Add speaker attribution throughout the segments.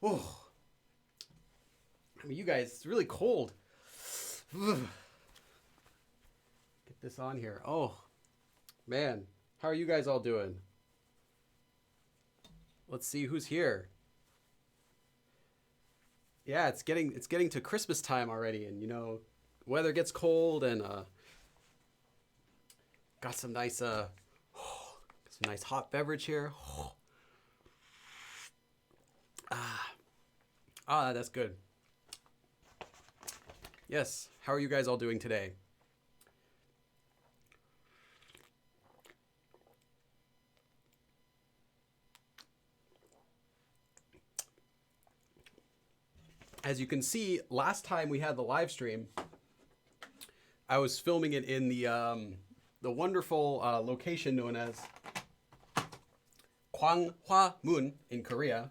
Speaker 1: Oh, I mean, you guys, it's really cold. Get this on here. Oh, man. How are you guys all doing? Let's see who's here. Yeah, it's getting to Christmas time already, and you know, weather gets cold, and got some nice hot beverage here. That's good. Yes, how are you guys all doing today? As you can see, last time we had the live stream, I was filming it in the wonderful location known as Gwanghwamun in Korea.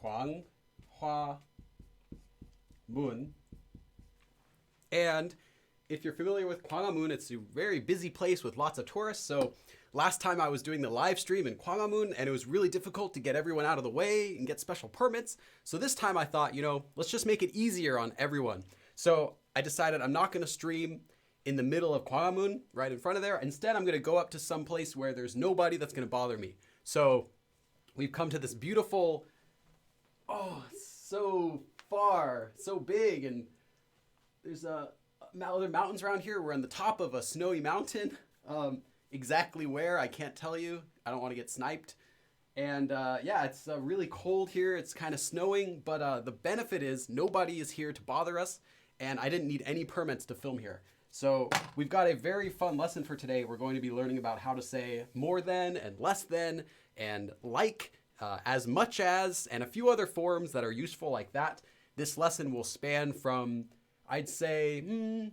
Speaker 1: Gwanghwamun. And if you're familiar with Gwanghwamun, it's a very busy place with lots of tourists. So last time I was doing the live stream in Gwanghwamun, and it was really difficult to get everyone out of the way and get special permits. So this time I thought, you know, let's just make it easier on everyone. So I decided I'm not going to stream in the middle of Gwanghwamun, right in front of there. Instead, I'm going to go up to some place where there's nobody that's going to bother me. So we've come to this beautiful, oh, it's so far, so big, and there's other mountains around here. We're on the top of a snowy mountain. Exactly where, I can't tell you. I don't want to get sniped. And yeah, it's really cold here. It's kind of snowing, but the benefit is nobody is here to bother us, and I didn't need any permits to film here. So we've got a very fun lesson for today. We're going to be learning about how to say more than and less than and like, as much as, and a few other forms that are useful like that. This lesson will span from, I'd say,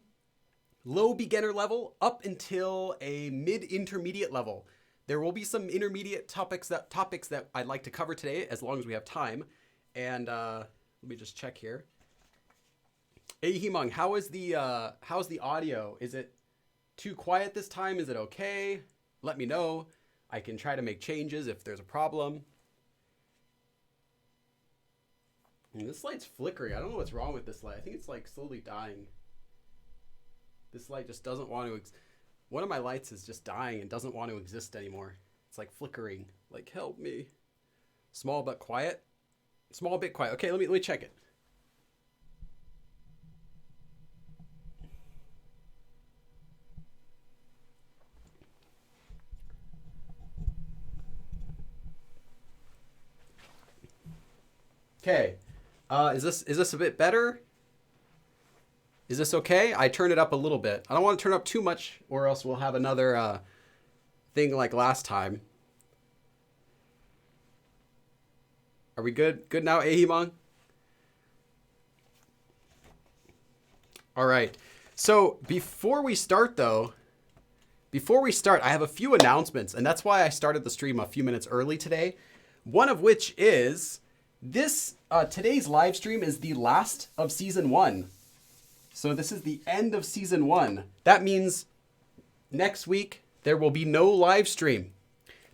Speaker 1: low beginner level up until a mid-intermediate level. There will be some intermediate topics that I'd like to cover today, as long as we have time. And let me just check here. Hey Himong, how's the audio? Is it too quiet this time? Is it okay? Let me know. I can try to make changes if there's a problem. And this light's flickering. I don't know what's wrong with this light. I think it's like slowly dying. This light just doesn't want to. One of my lights is just dying and doesn't want to exist anymore. It's like flickering. Like, help me. Small but quiet. Small bit quiet. Okay, let me check it. Okay. Is this a bit better? Is this okay? I turned it up a little bit. I don't want to turn up too much, or else we'll have another thing like last time. Are we good? Good now, Ehimon? All right. So before we start, I have a few announcements, and that's why I started the stream a few minutes early today. One of which is this today's live stream is the last of season 1. So this is the end of season 1. That means next week there will be no live stream.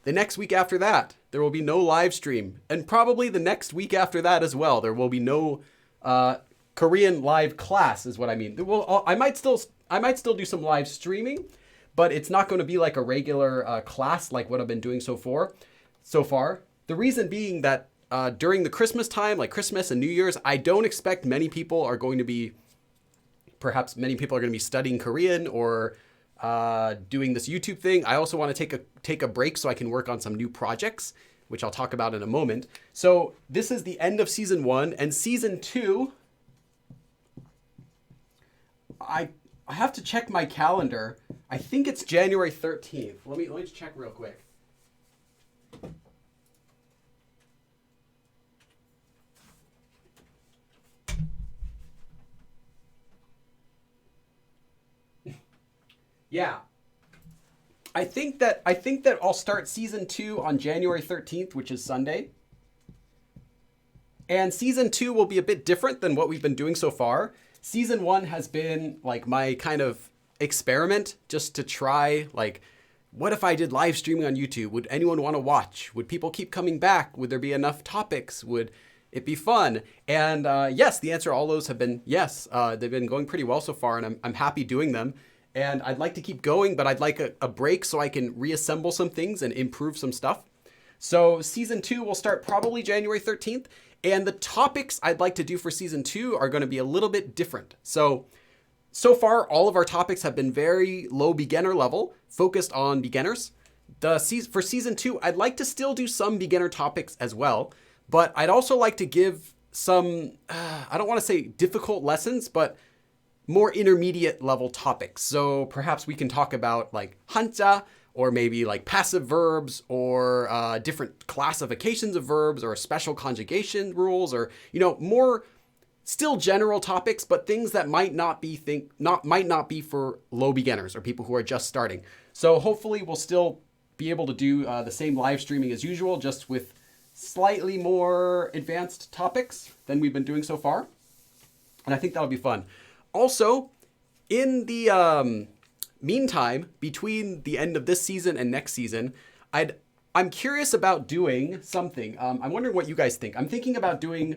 Speaker 1: The next week after that, there will be no live stream. And probably the next week after that as well, there will be no Korean live class is what I mean. I might still do some live streaming, but it's not going to be like a regular class like what I've been doing so far. The reason being that during the Christmas time, like Christmas and New Year's, I don't expect many people are going to be studying Korean or doing this YouTube thing. I also want to take a break so I can work on some new projects, which I'll talk about in a moment. So this is the end of season 1, and season 2, I have to check my calendar. I think it's January 13th. Let me just check real quick. Yeah. I think that I'll start season 2 on January 13th, which is Sunday. And season 2 will be a bit different than what we've been doing so far. Season 1 has been like my kind of experiment just to try, like, what if I did live streaming on YouTube? Would anyone want to watch? Would people keep coming back? Would there be enough topics? Would it be fun? And yes, the answer to all those have been yes. They've been going pretty well so far, and I'm happy doing them. And I'd like to keep going, but I'd like a break so I can reassemble some things and improve some stuff. So season 2 will start probably January 13th. And the topics I'd like to do for season 2 are going to be a little bit different. So far, all of our topics have been very low beginner level, focused on beginners. For season 2, I'd like to still do some beginner topics as well. But I'd also like to give some, I don't want to say difficult lessons, but more intermediate level topics. So perhaps we can talk about like hanja, or maybe like passive verbs, or different classifications of verbs, or special conjugation rules, or, more still general topics, but things that might not be for low beginners or people who are just starting. So hopefully we'll still be able to do the same live streaming as usual, just with slightly more advanced topics than we've been doing so far. And I think that'll be fun. Also, in the meantime, between the end of this season and next season, I'm curious about doing something. I'm wondering what you guys think. I'm thinking about doing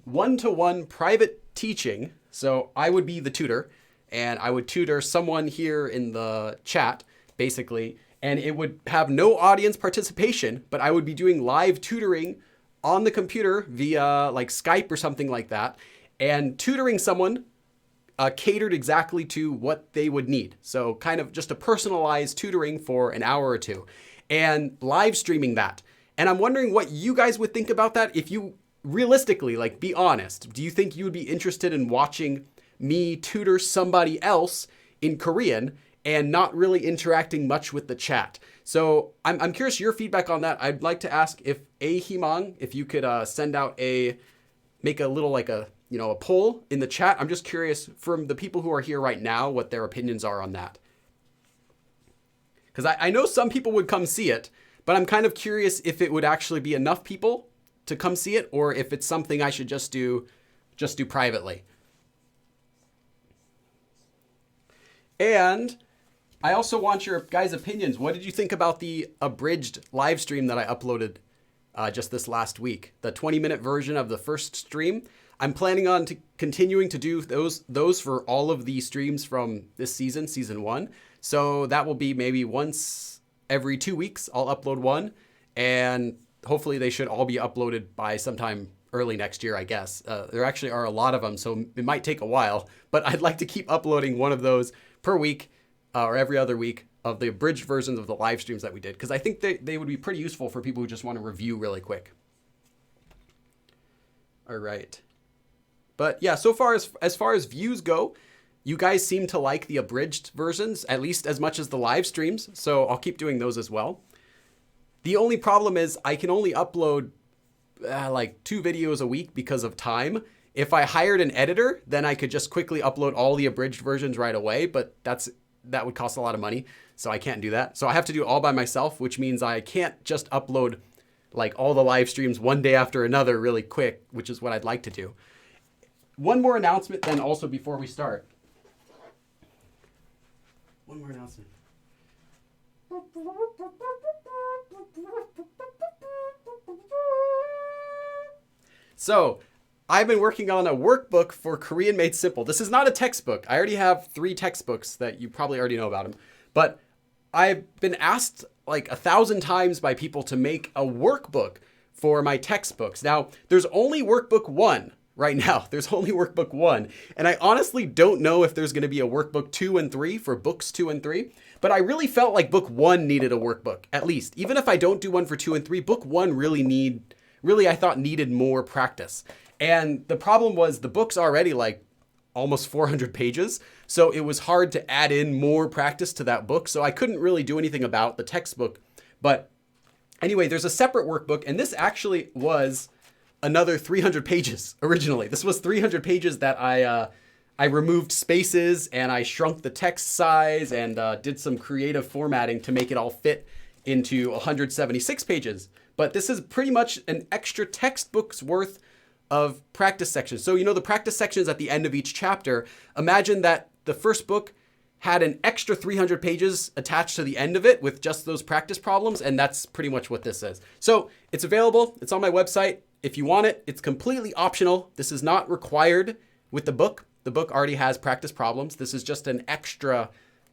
Speaker 1: one-to-one private teaching. So I would be the tutor, and I would tutor someone here in the chat, basically, and it would have no audience participation, but I would be doing live tutoring on the computer via like Skype or something like that, and tutoring someone catered exactly to what they would need. So kind of just a personalized tutoring for an hour or two, and live streaming that. And I'm wondering what you guys would think about that. If you realistically, like, be honest, do you think you would be interested in watching me tutor somebody else in Korean and not really interacting much with the chat? So I'm curious your feedback on that. I'd like to ask if Himang, if you could send out make a little like a poll in the chat. I'm just curious from the people who are here right now what their opinions are on that. Because I know some people would come see it, but I'm kind of curious if it would actually be enough people to come see it, or if it's something I should just do privately. And I also want your guys' opinions. What did you think about the abridged live stream that I uploaded just this last week? The 20-minute version of the first stream. I'm planning on continuing to do those for all of the streams from this season 1. So that will be maybe once every 2 weeks, I'll upload one, and hopefully they should all be uploaded by sometime early next year, I guess. There actually are a lot of them, so it might take a while, but I'd like to keep uploading one of those per week or every other week of the abridged versions of the live streams that we did, because I think they would be pretty useful for people who just want to review really quick. All right. But yeah, so far as far as views go, you guys seem to like the abridged versions, at least as much as the live streams. So I'll keep doing those as well. The only problem is I can only upload like 2 videos a week because of time. If I hired an editor, then I could just quickly upload all the abridged versions right away, but that would cost a lot of money, so I can't do that. So I have to do it all by myself, which means I can't just upload like all the live streams one day after another really quick, which is what I'd like to do. One more announcement then also before we start. One more announcement. So, I've been working on a workbook for Korean Made Simple. This is not a textbook. I already have 3 textbooks that you probably already know about them. But I've been asked like 1,000 times by people to make a workbook for my textbooks. Now, there's only workbook 1 right now. There's only workbook 1. And I honestly don't know if there's going to be a workbook 2 and 3 for books 2 and 3. But I really felt like book 1 needed a workbook, at least. Even if I don't do one for 2 and 3, book 1 really I thought needed more practice. And the problem was the book's already like almost 400 pages. So it was hard to add in more practice to that book. So I couldn't really do anything about the textbook. But anyway, there's a separate workbook. And this actually was another 300 pages originally. This was 300 pages that I removed spaces and I shrunk the text size and did some creative formatting to make it all fit into 176 pages. But this is pretty much an extra textbook's worth of practice sections. So, you know, the practice sections at the end of each chapter, imagine that the first book had an extra 300 pages attached to the end of it with just those practice problems. And that's pretty much what this is. So it's available. It's on my website. If you want it, it's completely optional. This is not required with the book. The book already has practice problems. This is just an extra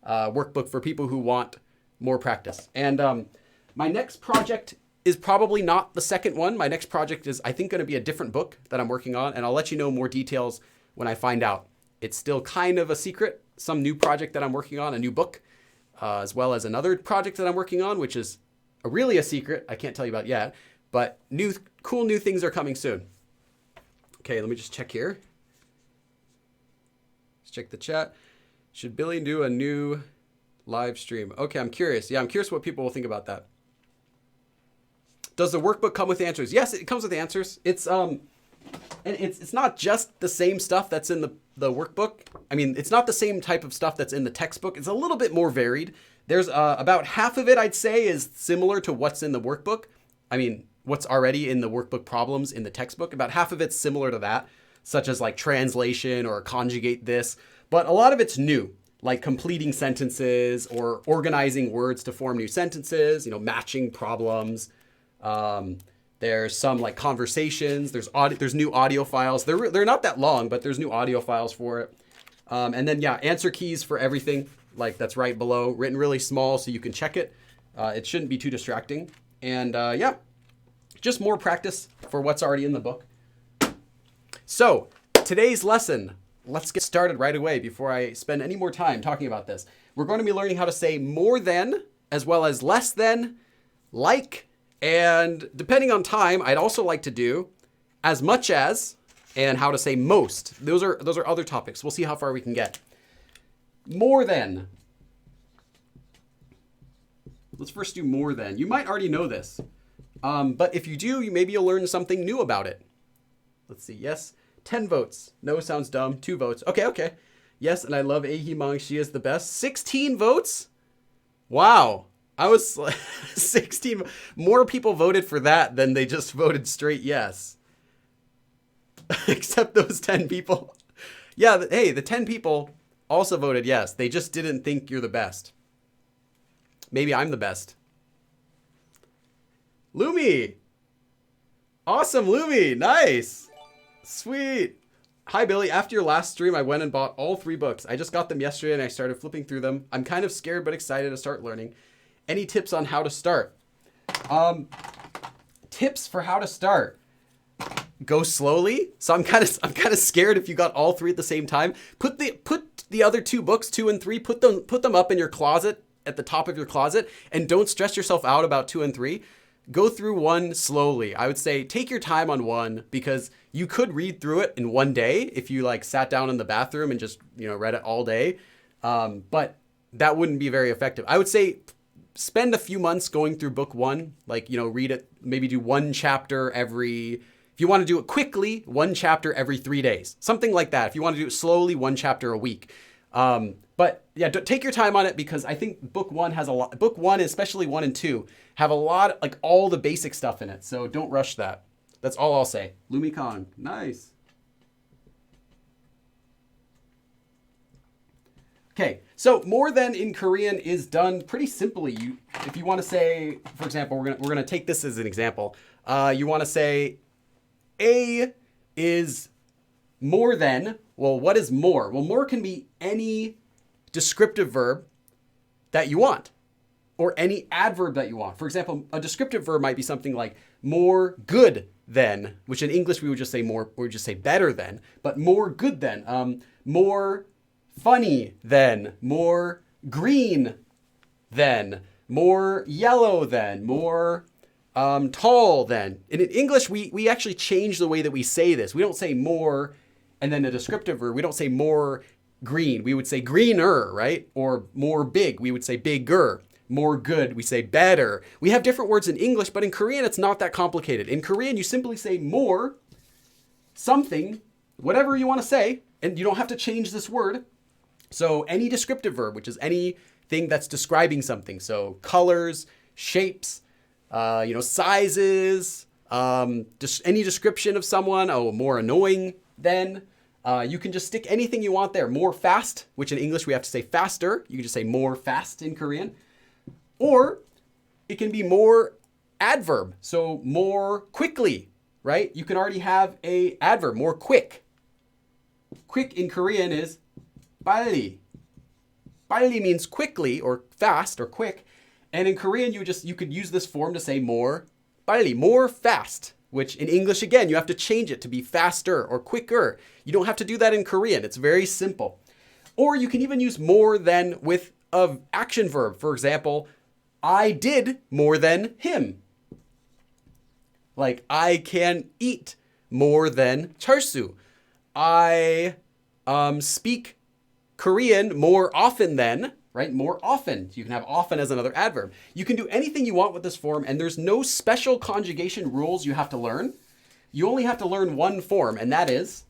Speaker 1: workbook for people who want more practice. And my next project is probably not the second one. My next project is, I think, going to be a different book that I'm working on, and I'll let you know more details when I find out. It's still kind of a secret, some new project that I'm working on, a new book, as well as another project that I'm working on, which is really a secret. I can't tell you about yet, but cool new things are coming soon. Okay, let me just check here. Let's check the chat. Should Billy do a new live stream? Okay, I'm curious. Yeah, I'm curious what people will think about that. Does the workbook come with answers? Yes, it comes with answers. It's and it's not just the same stuff that's in the workbook. I mean, it's not the same type of stuff that's in the textbook. It's a little bit more varied. There's about half of it, I'd say, is similar to what's in the workbook. I mean, what's already in the workbook problems in the textbook. About half of it's similar to that, such as like translation or conjugate this. But a lot of it's new, like completing sentences or organizing words to form new sentences, you know, matching problems. There's some like conversations, there's new audio files. They're not that long, but there's new audio files for it. And then, yeah, answer keys for everything, like that's right below, written really small so you can check it. It shouldn't be too distracting. And yeah, just more practice for what's already in the book. So today's lesson, let's get started right away before I spend any more time talking about this. We're going to be learning how to say more than, as well as less than, like, and depending on time, I'd also like to do as much as and how to say most. Those are other topics. We'll see how far we can get. More than. Let's first do more than. You might already know this, but if you do, maybe you'll learn something new about it. Let's see. Yes, 10 votes. No sounds dumb. 2 votes. Okay. Yes, and I love Ahimang. She is the best. 16 votes? Wow. I was 16. More people voted for that than they just voted straight yes. Except those 10 people. Yeah, hey, the 10 people also voted yes. They just didn't think you're the best. Maybe I'm the best. Lumi. Awesome, Lumi. Nice. Sweet. Hi, Billy. After your last stream, I went and bought all 3 books. I just got them yesterday and I started flipping through them. I'm kind of scared but excited to start learning. Any tips on how to start? Tips for how to start. Go slowly. So I'm kind of scared if you got all 3 at the same time. Put the other 2 books, 2 and 3, put them up in your closet at the top of your closet, and don't stress yourself out about 2 and 3. go through one slowly. I would say take your time on one because you could read through it in one day if you like sat down in the bathroom and just, read it all day. But that wouldn't be very effective. I would say spend a few months going through book one, read it, maybe do one chapter if you want to do it quickly, one chapter every 3 days, something like that. If you want to do it slowly, one chapter a week. But yeah, take your time on it because I think book one has a lot. Book one, especially 1 and 2, have a lot, like all the basic stuff in it. So don't rush that. That's all I'll say. Lumikong, nice. Okay, so more than in Korean is done pretty simply. If you want to say, for example, we're gonna take this as an example. You want to say A is more than. Well, what is more? Well, more can be any descriptive verb that you want or any adverb that you want. For example, a descriptive verb might be something like more good than, which in English we would just say more, or just say better than, but more good than, more funny than, more green than, more yellow than, more tall than. And in English, we actually change the way that we say this. We don't say more and then a descriptive verb. We don't say more green. We would say greener, right? Or more big. We would say bigger. More good. We say better. We have different words in English, but in Korean, it's not that complicated. In Korean, you simply say more, something, whatever you want to say, and you don't have to change this word. So any descriptive verb, which is anything that's describing something. So colors, shapes, sizes, just any description of someone. Oh, more annoying than. You can just stick anything you want there. More fast, which in English we have to say faster. You can just say more fast in Korean. Or it can be more adverb. So more quickly, right? You can already have a adverb, more quick. Quick in Korean is 빨리. 빨리 means quickly or fast or quick. And in Korean, you could use this form to say more 빨리, more fast, which in English, again, you have to change it to be faster or quicker. You don't have to do that in Korean. It's very simple. Or you can even use more than with an action verb. For example, I did more than him. Like, I can eat more than 철수. I speak Korean more often than, right? More often. You can have often as another adverb. You can do anything you want with this form, and there's no special conjugation rules you have to learn. You only have to learn one form, and that is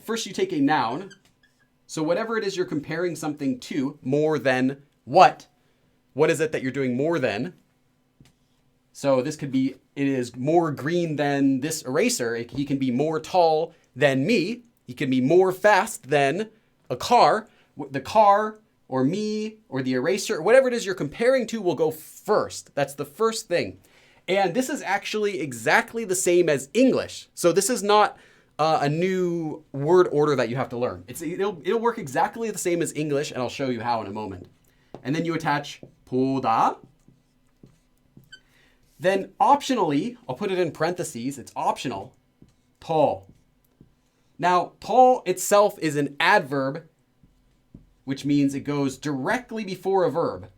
Speaker 1: first you take a noun. So whatever it is you're comparing something to, more than what is it that you're doing more than? So this could be, it is more green than this eraser. He can be more tall than me. He can be more fast than a car. The car or me or the eraser, whatever it is you're comparing to will go first. That's the first thing. And this is actually exactly the same as English. So this is not a new word order that you have to learn. It'll work exactly the same as English, and I'll show you how in a moment. And then you attach 보다. Then optionally, I'll put it in parentheses, it's optional, 더. Now, 더 itself is an adverb, which means it goes directly before a verb.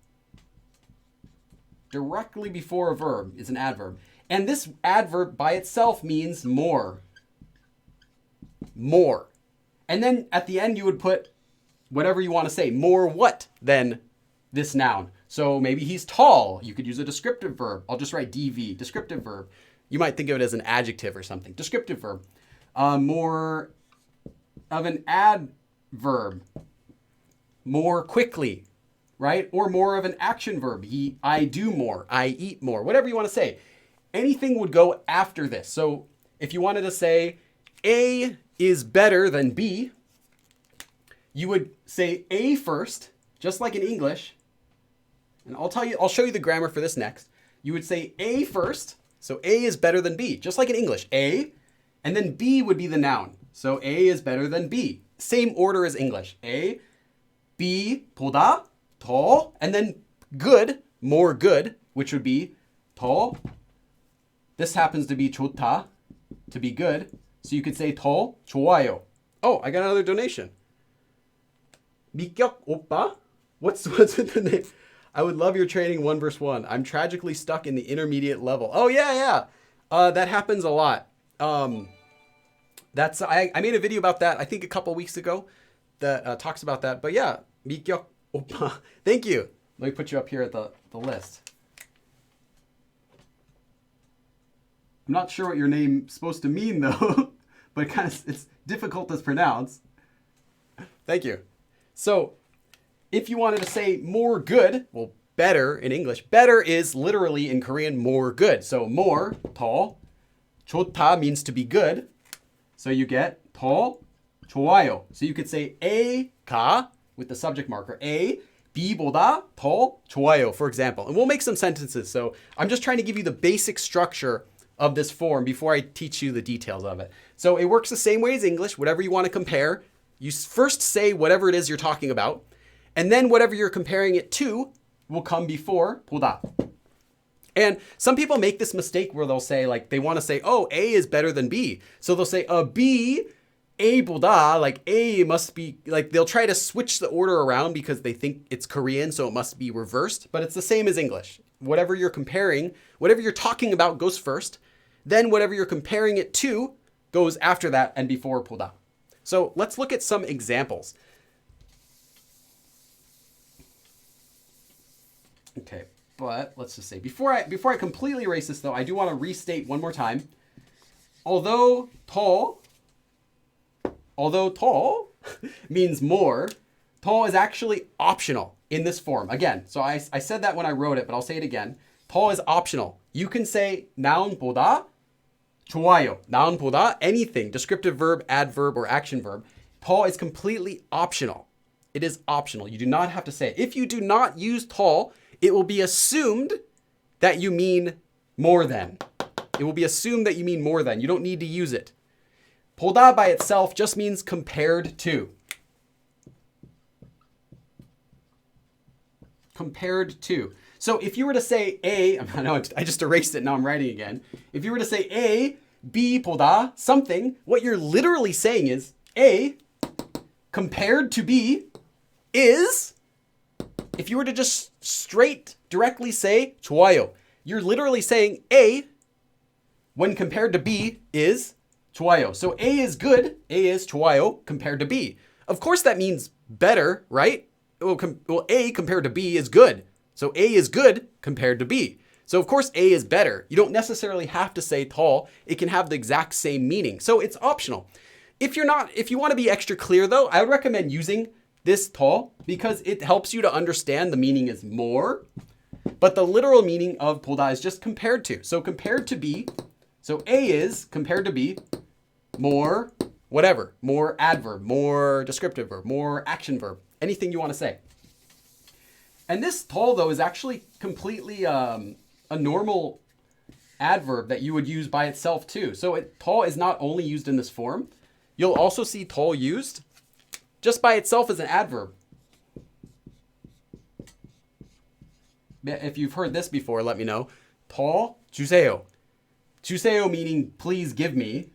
Speaker 1: Directly before a verb is an adverb. And this adverb by itself means more. More. And then at the end you would put whatever you want to say. More what than this noun. So maybe he's tall. You could use a descriptive verb. I'll just write DV, descriptive verb. You might think of it as an adjective or something. Descriptive verb. More of an adverb. More quickly, right? Or more of an action verb. I do more. I eat more. Whatever you want to say. Anything would go after this. So if you wanted to say A is better than B, you would say A first, just like in English. And I'll show you the grammar for this next. You would say A first. So A is better than B, just like in English. A, and then B would be the noun. So A is better than B. Same order as English. A, B, 보다, 더, and then good, more good, which would be 더. This happens to be 좋다, to be good. So you could say 더 좋아요. Oh, I got another donation. 미격 오빠? What's with the name? I would love your training 1v1. I'm tragically stuck in the intermediate level. Oh yeah. That happens a lot. I made a video about that, I think a couple weeks ago, that talks about that. But yeah, 미격 오빠. Thank you. Let me put you up here at the list. I'm not sure what your name's supposed to mean though, but it's difficult to pronounce. Thank you. So if you wanted to say more good, well, better in English, better is literally in Korean more good. So more, 더, 좋다 means to be good. So you get 더 좋아요. So you could say A가 with the subject marker. A, B보다 더 좋아요, for example. And we'll make some sentences. So I'm just trying to give you the basic structure of this form before I teach you the details of it. So it works the same way as English. Whatever you want to compare, you first say whatever it is you're talking about, and then whatever you're comparing it to will come before 보다. And some people make this mistake where they'll say, like, they want to say, oh, A is better than B. So they'll say, B, A보다, like A must be, like they'll try to switch the order around because they think it's Korean, so it must be reversed. But it's the same as English. Whatever you're comparing, whatever you're talking about goes first. Then whatever you're comparing it to goes after that and before 보다. So let's look at some examples. Okay, but let's just say, before I completely erase this though, I do want to restate one more time. Although 더 means more, 더 is actually optional in this form. Again, so I said that when I wrote it, but I'll say it again. 더 is optional. You can say noun보다 좋아요. noun보다 anything, descriptive verb, adverb, or action verb. 더 is completely optional. It is optional. You do not have to say it. If you do not use 더, it will be assumed that you mean more than. It will be assumed that you mean more than. You don't need to use it. 보다 by itself just means compared to. Compared to. So if you were to say A, I just erased it, now I'm writing again. If you were to say A, B보다 something, what you're literally saying is A compared to B is, if you were to just directly say 좋아요, you're literally saying A when compared to B is 좋아요. So A is good, A is 좋아요 compared to B. Of course that means better, right? Well, A compared to B is good. So A is good compared to B. So of course A is better. You don't necessarily have to say 더. It can have the exact same meaning. So it's optional. If you want to be extra clear though, I would recommend using this 더 because it helps you to understand the meaning is more. But the literal meaning of 보다 is just compared to. So compared to B, so A is compared to B, more whatever, more adverb, more descriptive verb, more action verb, anything you want to say. And this 더 though is actually completely a normal adverb that you would use by itself too. So 더 is not only used in this form. You'll also see 더 used just by itself as an adverb. If you've heard this before, let me know. 더 주세요. 주세요 meaning please give me.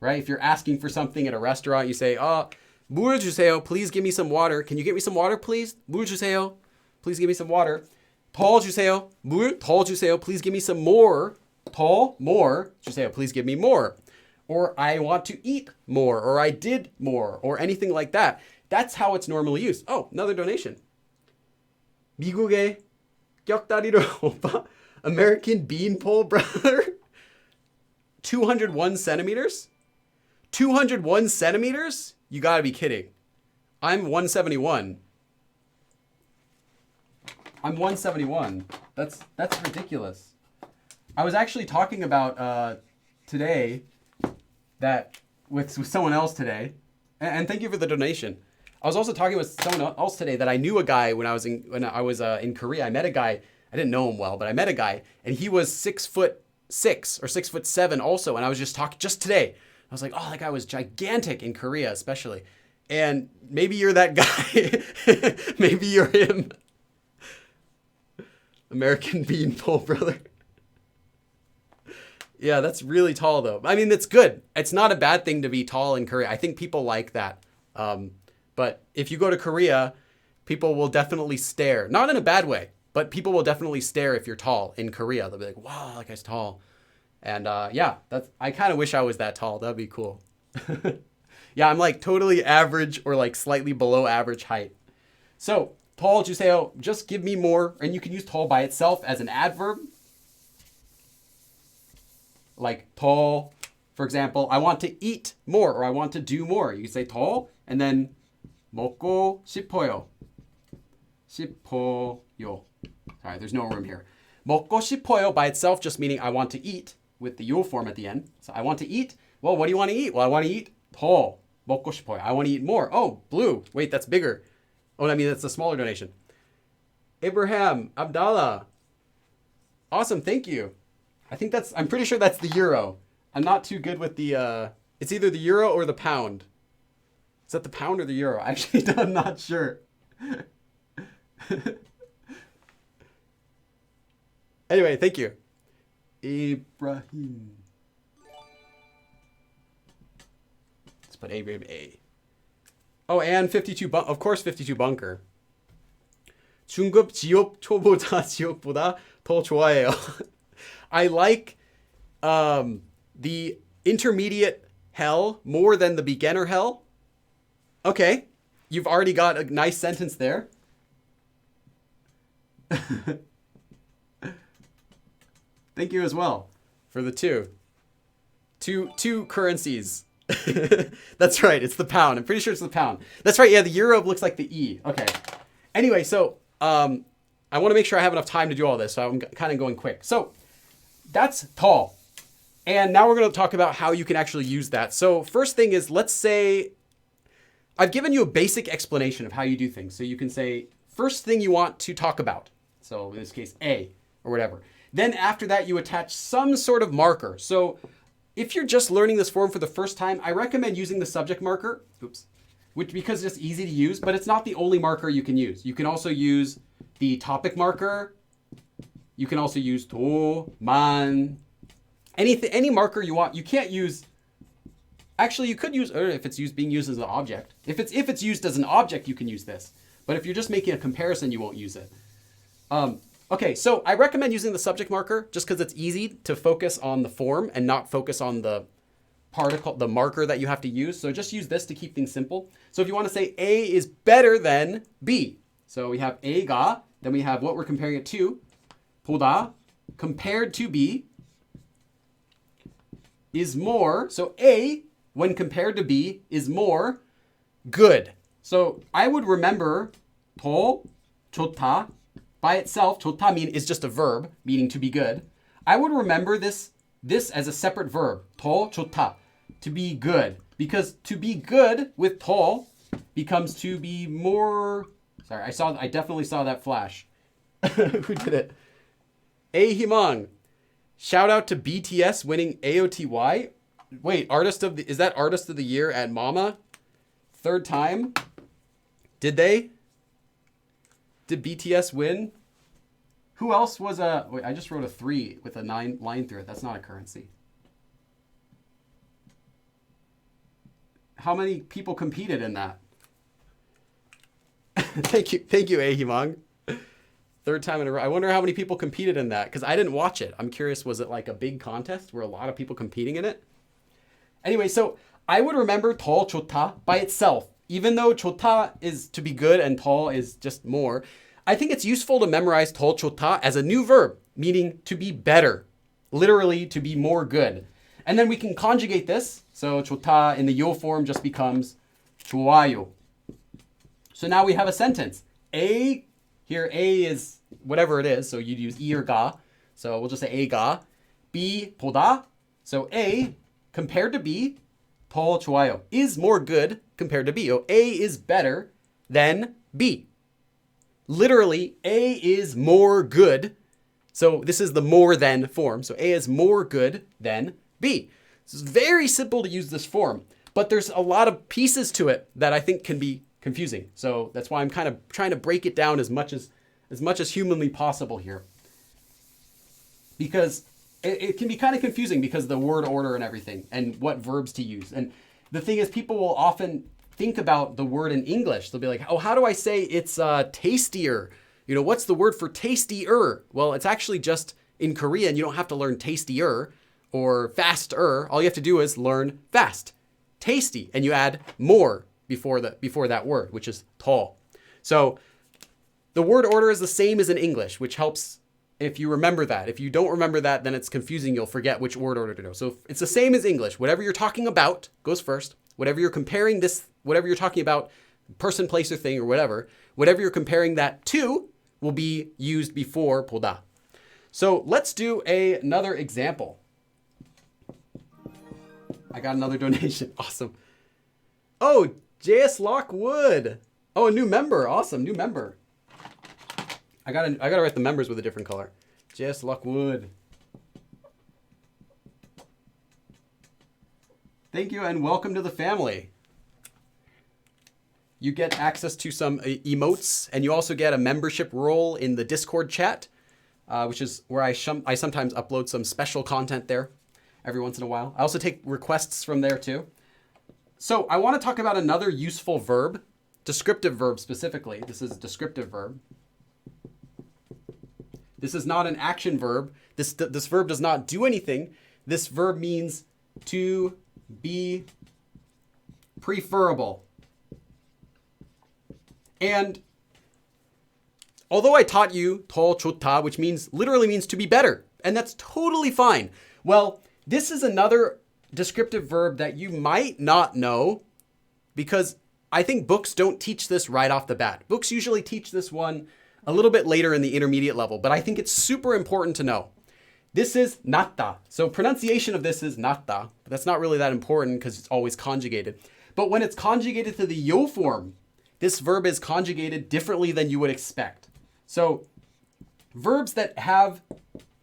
Speaker 1: Right? If you're asking for something at a restaurant, you say, 물 주세요. Please give me some water. Can you get me some water, please? 물 주세요. Please give me some water. 더 주세요. 물 더 주세요. Please give me some more. 더 more 주세요. Please give me more. Or I want to eat more, or I did more, or anything like that. That's how it's normally used. Oh, another donation. 미국의 격다리로 오빠, American beanpole brother. 201 centimeters? 201 centimeters? You gotta be kidding. I'm 171. I'm 171. That's ridiculous. I was actually talking about today that with someone else today, and thank you for the donation. I was also talking with someone else today that I knew a guy when I was in Korea. I met a guy. I didn't know him well, but I met a guy, and he was 6'6" or 6'7" also. And I was just talking just today. I was like, oh, that guy was gigantic in Korea, especially. And maybe you're that guy. Maybe you're him. American beanpole brother. Yeah, that's really tall though. I mean, it's good. It's not a bad thing to be tall in Korea. I think people like that. But if you go to Korea people will definitely stare. Not in a bad way, but people will definitely stare if you're tall in Korea. They'll be like, wow, that guy's tall. And yeah, I kind of wish I was that tall. That'd be cool. Yeah, I'm like totally average or like slightly below average height. So tall 주세요, just give me more. And you can use tall by itself as an adverb. Like tall, for example, I want to eat more or I want to do more. You can say tall and then 먹고 싶어요. 싶어요. Sorry, there's no room here. 먹고 싶어요 by itself just meaning I want to eat with the 요 form at the end. So I want to eat. Well, what do you want to eat? Well, I want to eat 더 먹고 싶어요. I want to eat more. Oh, blue. Wait, that's bigger. Oh, I mean, that's a smaller donation. Abraham, Abdallah. Awesome, thank you. I'm pretty sure that's the euro. I'm not too good with the, it's either the euro or the pound. Is that the pound or the euro? Actually, I'm not sure. Anyway, thank you. Ibrahim. Let's put Abraham A. Oh, and 52, of course 52 bunker. 중급 지옥 초보자 지옥보다 더 좋아해요. I like the intermediate hell more than the beginner hell. Okay, you've already got a nice sentence there. Thank you as well for the two currencies. That's right, it's the pound. I'm pretty sure it's the pound. That's right, yeah, the euro looks like the E. Okay. Anyway, so I want to make sure I have enough time to do all this, so I'm kind of going quick. So that's tall. And now we're going to talk about how you can actually use that. So first thing is, let's say I've given you a basic explanation of how you do things. So you can say, first thing you want to talk about. So in this case, A or whatever. Then after that, you attach some sort of marker. So if you're just learning this form for the first time, I recommend using the subject marker, which because it's just easy to use, but it's not the only marker you can use. You can also use the topic marker. You can also use 도, 만, any marker you want. You can't use, actually you could use, or if it's being used as an object. If it's used as an object, you can use this. But if you're just making a comparison, you won't use it. Okay, so I recommend using the subject marker just because it's easy to focus on the form and not focus on the particle, the marker that you have to use. So just use this to keep things simple. So if you want to say A is better than B. So we have A가, then we have what we're comparing it to. 보다, compared to B, is more. So A, when compared to B, is more good. So I would remember 더 좋다. By itself, 좋다 is just a verb, meaning to be good. I would remember this as a separate verb, 더 좋다, to be good. Because to be good with 더 becomes to be more. Sorry, I definitely saw that flash. Who did it? A Himang. Shout out to BTS winning AOTY. Wait, is that artist of the year at Mama? Third time? Did they? Did BTS win? Who else was wait, I just wrote a 3 with a 9 line through it. That's not a currency. How many people competed in that? Thank you, Ahimang. Third time in a row. I wonder how many people competed in that because I didn't watch it. I'm curious, was it like a big contest where a lot of people competing in it? Anyway, so I would remember 더 좋다 by itself. Even though 좋다 is to be good and 더 is just more, I think it's useful to memorize 더 좋다 as a new verb, meaning to be better, literally to be more good. And then we can conjugate this. So 좋다 in the 요 form just becomes 좋아요. So now we have a sentence. A, here A is whatever it is. So you'd use E or 가. So we'll just say A가. B, 보다. So A, compared to B, 더 좋아요, is more good compared to B. So A is better than B. Literally, A is more good. So this is the more than form. So A is more good than B. It's very simple to use this form, but there's a lot of pieces to it that I think can be confusing. So that's why I'm kind of trying to break it down as much as humanly possible here. Because it can be kind of confusing because of the word order and everything and what verbs to use. And the thing is, people will often think about the word in English. They'll be like, oh, how do I say it's tastier? You know, what's the word for tastier? Well, it's actually just in Korean, you don't have to learn tastier or faster. All you have to do is learn fast, tasty, and you add more before that word, which is 더. So the word order is the same as in English, which helps if you remember that. If you don't remember that, then it's confusing. You'll forget which word order to do. So it's the same as English. Whatever you're talking about goes first. Whatever you're comparing this, whatever you're talking about, person, place, or thing, or whatever you're comparing that to will be used before 보다. So let's do another example. I got another donation. Awesome. Oh, JS Lockwood. Oh, a new member. Awesome. New member. I gotta write the members with a different color. JS Lockwood. Thank you and welcome to the family. You get access to some emotes, and you also get a membership role in the Discord chat, which is where I sometimes upload some special content there every once in a while. I also take requests from there too. So I want to talk about another useful verb, descriptive verb specifically. This is a descriptive verb. This is not an action verb. This verb does not do anything. This verb means to be preferable. And although I taught you 더 좋다, which literally means to be better, and that's totally fine. Well, this is another descriptive verb that you might not know because I think books don't teach this right off the bat. Books usually teach this one a little bit later in the intermediate level, but I think it's super important to know. This is 낫다. So pronunciation of this is 낫다, but that's not really that important because it's always conjugated. But when it's conjugated to the yo form, this verb is conjugated differently than you would expect. So verbs that have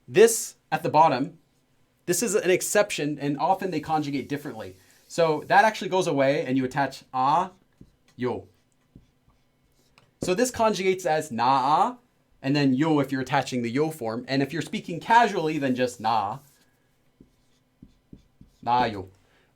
Speaker 1: this at the bottom, this is an exception, and often they conjugate differently. So that actually goes away, and you attach a, yo. So this conjugates as naa, and then yo if you're attaching the yo form. And if you're speaking casually, then just na. Na yo.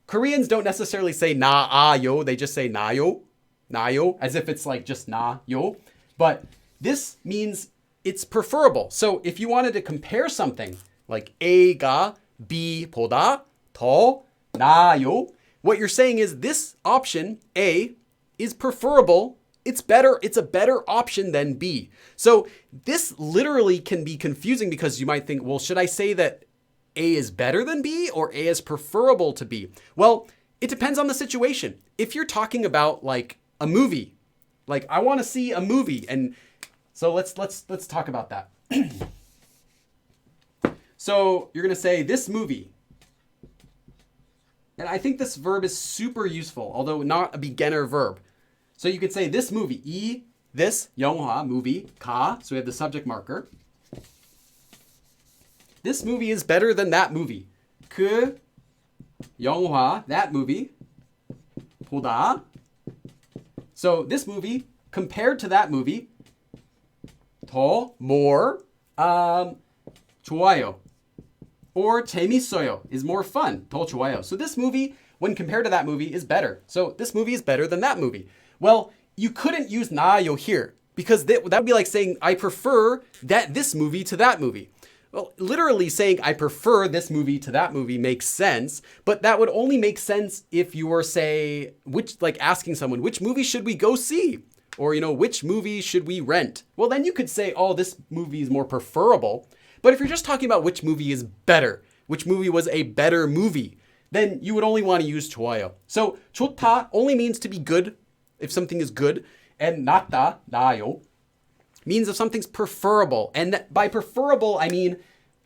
Speaker 1: Koreans don't necessarily say na a yo, they just say na yo. Na yo, as if it's like just na yo. But this means it's preferable. So if you wanted to compare something like A가 B보다 더 나아요, what you're saying is this option, A, is preferable. It's better. It's a better option than B. So this literally can be confusing because you might think, well, should I say that A is better than B or A is preferable to B? Well, it depends on the situation. If you're talking about like a movie, like I want to see a movie, and so let's talk about that. So you're going to say this movie. And I think this verb is super useful, although not a beginner verb. So you could say this movie, this 영화, movie, 가, so we have the subject marker. This movie is better than that movie. 그 영화, that movie, 보다. So this movie, compared to that movie, 더, more, 좋아요. Or 재밌어요 is more fun, 더 좋아요. So this movie, when compared to that movie, is better. So this movie is better than that movie. Well, you couldn't use 나아요 here because that would be like saying I prefer this movie to that movie. Well, literally saying I prefer this movie to that movie makes sense, but that would only make sense if you were asking someone, which movie should we go see? Or, which movie should we rent? Well, then you could say, oh, this movie is more preferable. But if you're just talking about which movie is better, which movie was a better movie, then you would only want to use 좋아요. So 좋다 only means to be good if something is good, and 낫다, 나아요, means if something's preferable. And by preferable, I mean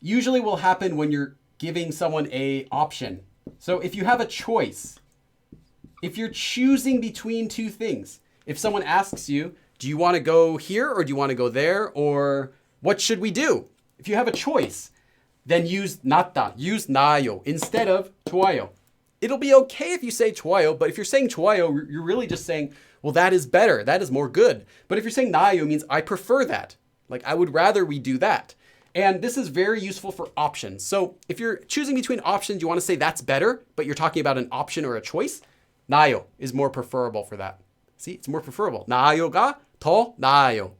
Speaker 1: usually will happen when you're giving someone a option. So if you have a choice, if you're choosing between two things, if someone asks you, do you want to go here or do you want to go there? Or what should we do? If you have a choice, then use 낫다, use 나아요 instead of 좋아요. It'll be okay if you say 좋아요, but if you're saying 좋아요, you're really just saying, well, that is better. That is more good. But if you're saying 나아요, means I prefer that. Like, I would rather we do that. And this is very useful for options. So if you're choosing between options, you want to say that's better, but you're talking about an option or a choice, 나아요 is more preferable for that. See, it's more preferable. 나아요가 더 나아요.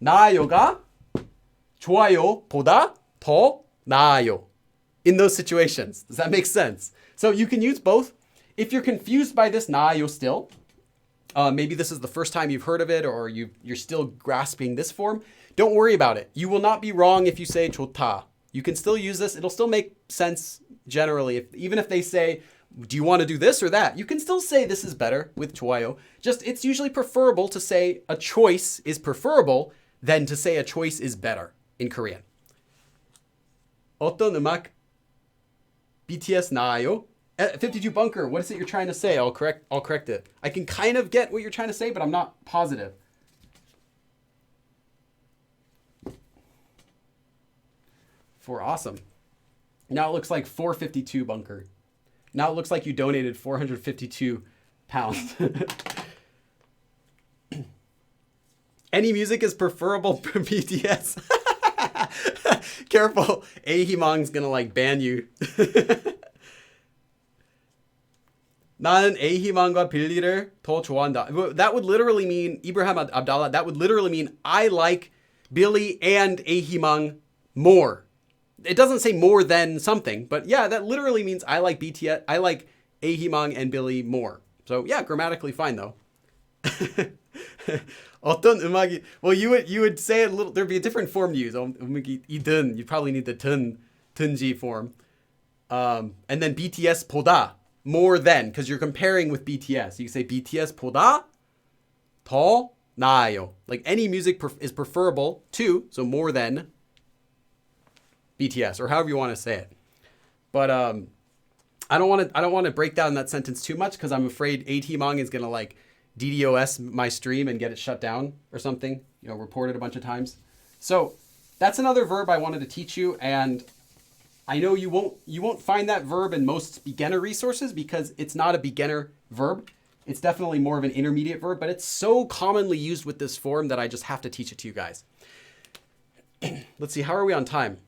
Speaker 1: 나아요가 좋아요보다 더 나아요. In those situations. Does that make sense? So you can use both. If you're confused by this 나아요 still, maybe this is the first time you've heard of it or you're still grasping this form, don't worry about it. You will not be wrong if you say 좋다. You can still use this. It'll still make sense generally. Even if they say, do you want to do this or that? You can still say this is better with 좋아요. Just it's usually preferable to say a choice is preferable than to say a choice is better in Korean. 어떤 음악 BTS 나아요? 52 Bunker, what is it you're trying to say? I'll correct it. I can kind of get what you're trying to say, but I'm not positive. For awesome. Now it looks like 452 Bunker. Now it looks like you donated 452 pounds. Any music is preferable for BTS. Careful. Ahimang's gonna like ban you. 나는 Ahimang과 빌리를 더 좋아한다. That would literally mean, Ibrahim Abdallah, that would literally mean I like Billy and Ahimang more. It doesn't say more than something, but yeah, that literally means I like BTS, I like Ahimang and Billy more. So yeah, grammatically fine though. 어떤 음악이, well, you would say it a little, there'd be a different form to use. 음악이든, you probably need the 든지 form. And then BTS보다, more than, because you're comparing with BTS. You can say BTS보다 더 나아요. Like any music is preferable to, so more than BTS, or however you want to say it. But I don't want to break down that sentence too much because I'm afraid Ahimang is gonna like DDoS my stream and get it shut down or something. You know, report it a bunch of times. So that's another verb I wanted to teach you, and I know you won't find that verb in most beginner resources because it's not a beginner verb. It's definitely more of an intermediate verb, but it's so commonly used with this form that I just have to teach it to you guys. Let's see, how are we on time?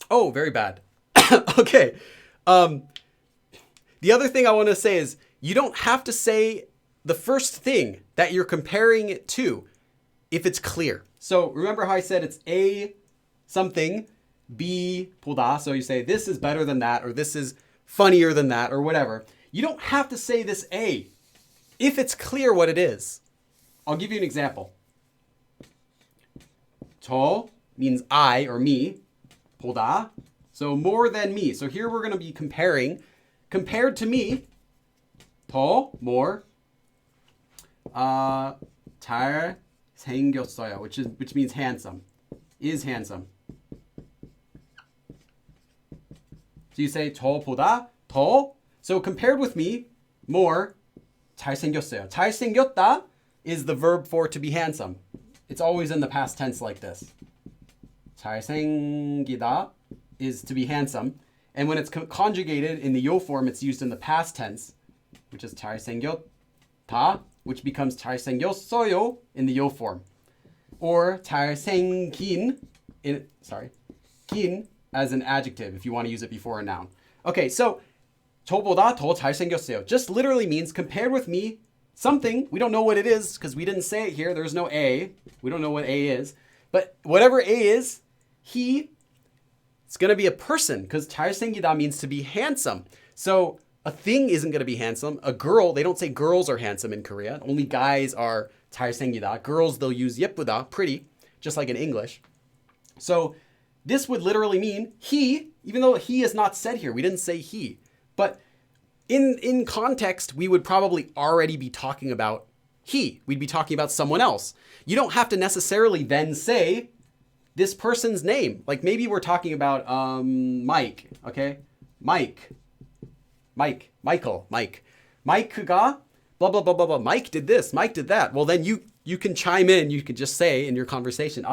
Speaker 1: Oh, very bad. Okay. The other thing I want to say is you don't have to say the first thing that you're comparing it to if it's clear. So remember how I said it's A something, B 보다. So you say this is better than that, or this is funnier than that, or whatever. You don't have to say this A if it's clear what it is. I'll give you an example. 저 means I or me. 보다. So more than me. So here we're going to be comparing. Compared to me, 더, more. 잘 생겼어요, which means handsome. Is handsome. So you say 저보다 더. So compared with me, more. 잘생겼어요. 잘생겼다 is the verb for to be handsome. It's always in the past tense like this. 잘생기다 is to be handsome. And when it's conjugated in the yo form, it's used in the past tense, which is 잘생겼다, which becomes 잘생겼어요 in the yo form. Or 잘생긴, 긴 as an adjective if you want to use it before a noun. Okay, so 저보다 더 잘생겼어요 just literally means compared with me, something, we don't know what it is because we didn't say it here, there's no A, we don't know what A is, but whatever A is, it's going to be a person because 잘생기다 means to be handsome. So a thing isn't going to be handsome. A girl, they don't say girls are handsome in Korea. Only guys are 잘생기다. Girls, they'll use 예쁘다, pretty, just like in English. So this would literally mean he, even though he is not said here. We didn't say he. But in context, we would probably already be talking about he. We'd be talking about someone else. You don't have to necessarily then say this person's name. Like maybe we're talking about Mike, okay? Michael. Mike가 blah, blah, blah, blah, blah. Mike did this, Mike did that. Well, then you can chime in. You could just say in your conversation,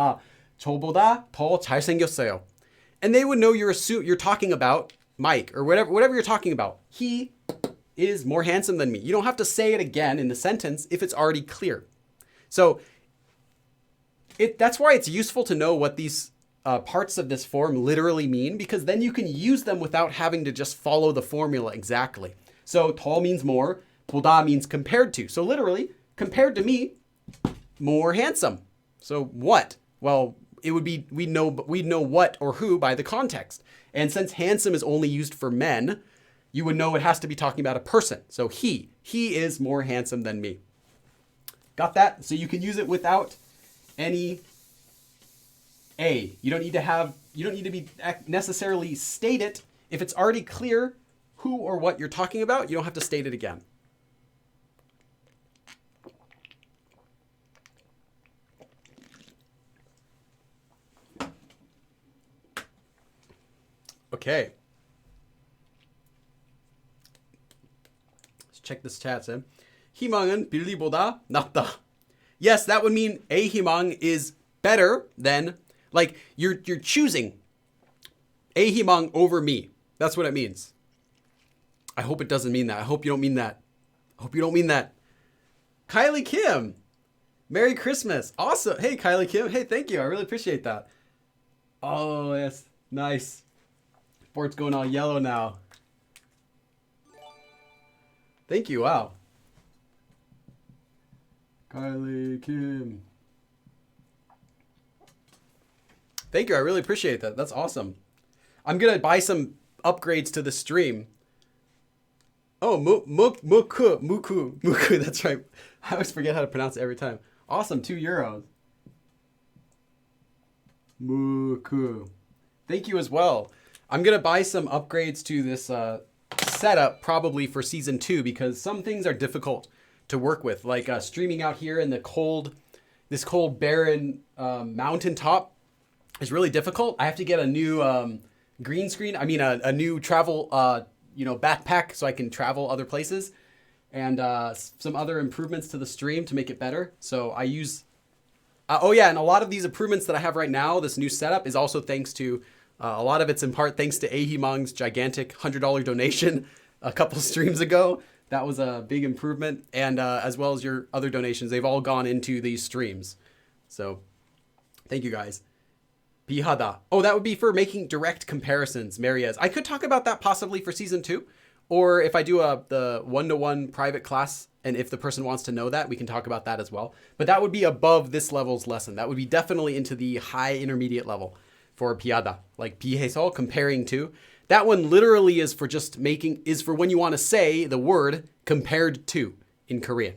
Speaker 1: 저보다 더 잘생겼어요. And they would know you're talking about Mike or whatever you're talking about. He is more handsome than me. You don't have to say it again in the sentence if it's already clear. So that's why it's useful to know what these parts of this form literally mean, because then you can use them without having to just follow the formula exactly. So 더 means more, 보다 means compared to. So literally, compared to me, more handsome. So what? Well, it would be we'd know what or who by the context. And since handsome is only used for men, you would know it has to be talking about a person. So he is more handsome than me. Got that? So you can use it without any a. You don't need to be necessarily state it. If it's already clear who or what you're talking about, you don't have to state it again. Okay. Let's check this chat. 희망은 빌리보다 낫다. Yes, that would mean a 희망 is better than, like, you're choosing a 희망 over me. That's what it means. I hope it doesn't mean that. I hope you don't mean that. I hope you don't mean that. Kylie Kim, Merry Christmas. Awesome. Hey, Kylie Kim. Hey, thank you. I really appreciate that. Oh, yes. Nice. Board's going all yellow now. Thank you. Wow. Kylie Kim. Thank you. I really appreciate that. That's awesome. I'm going to buy some upgrades to the stream. Oh, muku. That's right. I always forget how to pronounce it every time. Awesome. €2. Muku. Thank you as well. I'm going to buy some upgrades to this setup probably for season 2 because some things are difficult to work with, like streaming out here in the this cold barren mountaintop is really difficult. I have to get a new green screen. I mean, a new travel backpack so I can travel other places, and some other improvements to the stream to make it better. So I use and a lot of these improvements that I have right now, this new setup, is also thanks to a lot of it's in part thanks to Ahimang's gigantic $100 donation a couple streams ago. That was a big improvement, and as well as your other donations, they've all gone into these streams. So thank you guys. Bihada. Oh, that would be for making direct comparisons, Mariez. I could talk about that possibly for season 2, or if I do the one-to-one private class, and if the person wants to know that, we can talk about that as well. But that would be above this level's lesson. That would be definitely into the high intermediate level for piada, like 비해서, comparing to. That one literally is for when you want to say the word compared to in Korean.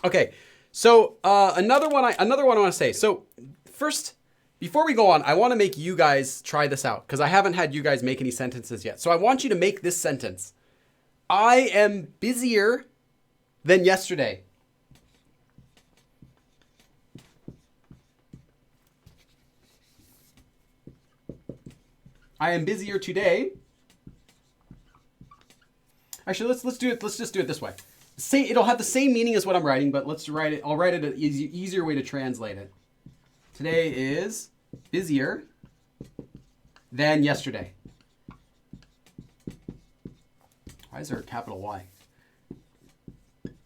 Speaker 1: Okay, so another one I want to say. So first, before we go on, I want to make you guys try this out because I haven't had you guys make any sentences yet. So I want you to make this sentence. I am busier than yesterday. I am busier today. Actually, let's do it. Let's just do it this way. It'll have the same meaning as what I'm writing, but let's write it. I'll write it an easier way to translate it. Today is busier than yesterday. Why is there a capital Y?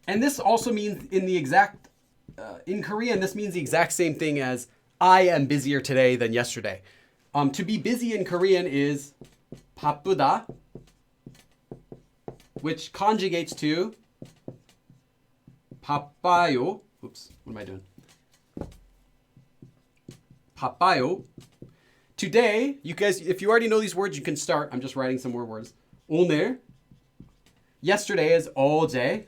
Speaker 1: And this also means in Korean, this means the exact same thing as I am busier today than yesterday. To be busy in Korean is 바쁘다, which conjugates to 바빠요. Oops, what am I doing? 바빠요. Today, you guys, if you already know these words, you can start. I'm just writing some more words. 오늘. Yesterday is 어제.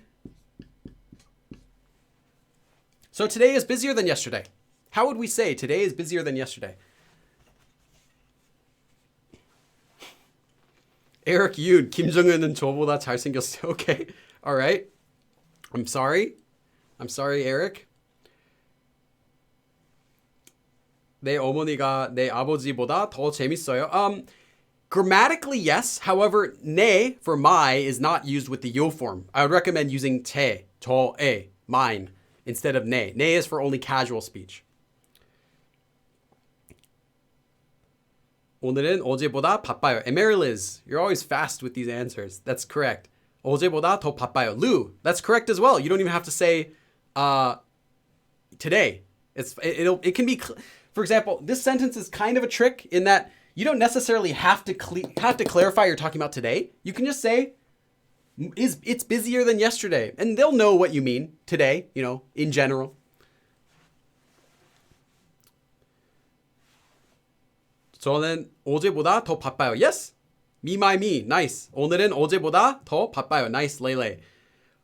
Speaker 1: So today is busier than yesterday. How would we say today is busier than yesterday? Eric Yoon, 김정은은 저보다 잘생겼어요. Okay, all right. I'm sorry, Eric. 내 어머니가 내 아버지보다 더 재밌어요. Grammatically, yes. However, 내 for my is not used with the yo form. I would recommend using 제, 저의, mine, instead of 내. 내 is for only casual speech. 오늘은 어제보다 바빠요. And Mary Liz, you're always fast with these answers. That's correct. 어제보다 더 바빠요. Lou, that's correct as well. You don't even have to say today. It can be, for example, this sentence is kind of a trick in that you don't necessarily have to clarify you're talking about today. You can just say it's busier than yesterday. And they'll know what you mean today, in general. 저는 어제보다 더 바빠요. Yes. Me, my, me. Nice. 오늘은 어제보다 더 바빠요. Nice, Lele.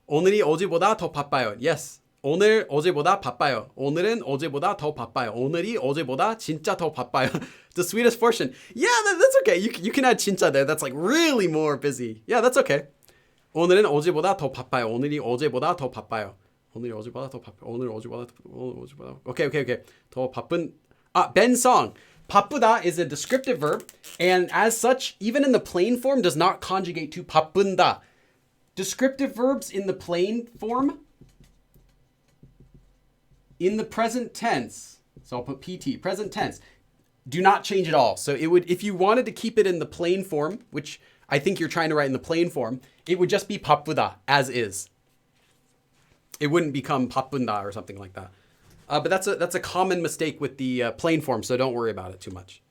Speaker 1: 오늘이 어제보다 더 바빠요. Yes. 오늘 어제보다 바빠요. 오늘은 어제보다 더 바빠요. 오늘이 어제보다 진짜 더 바빠요. The sweetest portion. Yeah, that's okay. You can add 진짜 there. That's like really more busy. Yeah, that's okay. 오늘은 어제보다 더 바빠요. 오늘이 어제보다 더 바빠요. 오늘이 어제보다 더 바빠요. 오늘 어제보다 Okay. 더 바쁜 Ben Song. 바쁘다 is a descriptive verb, and as such, even in the plain form, does not conjugate to 바쁜다. Descriptive verbs in the plain form, in the present tense, so I'll put PT, present tense, do not change at all. So it would, if you wanted to keep it in the plain form, which I think you're trying to write in the plain form, it would just be 바쁘다, as is. It wouldn't become 바쁜다 or something like that. But that's a common mistake with the plain form, so don't worry about it too much.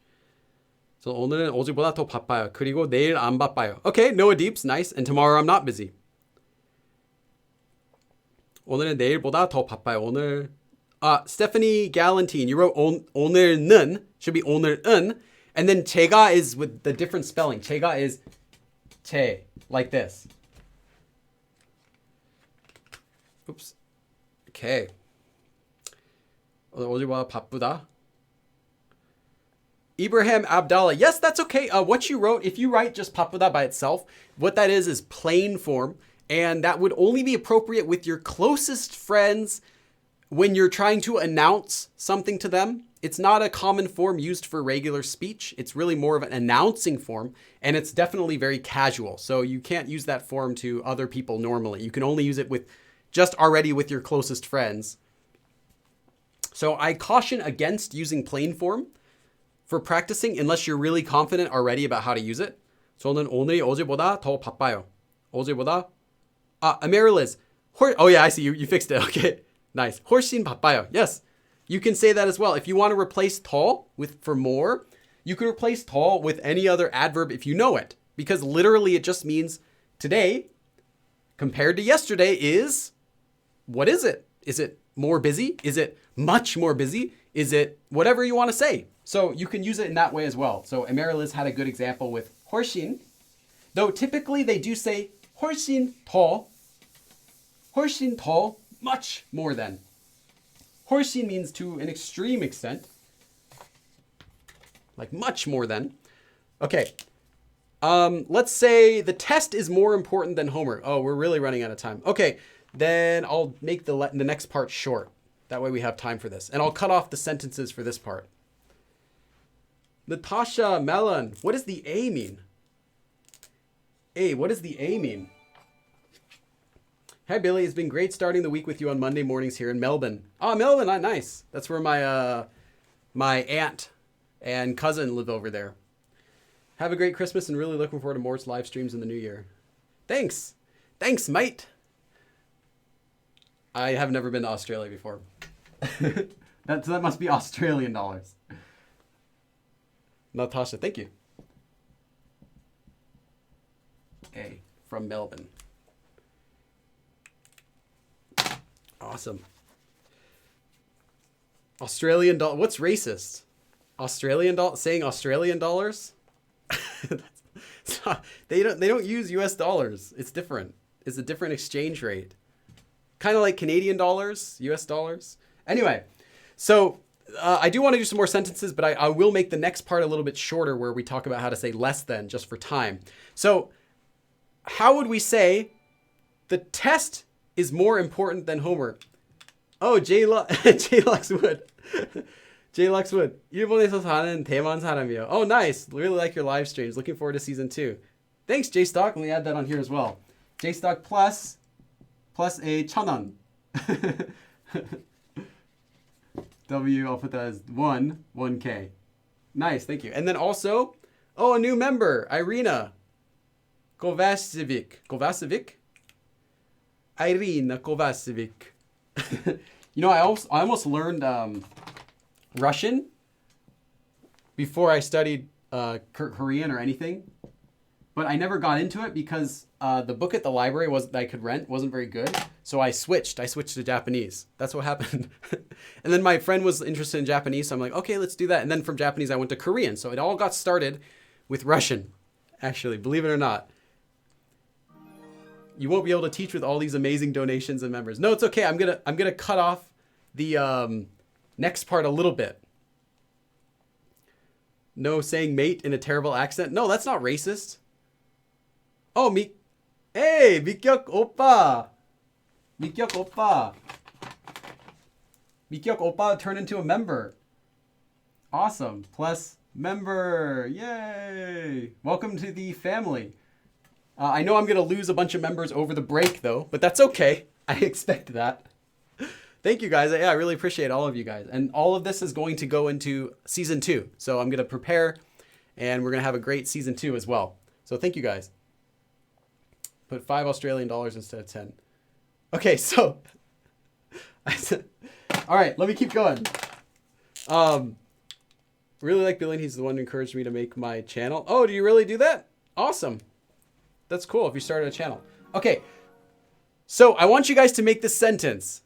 Speaker 1: So 오늘은 어제보다 더 바빠요. 그리고 내일 안 바빠요. Okay, Noah Deeps, nice. And tomorrow I'm not busy. 오늘은 내일보다 더 바빠요. 오늘 Stephanie Galantine, you wrote 오늘은, should be 오늘은, and then 제가 is with the different spelling. 제가 is 제, like this. Oops. Okay. 어제보다 바쁘다. Ibrahim Abdallah. Yes, that's okay. What you wrote, if you write just 바쁘다 by itself, what that is plain form. And that would only be appropriate with your closest friends when you're trying to announce something to them. It's not a common form used for regular speech. It's really more of an announcing form. And it's definitely very casual. So you can't use that form to other people normally. You can only use it with just already with your closest friends. So I caution against using plain form for practicing unless you're really confident already about how to use it. 저는 오늘이 어제보다 더 바빠요. 어제보다 Amariliz. Oh yeah, I see you fixed it. Okay, nice. 훨씬 바빠요. Yes, you can say that as well. If you want to replace 더 for more, you can replace 더 with any other adverb if you know it. Because literally it just means today compared to yesterday is, what is it? Is it more busy? Is it much more busy? Is it whatever you want to say? So you can use it in that way as well. So Amariliz had a good example with 훨씬, though typically they do say 훨씬 더, much more than. 훨씬 means to an extreme extent, like much more than. Okay, let's say the test is more important than homework. Oh, we're really running out of time. Okay, then I'll make the next part short. That way we have time for this. And I'll cut off the sentences for this part. Natasha Mellon, what does the A mean? What does the A mean? Hi, Billy. It's been great starting the week with you on Monday mornings here in Melbourne. Oh, Melbourne, nice. That's where my aunt and cousin live over there. Have a great Christmas and really looking forward to more live streams in the new year. Thanks. Thanks, mate. I have never been to Australia before. that must be Australian dollars. Natasha, thank you. A from Melbourne. Awesome. Australian dollar. What's racist? Australian dollar, saying Australian dollars? They don't use US dollars. It's different. It's a different exchange rate. Kind of like Canadian dollars, US dollars. Anyway, so I do want to do some more sentences, but I will make the next part a little bit shorter where we talk about how to say less than just for time. So how would we say the test is more important than homework? Oh, J-Luxwood. J-Luxwood. 일본에서 사는 대만 사람이요. Oh, nice. Really like your live streams. Looking forward to season 2. Thanks, J-Stock. Let me add that on here as well. J-Stock plus a 1,000원. W, I'll put that as 1K. Nice, thank you. And then also, a new member, Irina Kovacevic. Irina Kovacevic. I almost learned Russian before I studied Korean or anything. but I never got into it because the book at the library that I could rent wasn't very good. So I switched to Japanese. That's what happened. And then my friend was interested in Japanese. So I'm like, okay, let's do that. And then from Japanese, I went to Korean. So it all got started with Russian, actually, believe it or not. You won't be able to teach with all these amazing donations and members. No, it's okay. I'm gonna cut off the next part a little bit. No saying mate in a terrible accent. No, that's not racist. Oh, hey, Mikyuk Oppa. Mikyuk Oppa. Mikyuk Oppa turned into a member. Awesome. Plus member. Yay. Welcome to the family. I know I'm going to lose a bunch of members over the break, though, but that's okay. I expect that. Thank you, guys. Yeah, I really appreciate all of you guys. And all of this is going to go into season 2. So I'm going to prepare, and we're going to have a great season 2 as well. So thank you, guys. Put 5 Australian dollars instead of 10. Okay, so... all right, let me keep going. Really like Billy. He's the one who encouraged me to make my channel. Oh, do you really do that? Awesome. That's cool if you started a channel. Okay, so I want you guys to make this sentence.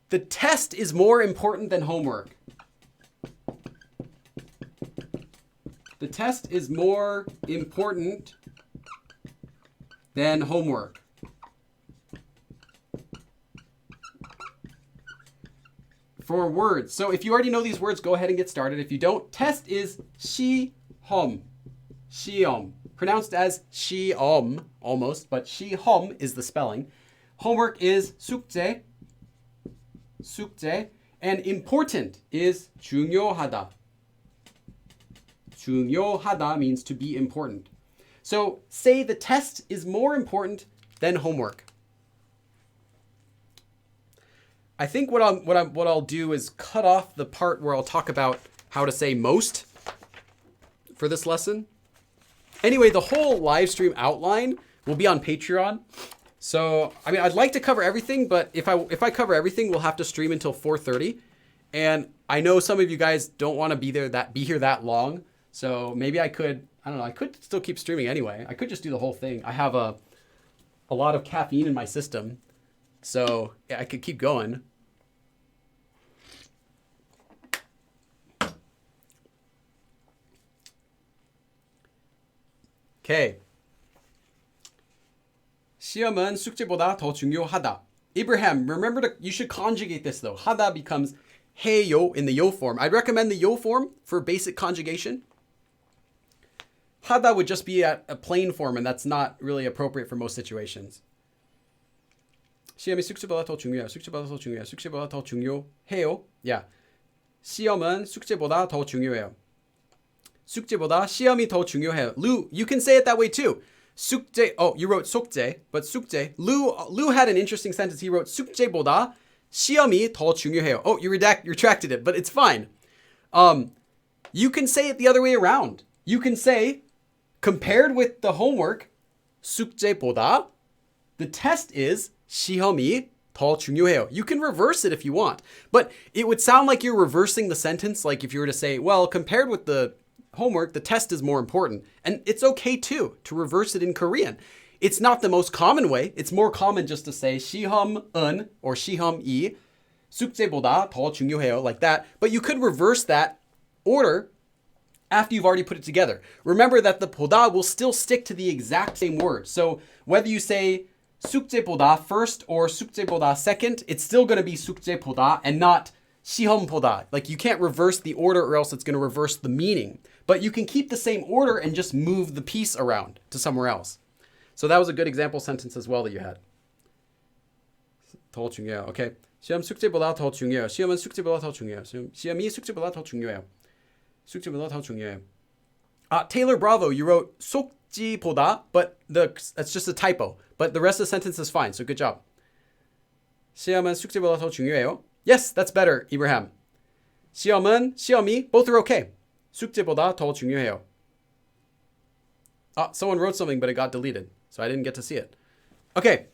Speaker 1: The test is more important than homework. The test is more important than homework. For words. So if you already know these words, go ahead and get started. If you don't, test is 시험. 시험. Pronounced as 시험, almost, but 시험 is the spelling. Homework is 숙제. 숙제. And important is 중요하다. 중요하다 means to be important. So say the test is more important than homework. I think what I'll do is cut off the part where I'll talk about how to say most for this lesson. Anyway, the whole live stream outline will be on Patreon. So, I mean, I'd like to cover everything, but if I cover everything, we'll have to stream until 4:30. And I know some of you guys don't want to be here that long. So maybe I could still keep streaming anyway. I could just do the whole thing. I have a lot of caffeine in my system. So yeah, I could keep going. Okay. 시험은 숙제보다 더 중요하다. Abraham, remember you should conjugate this though. 하다 becomes 해요 in the yo form. I'd recommend the yo form for basic conjugation. 하다 would just be a plain form, and that's not really appropriate for most situations. 시험이 숙제보다 더 중요해요. 숙제보다 더 중요해요. 숙제보다 더 중요해요. Yeah. 시험은 숙제보다 더 중요해요. 숙제보다 시험이 더 중요해요. Lou, you can say it that way too. 숙제. Oh, you wrote 속제, but 숙제. Lou had an interesting sentence. He wrote 숙제보다 시험이 더 중요해요. Oh, you retracted it, but it's fine. You can say it the other way around. You can say, compared with the homework, 숙제보다 the test is 시험이 더 중요해요. You can reverse it if you want, but it would sound like you're reversing the sentence. Like if you were to say, well, compared with the homework, the test is more important. And it's okay too, to reverse it in Korean. It's not the most common way. It's more common just to say 시험은 or 시험이 숙제보다 더 중요해요, like that. But you could reverse that order after you've already put it together. Remember that the 보다 will still stick to the exact same word. So whether you say 숙제보다 first or 숙제보다 second, it's still going to be 숙제보다 and not 시험보다. Like you can't reverse the order or else it's going to reverse the meaning. But you can keep the same order and just move the piece around to somewhere else. So that was a good example sentence as well that you had. 더 중요해요. Okay. 시험 숙제보다 더 중요해요. 시험은 숙제보다 더 중요해요. 시험이 숙제보다 더 중요해요. 숙제보다 더 중요해요. Taylor Bravo, you wrote 속지보다, but that's just a typo. But the rest of the sentence is fine, so good job. 시험은 숙제보다 더 중요해요. Yes, that's better, Abraham. 시험이, both are okay. 숙제보다 더 중요해요. Someone wrote something, but it got deleted, so I didn't get to see it. Okay,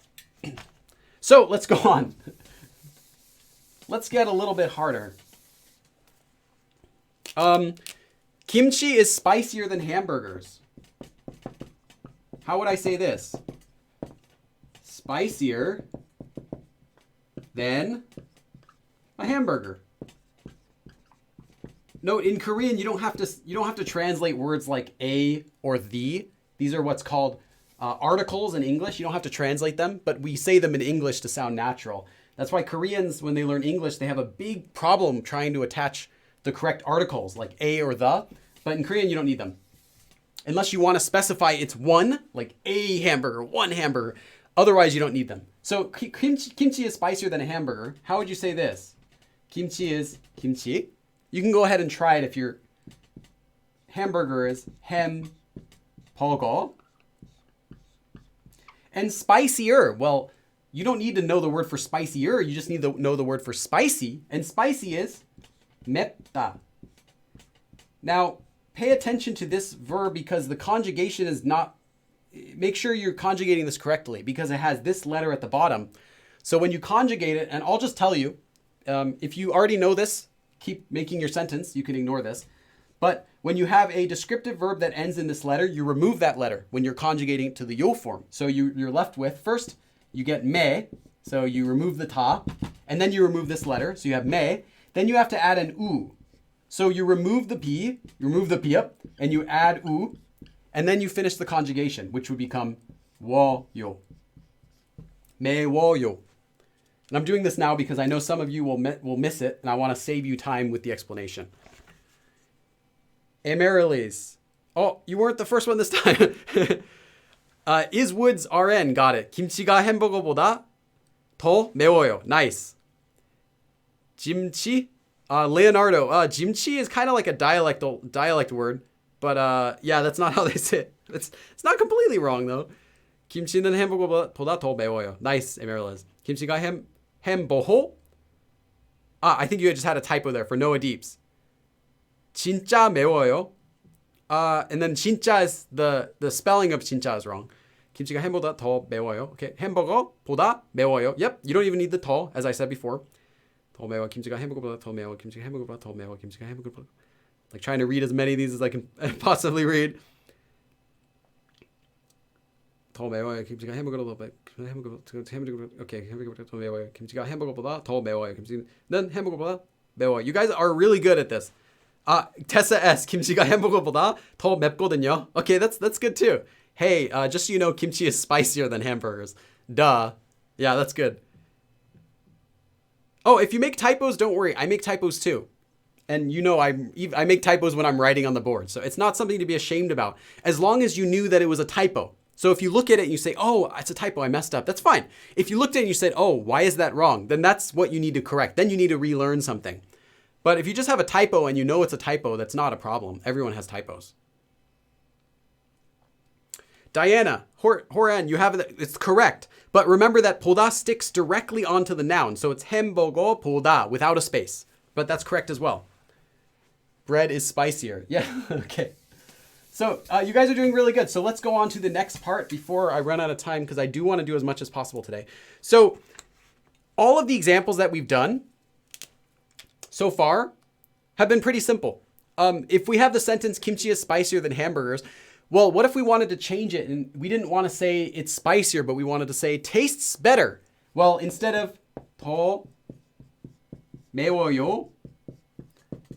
Speaker 1: so let's go on. Let's get a little bit harder. Kimchi is spicier than hamburgers. how would I say this? Spicier than a hamburger. Note, in Korean, you don't have to translate words like a or the. These are what's called articles in English. You don't have to translate them, but we say them in English to sound natural. That's why Koreans, when they learn English, they have a big problem trying to attach the correct articles like a or the. But in Korean, you don't need them. Unless you want to specify it's one, like a hamburger, one hamburger. Otherwise, you don't need them. So kimchi is spicier than a hamburger. How would you say this? Kimchi is kimchi. You can go ahead and try it if your hamburger is hamburger. And spicier, well, you don't need to know the word for spicier. You just need to know the word for spicy. And spicy is 맵다. Now, pay attention to this verb because the conjugation is not, make sure you're conjugating this correctly because it has this letter at the bottom. So when you conjugate it, and I'll just tell you, if you already know this, keep making your sentence. You can ignore this. But when you have a descriptive verb that ends in this letter, you remove that letter when you're conjugating it to the yo form. So you're left with, first, you get me. So you remove the ta. And then you remove this letter. So you have me. Then you have to add an u. So you remove the p, up, and you add u. And then you finish the conjugation, which would become wo-yo. Me-wo-yo. And I'm doing this now because I know some of you will miss it, and I want to save you time with the explanation. Amaryllis. Oh, you weren't the first one this time. Is Woods RN. Got it. 김치가 햄버거보다 더 매워요. Nice. Jimchi. Leonardo. Jimchi is kind of like a dialect word, but yeah, that's not how they say it. It's not completely wrong though. 김치는 햄버거보다 더 매워요. Nice, Amaryllis. 김치가 햄버거. I think you just had a typo there for Noah Deeps. 진짜 매워요. And then 진짜 is the spelling of 진짜 is wrong. 김치가 햄버거보다 더 매워요. Okay, 햄버거보다 매워요. Yep, you don't even need the 더, as I said before. 더 매워. 김치가 햄버거보다 더 매워. 김치가 햄버거보다 더 매워. 김치가 햄버거보다. Like trying to read as many of these as I can possibly read. 더 매워요. 김치가 햄버거보다 okay, 햄버거보다 더 매워요. 김치가 햄버거보다 더 매워요. 김치는 햄버거보다 매워요. You guys are really good at this. Tessa S. 김치가 햄버거보다 더 맵거든요. Okay, that's good too. Hey, just so you know, kimchi is spicier than hamburgers. Duh. Yeah, that's good. Oh, if you make typos, don't worry. I make typos too. And you know, I make typos when I'm writing on the board. So it's not something to be ashamed about. As long as you knew that it was a typo. So if you look at it and you say, oh, it's a typo, I messed up. That's fine. If you looked at it and you said, oh, why is that wrong? Then that's what you need to correct. Then you need to relearn something. But if you just have a typo and you know it's a typo, that's not a problem. Everyone has typos. Diana, Horan, you have it. It's correct. But remember that 보다 sticks directly onto the noun. So it's 햄버거 보다 without a space. But that's correct as well. Bread is spicier. Yeah, okay. So you guys are doing really good. So let's go on to the next part before I run out of time because I do want to do as much as possible today. So all of the examples that we've done so far have been pretty simple. If we have the sentence kimchi is spicier than hamburgers, well, what if we wanted to change it and we didn't want to say it's spicier, but we wanted to say tastes better? Well, instead of 더 매워요,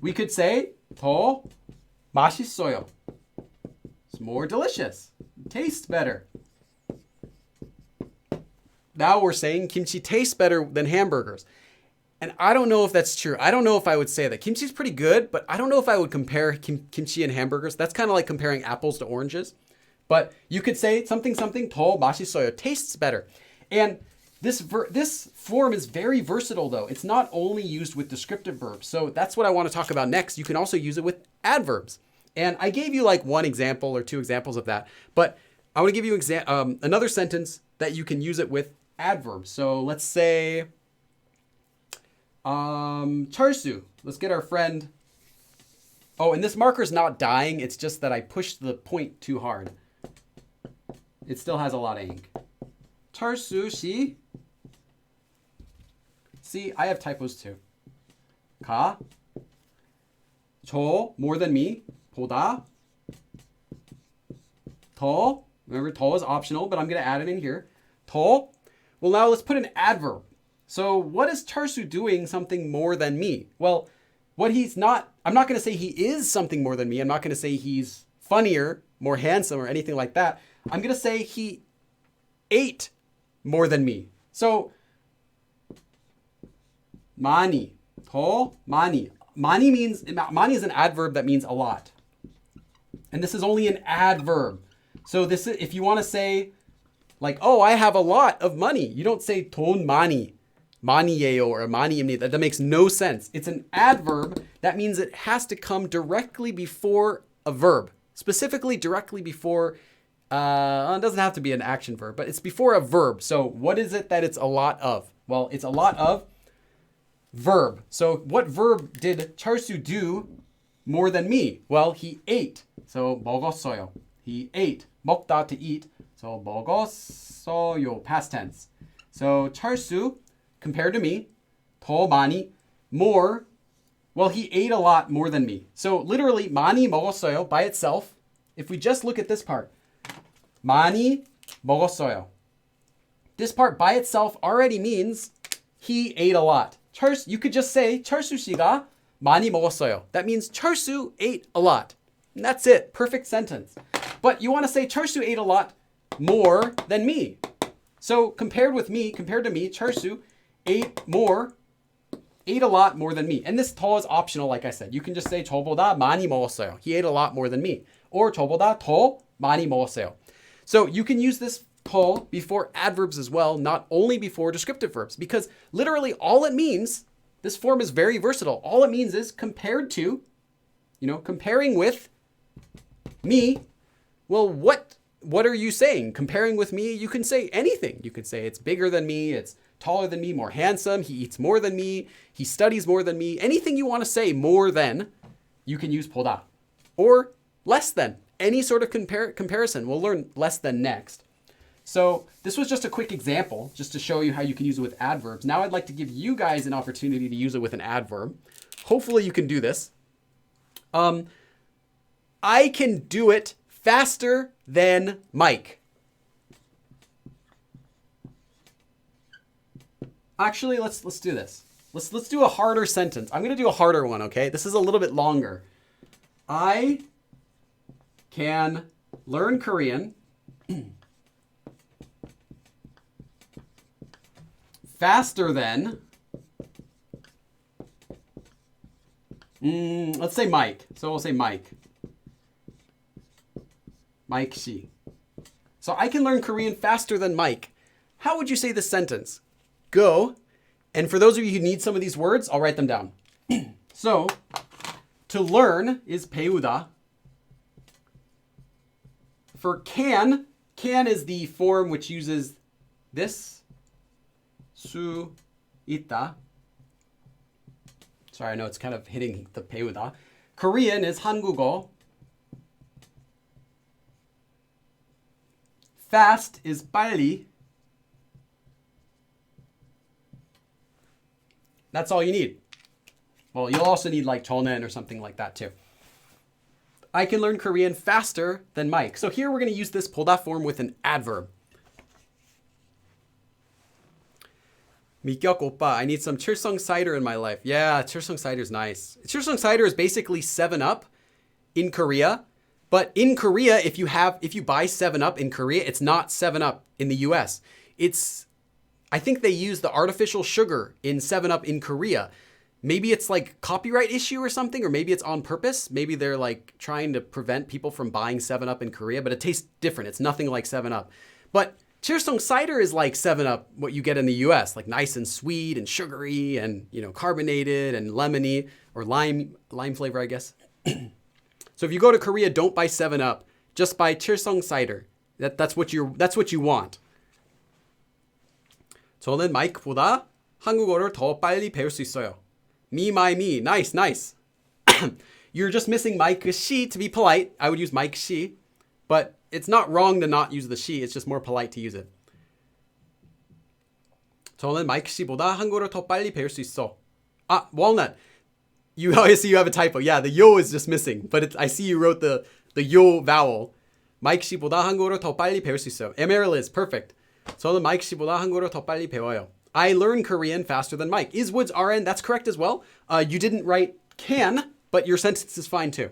Speaker 1: we could say 더 맛있어요. It's more delicious. It tastes better. Now we're saying kimchi tastes better than hamburgers. And I don't know if that's true. I don't know if I would say that. Kimchi is pretty good, but I don't know if I would compare kimchi and hamburgers. That's kind of like comparing apples to oranges. But you could say something 더 맛있어요. Tastes better. And this form is very versatile though. It's not only used with descriptive verbs. So that's what I want to talk about next. You can also use it with adverbs. And I gave you like one example or two examples of that. But I want to give you another sentence that you can use it with adverbs. So let's say... 철수. Let's get our friend. Oh, and this marker's not dying. It's just that I pushed the point too hard. It still has a lot of ink. 철수 씨. See, I have typos too. 가. 저, more than me. 보다. 더 Remember, 더 is optional, but I'm going to add it in here. 더. Well, now let's put an adverb. So what is Charsu doing something more than me? Well, what he's not, I'm not going to say he is something more than me. I'm not going to say he's funnier, more handsome, or anything like that. I'm going to say he ate more than me. So, 많이, 더 많이. 많이 is an adverb that means a lot. And this is only an adverb. So this is, if you want to say, like, oh, I have a lot of money. You don't say 돈 많이, 많이예요, or 많이입니다. That makes no sense. It's an adverb. That means it has to come directly before a verb. Specifically directly before, it doesn't have to be an action verb, but it's before a verb. So what is it that it's a lot of? Well, it's a lot of verb. So what verb did Charsu do more than me? Well, he ate. So 먹었어요. He ate. 먹다 to eat. So 먹었어요, past tense. So Charsu, compared to me, 더 많이, more. Well, he ate a lot more than me. So literally, 많이 먹었어요 by itself. If we just look at this part, 많이 먹었어요. This part by itself already means he ate a lot. You could just say 철수 씨가 많이 먹었어요. That means 철수 ate a lot. And that's it. Perfect sentence. But you want to say 철수 ate a lot more than me. So compared to me, 철수 ate a lot more than me. And this 더 is optional, like I said. You can just say 저보다 많이 먹었어요. He ate a lot more than me. Or 저보다 더 많이 먹었어요. So you can use this 더 before adverbs as well, not only before descriptive verbs, because literally all it means, this form is very versatile. All it means is compared to, comparing with me. Well, what are you saying? Comparing with me, you can say anything. You could say it's bigger than me, it's taller than me, more handsome, he eats more than me, he studies more than me. Anything you want to say more than, you can use 보다. Or less than. Any sort of comparison. We'll learn less than next. So this was just a quick example, just to show you how you can use it with adverbs. Now I'd like to give you guys an opportunity to use it with an adverb. Hopefully you can do this. I can do it faster than Mike. Actually, let's do this. Let's do a harder sentence. I'm going to do a harder one, okay? This is a little bit longer. I can learn Korean faster than, let's say Mike. So we'll say Mike. Mike 씨. So I can learn Korean faster than Mike. How would you say this sentence? Go. And for those of you who need some of these words, I'll write them down. So to learn is 배우다. For can is the form which uses this. 수 있다. Sorry, I know it's kind of hitting the 배우다. Korean is 한국어. Fast is 빨리. That's all you need. Well, you'll also need like 저는 or something like that too. I can learn Korean faster than Mike. So here we're going to use this 보다 form with an adverb. 미격 오빠, I need some 칠성 cider in my life. Yeah, 칠성 cider is nice. 칠성 cider is basically 7-Up in Korea. But in Korea, if you buy 7-Up in Korea, it's not 7-Up in the US. I think they use the artificial sugar in 7-Up in Korea. Maybe it's like copyright issue or something, or maybe it's on purpose. Maybe they're like trying to prevent people from buying 7-Up in Korea, but it tastes different. It's nothing like 7-Up. But 칠성 cider is like 7-Up, what you get in the US, like nice and sweet and sugary and, carbonated and lemony, or lime flavor, I guess. So if you go to Korea, don't buy 7-Up. Just buy 칠성 cider. That's what you want. 저는 마이크보다 한국어를 더 빨리 배울 수 있어요. Me, my, me. Nice. You're just missing 마이크 씨 to be polite. I would use 마이크 씨. But it's not wrong to not use the she. It's just more polite to use it. 저는 마이크 씨보다 한국어를 더 빨리 배울 수 있어. Walnut. You have a typo. Yeah, the yo is just missing. But I see you wrote the yo vowel. 마이크 씨보다 한국어를 더 빨리 배울 수 있어요. Emeril is perfect. 저는 마이크 씨보다 한국어를 더 빨리 배워요. I learn Korean faster than Mike. Is Woods RN? That's correct as well. You didn't write can, but your sentence is fine too.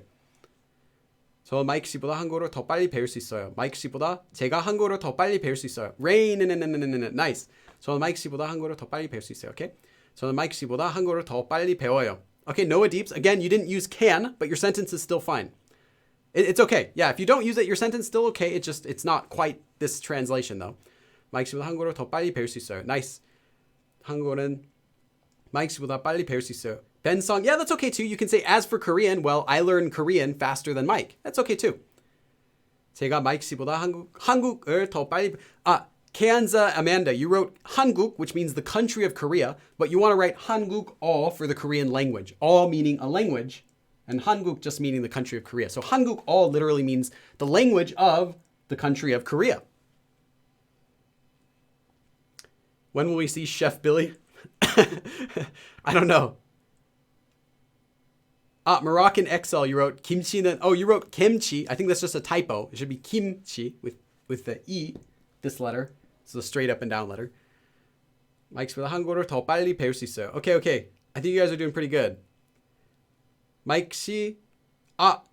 Speaker 1: 저 마이크 씨보다 한국어를 더 빨리 배울 수 있어요. 마이크 씨보다 제가 한국어를 더 빨리 배울 수 있어요. Rain, nice. 저는 마이크 씨보다 한국어를 더 빨리 배울 수 있어요. Okay? 저는 마이크 씨보다 한국어를 더 빨리 배워요. Okay, Noah Deeps. Again, you didn't use can, but your sentence is still fine. It's okay. Yeah, if you don't use it, your sentence is still okay. It's not quite this translation though. 마이크 씨보다 한국어를 더 빨리 배울 수 있어요. Nice. 한국어는 마이크 씨보다 빨리 배울 수 있어요. Ben Song, yeah, that's okay too. You can say, as for Korean, well, I learn Korean faster than Mike. That's okay too. 제가 마이크 씨보다 한국을 더 빨리... Kanza Amanda, you wrote 한국, which means the country of Korea, but you want to write 한국어 for the Korean language. all meaning a language, and 한국 just meaning the country of Korea. So 한국어 literally means the language of the country of Korea. When will we see Chef Billy? I don't know. Moroccan XL, you wrote kimchi는... Oh, you wrote kimchi. I think that's just a typo. It should be kimchi with the E, this letter. It's a straight up and down letter. 마이크 씨보다 한국어를 더 빨리 배울 수 있어요. Okay. I think you guys are doing pretty good. 마이크 씨...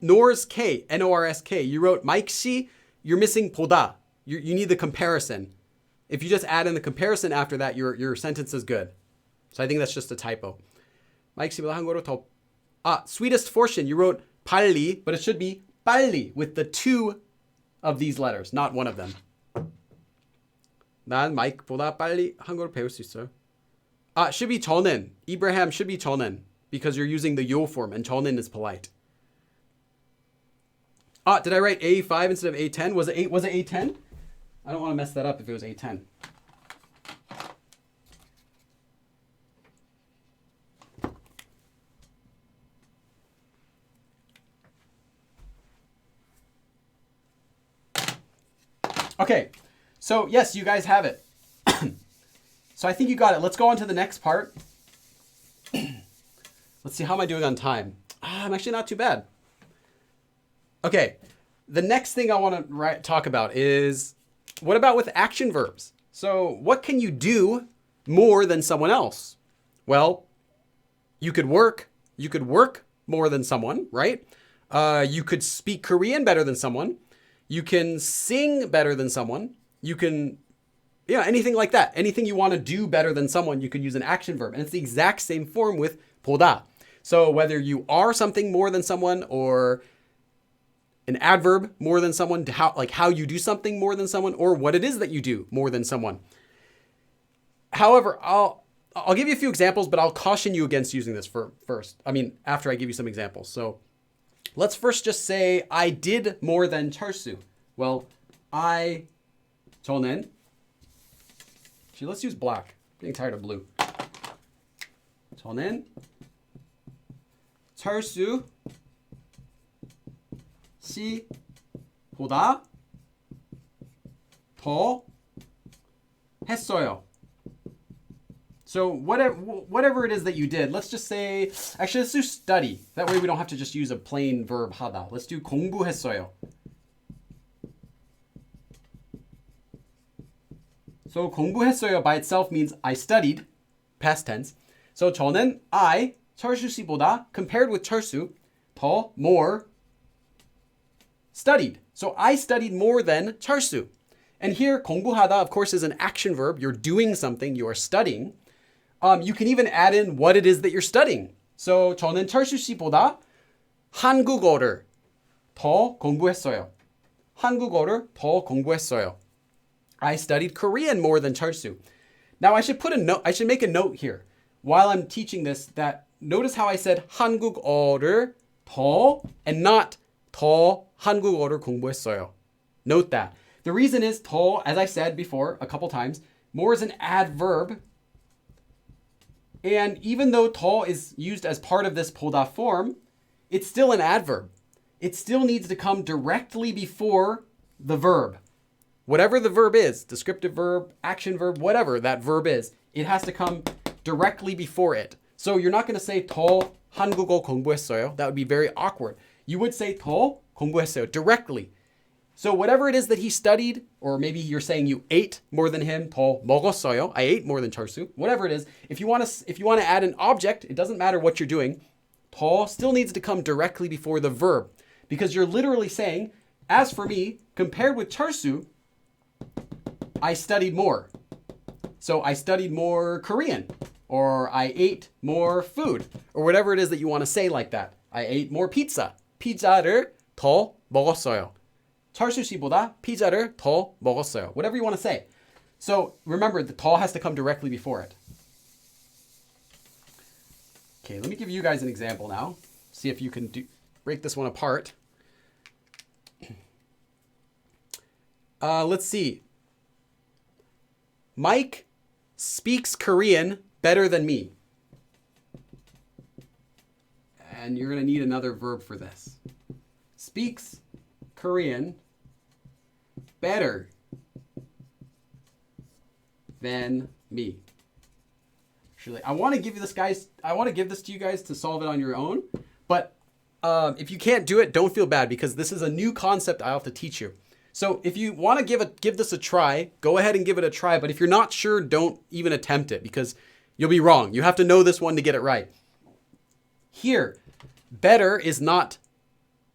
Speaker 1: Nor's K, N-O-R-S-K. You wrote Mike 씨, you're missing 보다. You need the comparison. If you just add in the comparison after that, your sentence is good. So I think that's just a typo. 마이크 씨보다 한국어를 더... Sweetest Fortune, you wrote 빨리, but it should be 빨리 with the two of these letters, not one of them. 난 마이크보다 빨리 한국어를 배울 수 있어요. Should be 저는. Ibrahim should be 저는 because you're using the yo form and 저는 is polite. Did I write A5 instead of A10? Was it A10? I don't want to mess that up if it was A10. Okay, so yes, you guys have it. So I think you got it. Let's go on to the next part. Let's see, how am I doing on time? I'm actually not too bad. Okay, the next thing I want to talk about is, what about with action verbs? So what can you do more than someone else? Well, you could work more than someone, right? You could speak Korean better than someone. You can sing better than someone. You can, anything like that. Anything you want to do better than someone, you could use an action verb. And it's the exact same form with 보다. So whether you are something more than someone or an adverb more than someone, how you do something more than someone, or what it is that you do more than someone. However, I'll give you a few examples, but I'll caution you against using this after I give you some examples. So let's first just say I did more than 철수. Well, 저는, actually, let's use black. I'm getting tired of blue. 저는 철수 씨보다 더 했어요. So whatever it is that you did, let's just say, actually let's do study. That way we don't have to just use a plain verb 하다. Let's do 공부했어요. So 공부했어요 by itself means I studied, past tense. So 저는 철수 씨보다, compared with 철수, 더, more, studied. So I studied more than 철수. And here 공부하다, of course, is an action verb. You're doing something, you are studying. You can even add in what it is that you're studying. So 저는 철수 씨보다 한국어를 더 공부했어요. 한국어를 더 공부했어요. I studied Korean more than 철수. Now I should make a note here while I'm teaching this, that notice how I said 한국어를 더 and not 더 한국어를 공부했어요. Note that. The reason is 더, as I said before a couple times, more is an adverb. And even though 더 is used as part of this 보다 form, it's still an adverb. It still needs to come directly before the verb. Whatever the verb is, descriptive verb, action verb, whatever that verb is, it has to come directly before it. So you're not going to say 더 한국어 공부했어요. That would be very awkward. You would say 더 공부했어요 directly. So whatever it is that he studied, or maybe you're saying you ate more than him, 더 먹었어요. I ate more than 철수. Whatever it is, if you want to add an object, it doesn't matter what you're doing. 더 still needs to come directly before the verb, because you're literally saying, as for me, compared with 철수, I studied more. So I studied more Korean, or I ate more food, or whatever it is that you want to say like that. I ate more pizza. 피자를 더 먹었어요. 철수 씨보다 피자를 더 먹었어요. Whatever you want to say. So remember, the 더 has to come directly before it. Okay, let me give you guys an example now. See if you can break this one apart. Let's see. Mike speaks Korean better than me. And you're going to need another verb for this. Speaks Korean better than me. Actually, I want to give this to you guys to solve it on your own. But if you can't do it, don't feel bad, because this is a new concept I have to teach you. So if you want to give this a try, go ahead and give it a try. But if you're not sure, don't even attempt it, because you'll be wrong. You have to know this one to get it right. Here, better is not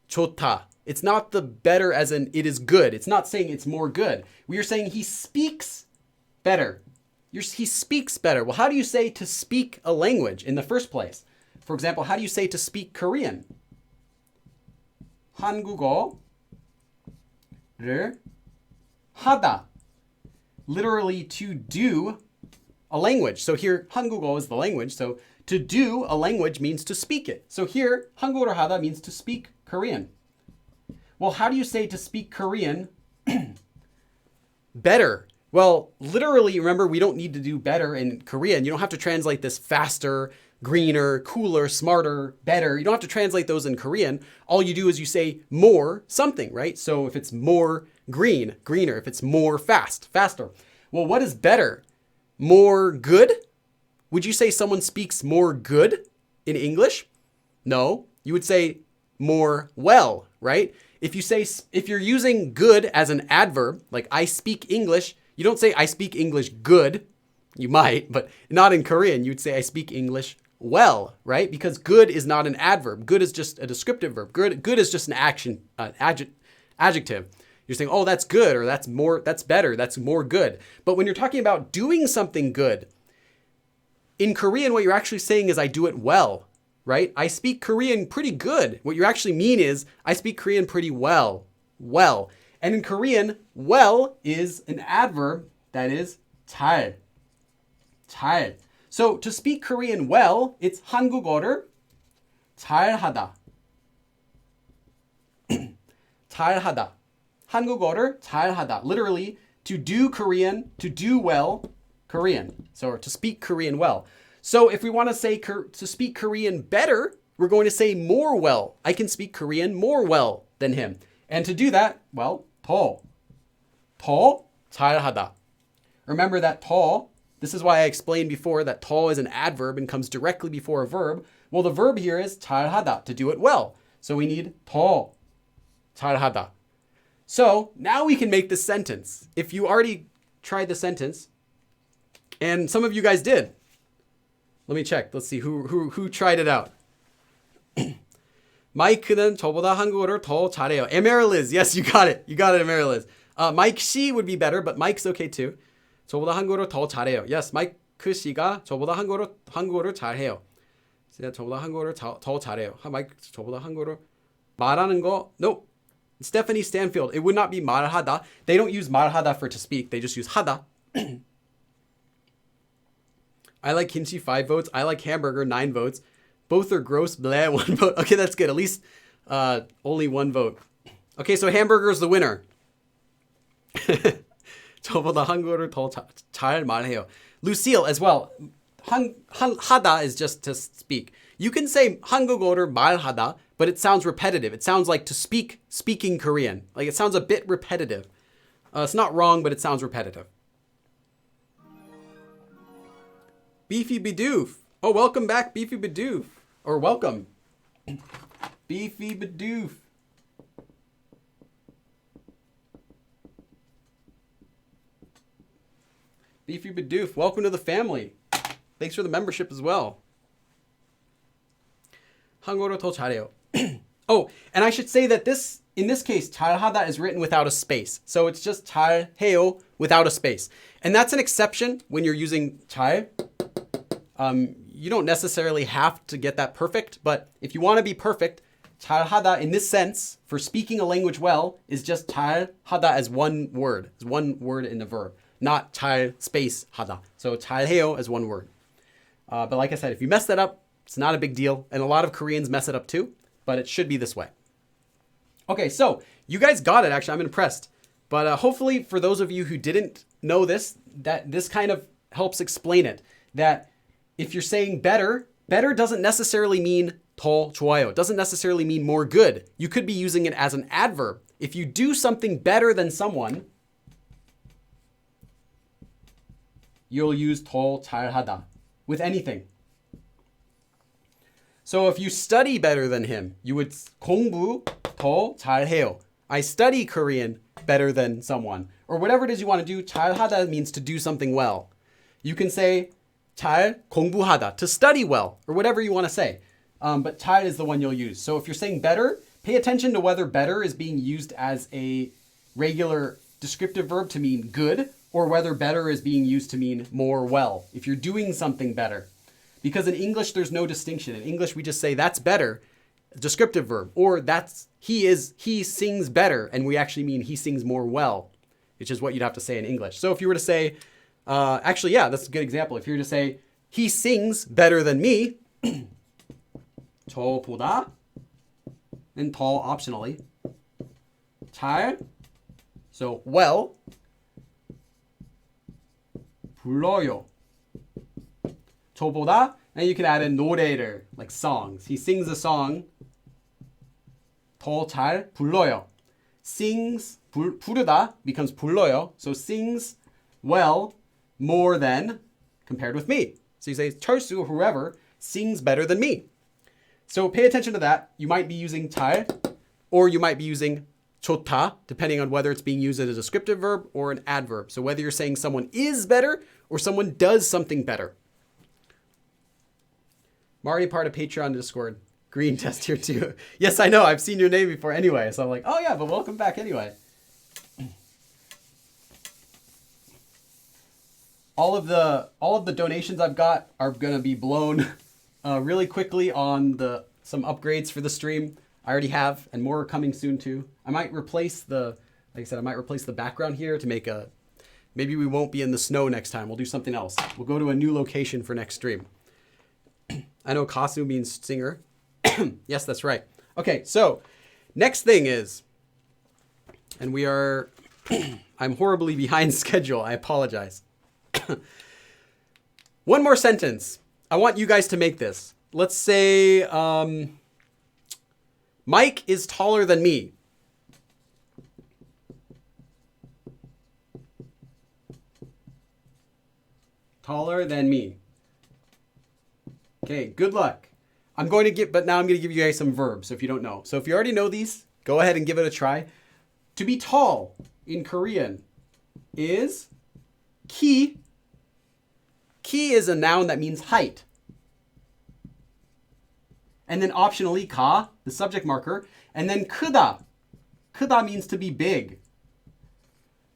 Speaker 1: 좋다. It's not the better as in it is good. It's not saying it's more good. We are saying he speaks better. He speaks better. Well, how do you say to speak a language in the first place? For example, how do you say to speak Korean? 한국어를 하다. Literally to do a language. So here, 한국어 is the language. So to do a language means to speak it. So here, 한국어를 하다 means to speak Korean. Well, how do you say to speak Korean better? Well, literally, remember, we don't need to do better in Korean. You don't have to translate this faster, greener, cooler, smarter, better. You don't have to translate those in Korean. All you do is you say more something, right? So if it's more green, greener. If it's more fast, faster. Well, what is better? More good? Would you say someone speaks more good in English? No, you would say more well, right? If you're using good as an adverb, like I speak English, you don't say I speak English good. You might, but not in Korean. You'd say I speak English well, right? Because good is not an adverb. Good is just a descriptive verb. Good is just an action, adjective. You're saying, oh, that's good, or that's better, that's more good. But when you're talking about doing something good, in Korean, what you're actually saying is I do it well. Right? I speak Korean pretty good. What you actually mean is I speak Korean pretty well. Well. And in Korean, well is an adverb that is 잘. 잘. So to speak Korean well, it's 한국어를 잘하다. 잘하다. 한국어를 잘하다. Literally, to do Korean, to do well Korean. So to speak Korean well. So if we want to say to speak Korean better, we're going to say more well. I can speak Korean more well than him. And to do that, well, 더 잘하다. Remember that 더, this is why I explained before that 더 is an adverb and comes directly before a verb. Well, the verb here is 잘하다, to do it well. So we need 더 잘하다. So now we can make this sentence. If you already tried the sentence, and some of you guys did, let me check. Let's see who tried it out. 마이크는 저보다 한국어를 더 잘해요. Emeriliz, yes, you got it. You got it, Emeriliz. Mike 씨 would be better, but Mike's okay too. 저보다 한국어를 더 잘해요. Yes, 마이크 씨가 저보다 한국어를 잘해요. 저보다 한국어를 더 잘해요. 마이크 저보다 한국어를 말하는 거. No, Stephanie Stanfield. It would not be 말하다. They don't use 말하다 for to speak. They just use 하다. I like kimchi, 5 votes. I like hamburger, 9 votes. Both are gross, bleh, 1 vote. Okay, that's good. At least only 1 vote. Okay, so hamburger is the winner. 저보다 한국어를 더 잘 말해요. Lucille as well. 하다 is just to speak. You can say 한국어를 말하다, but it sounds repetitive. It sounds like to speaking Korean. Like it sounds a bit repetitive. It's not wrong, but it sounds repetitive. Beefy Bidoof. Oh, welcome back, Beefy Bidoof. Or welcome. Beefy Bidoof. Beefy Bidoof, welcome to the family. Thanks for the membership as well. 한국어로 더 잘해요. Oh, and I should say that in this case, 잘하다 is written without a space. So it's just 잘해요 without a space. And that's an exception when you're using 잘. You don't necessarily have to get that perfect, but if you want to be perfect, 잘하다 in this sense, for speaking a language well, is just 잘하다 as one word in the verb, not 잘 space 하다. So 잘해요 as one word. But like I said, if you mess that up, it's not a big deal. And a lot of Koreans mess it up too, but it should be this way. Okay, so you guys got it, actually. I'm impressed. But hopefully for those of you who didn't know this, that this kind of helps explain it. That if you're saying better, better doesn't necessarily mean 더 좋아요. It doesn't necessarily mean more good. You could be using it as an adverb. If you do something better than someone, you'll use 더 잘하다 with anything. So if you study better than him, you would 공부 더 잘해요. I study Korean better than someone. Or whatever it is you want to do, 잘하다 means to do something well. You can say 잘 공부하다, to study well, or whatever you want to say. But 잘 is the one you'll use. So if you're saying better, pay attention to whether better is being used as a regular descriptive verb to mean good, or whether better is being used to mean more well, if you're doing something better. Because in English, there's no distinction. In English, we just say that's better, descriptive verb, or he sings better, and we actually mean he sings more well, which is what you'd have to say in English. So if you were to say, actually, yeah, that's a good example. If you were to say, he sings better than me, 저보다, and 더 optionally, 잘, so well, 불러요. 저보다, and you can add in 노래를, like songs. He sings a song. 더 잘 불러요. Sings, 부르다 becomes 불러요. So sings well more than compared with me. So you say 철수, whoever, sings better than me. So pay attention to that. You might be using 잘, or you might be using 좋다, depending on whether it's being used as a descriptive verb or an adverb. So whether you're saying someone is better or someone does something better. I'm already part of Patreon Discord. Green test here too. Yes, I know. I've seen your name before anyway. So I'm like, oh yeah, but welcome back anyway. All of the donations I've got are going to be blown really quickly on some upgrades for the stream. I already have, and more are coming soon too. I might replace like I said, I might replace the background here to make maybe we won't be in the snow next time. We'll do something else. We'll go to a new location for next stream. I know kasu means singer. Yes, that's right. Okay, so next thing is, and I'm horribly behind schedule. I apologize. One more sentence. I want you guys to make this. Let's say Mike is taller than me. Taller than me. Okay, good luck. But now I'm going to give you guys some verbs, so if you don't know. So if you already know these, go ahead and give it a try. To be tall in Korean is 키. 키 is a noun that means height. And then optionally 가, the subject marker, and then 크다. 크다 means to be big.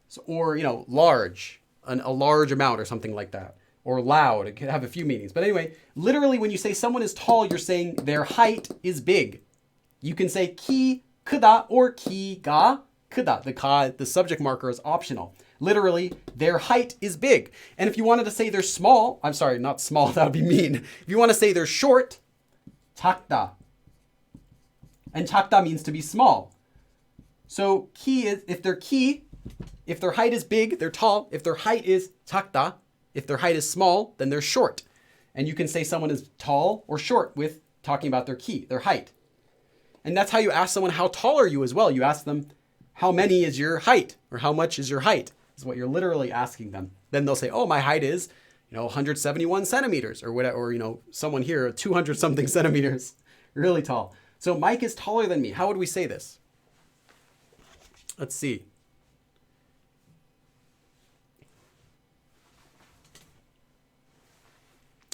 Speaker 1: So, or, large, a large amount or something like that. Or loud. It could have a few meanings. But anyway, literally when you say someone is tall, you're saying their height is big. You can say 키 크다 or 키가 크다. The subject marker is optional. Literally, their height is big. And if you wanted to say they're small, I'm sorry, not small, that would be mean. If you want to say they're short, 작다. And 작다 means to be small. So if their height is big, they're tall. If their height is 작다, if their height is small, then they're short. And you can say someone is tall or short with talking about their height. And that's how you ask someone, how tall are you as well? You ask them, how many is your height? Or how much is your height? Is what you're literally asking them. Then they'll say, oh, my height is, 171 centimeters or whatever, or, someone here, 200 something centimeters, really tall. So Mike is taller than me. How would we say this? Let's see.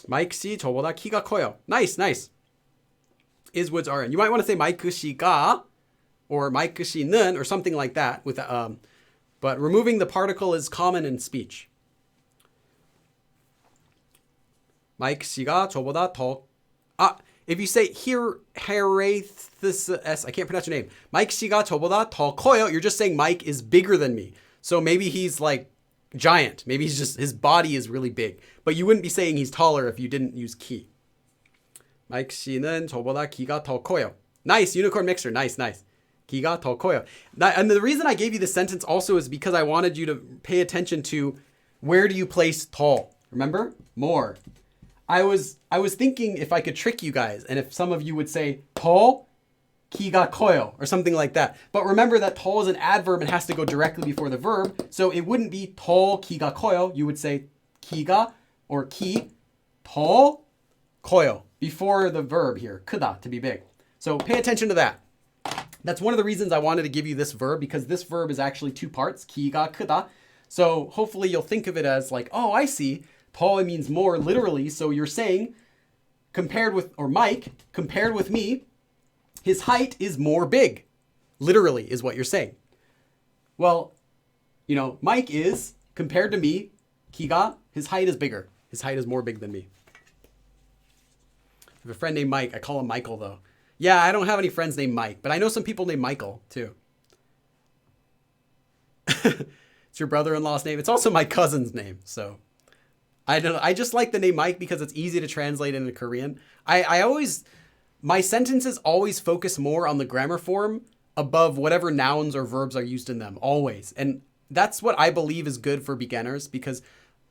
Speaker 1: 마이크 씨 저보다 키가 커요. Nice, nice. Is was are. You might want to say 마이크 씨가 or 마이크 씨는 or something like that with but removing the particle is common in speech. 마이크 씨가 저보다 더 if you say Herathus, I can't pronounce your name. 마이크 씨가 저보다 더 커요. You're just saying Mike is bigger than me. So maybe he's like giant. Maybe he's just his body is really big. But you wouldn't be saying he's taller if you didn't use 키. 마이크 씨는 저보다 키가 더 커요. Nice, unicorn mixer. Nice, nice. 키가 더 커요. And the reason I gave you this sentence also is because I wanted you to pay attention to where do you place tall. Remember? More. I was thinking if I could trick you guys and if some of you would say 더 키가 커요 or something like that. But remember that tall is an adverb and has to go directly before the verb. So it wouldn't be 더 키가 커요. You would say 키가 or 키 더 커요 before the verb here. 크다, to be big. So pay attention to that. That's one of the reasons I wanted to give you this verb because this verb is actually two parts. 키가 크다. So hopefully you'll think of it as like, oh, I see. 더 means more literally. So you're saying compared with, or Mike, compared with me, his height is more big. Literally is what you're saying. Well, you know, Mike is, compared to me, 키가, his height is bigger. His height is more big than me. I have a friend named Mike. I call him Michael though. Yeah, I don't have any friends named Mike, but I know some people named Michael too. It's your brother-in-law's name. It's also my cousin's name. So I don't know. I just like the name Mike because it's easy to translate into Korean. My sentences always focus more on the grammar form above whatever nouns or verbs are used in them, always. And that's what I believe is good for beginners because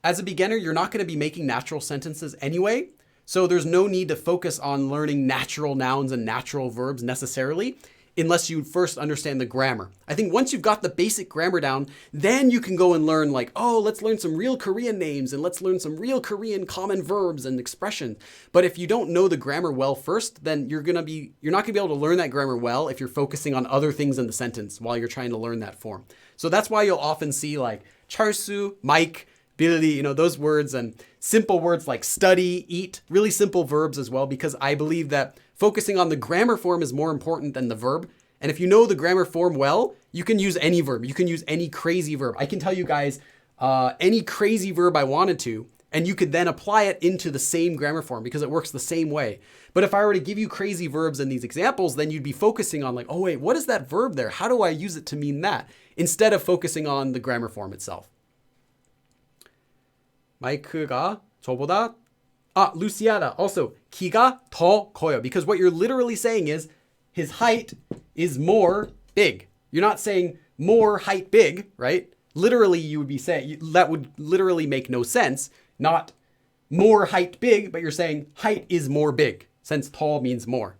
Speaker 1: as a beginner, you're not going to be making natural sentences anyway. So there's no need to focus on learning natural nouns and natural verbs necessarily unless you first understand the grammar. I think once you've got the basic grammar down, then you can go and learn like, oh, let's learn some real Korean names and let's learn some real Korean common verbs and expressions. But if you don't know the grammar well first, then you're not going to be able to learn that grammar well if you're focusing on other things in the sentence while you're trying to learn that form. So that's why you'll often see like Charsu, Mike, Billy, you know, those words and simple words like study, eat, really simple verbs as well, because I believe that focusing on the grammar form is more important than the verb. And if you know the grammar form well, you can use any verb. You can use any crazy verb. I can tell you guys any crazy verb I wanted to, and you could then apply it into the same grammar form because it works the same way. But if I were to give you crazy verbs in these examples, then you'd be focusing on like, oh wait, what is that verb there? How do I use it to mean that? Instead of focusing on the grammar form itself. 마이크가 저보다 Luciana also 키가 더 커요 because what you're literally saying is his height is more big. You're not saying more height big, right? Literally you would be saying that would literally make no sense. Not more height big, but you're saying height is more big since tall means more.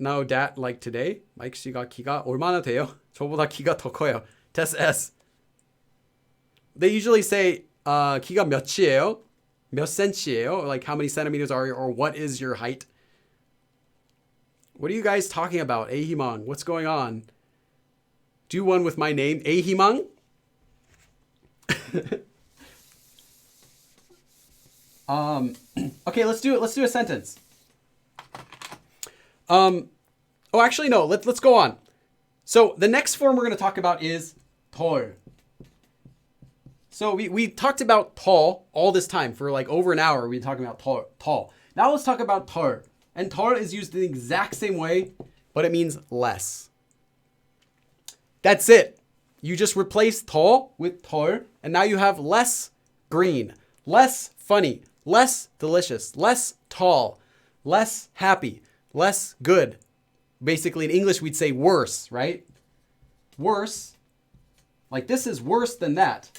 Speaker 1: Now that like today, 마이크 씨가 키가 얼마나 돼요? 저보다 키가 더 커요. Test S. They usually say 키가 몇이에요? 몇 cm예요? Like how many centimeters are you or what is your height? What are you guys talking about? Ahimang, what's going on? Do one with my name, Ahimang? Okay, let's do it. Let's do a sentence. Oh, actually no. Let's go on. So the next form we're going to talk about is 덜. So we talked about tall all this time for like over an hour. We've been talking about tall. Now let's talk about 덜. And 덜 is used in the exact same way, but it means less. That's it. You just replace 덜 with 덜, and now you have less green, less funny, less delicious, less tall, less happy, less good. Basically in English we'd say worse, right? Worse. Like this is worse than that.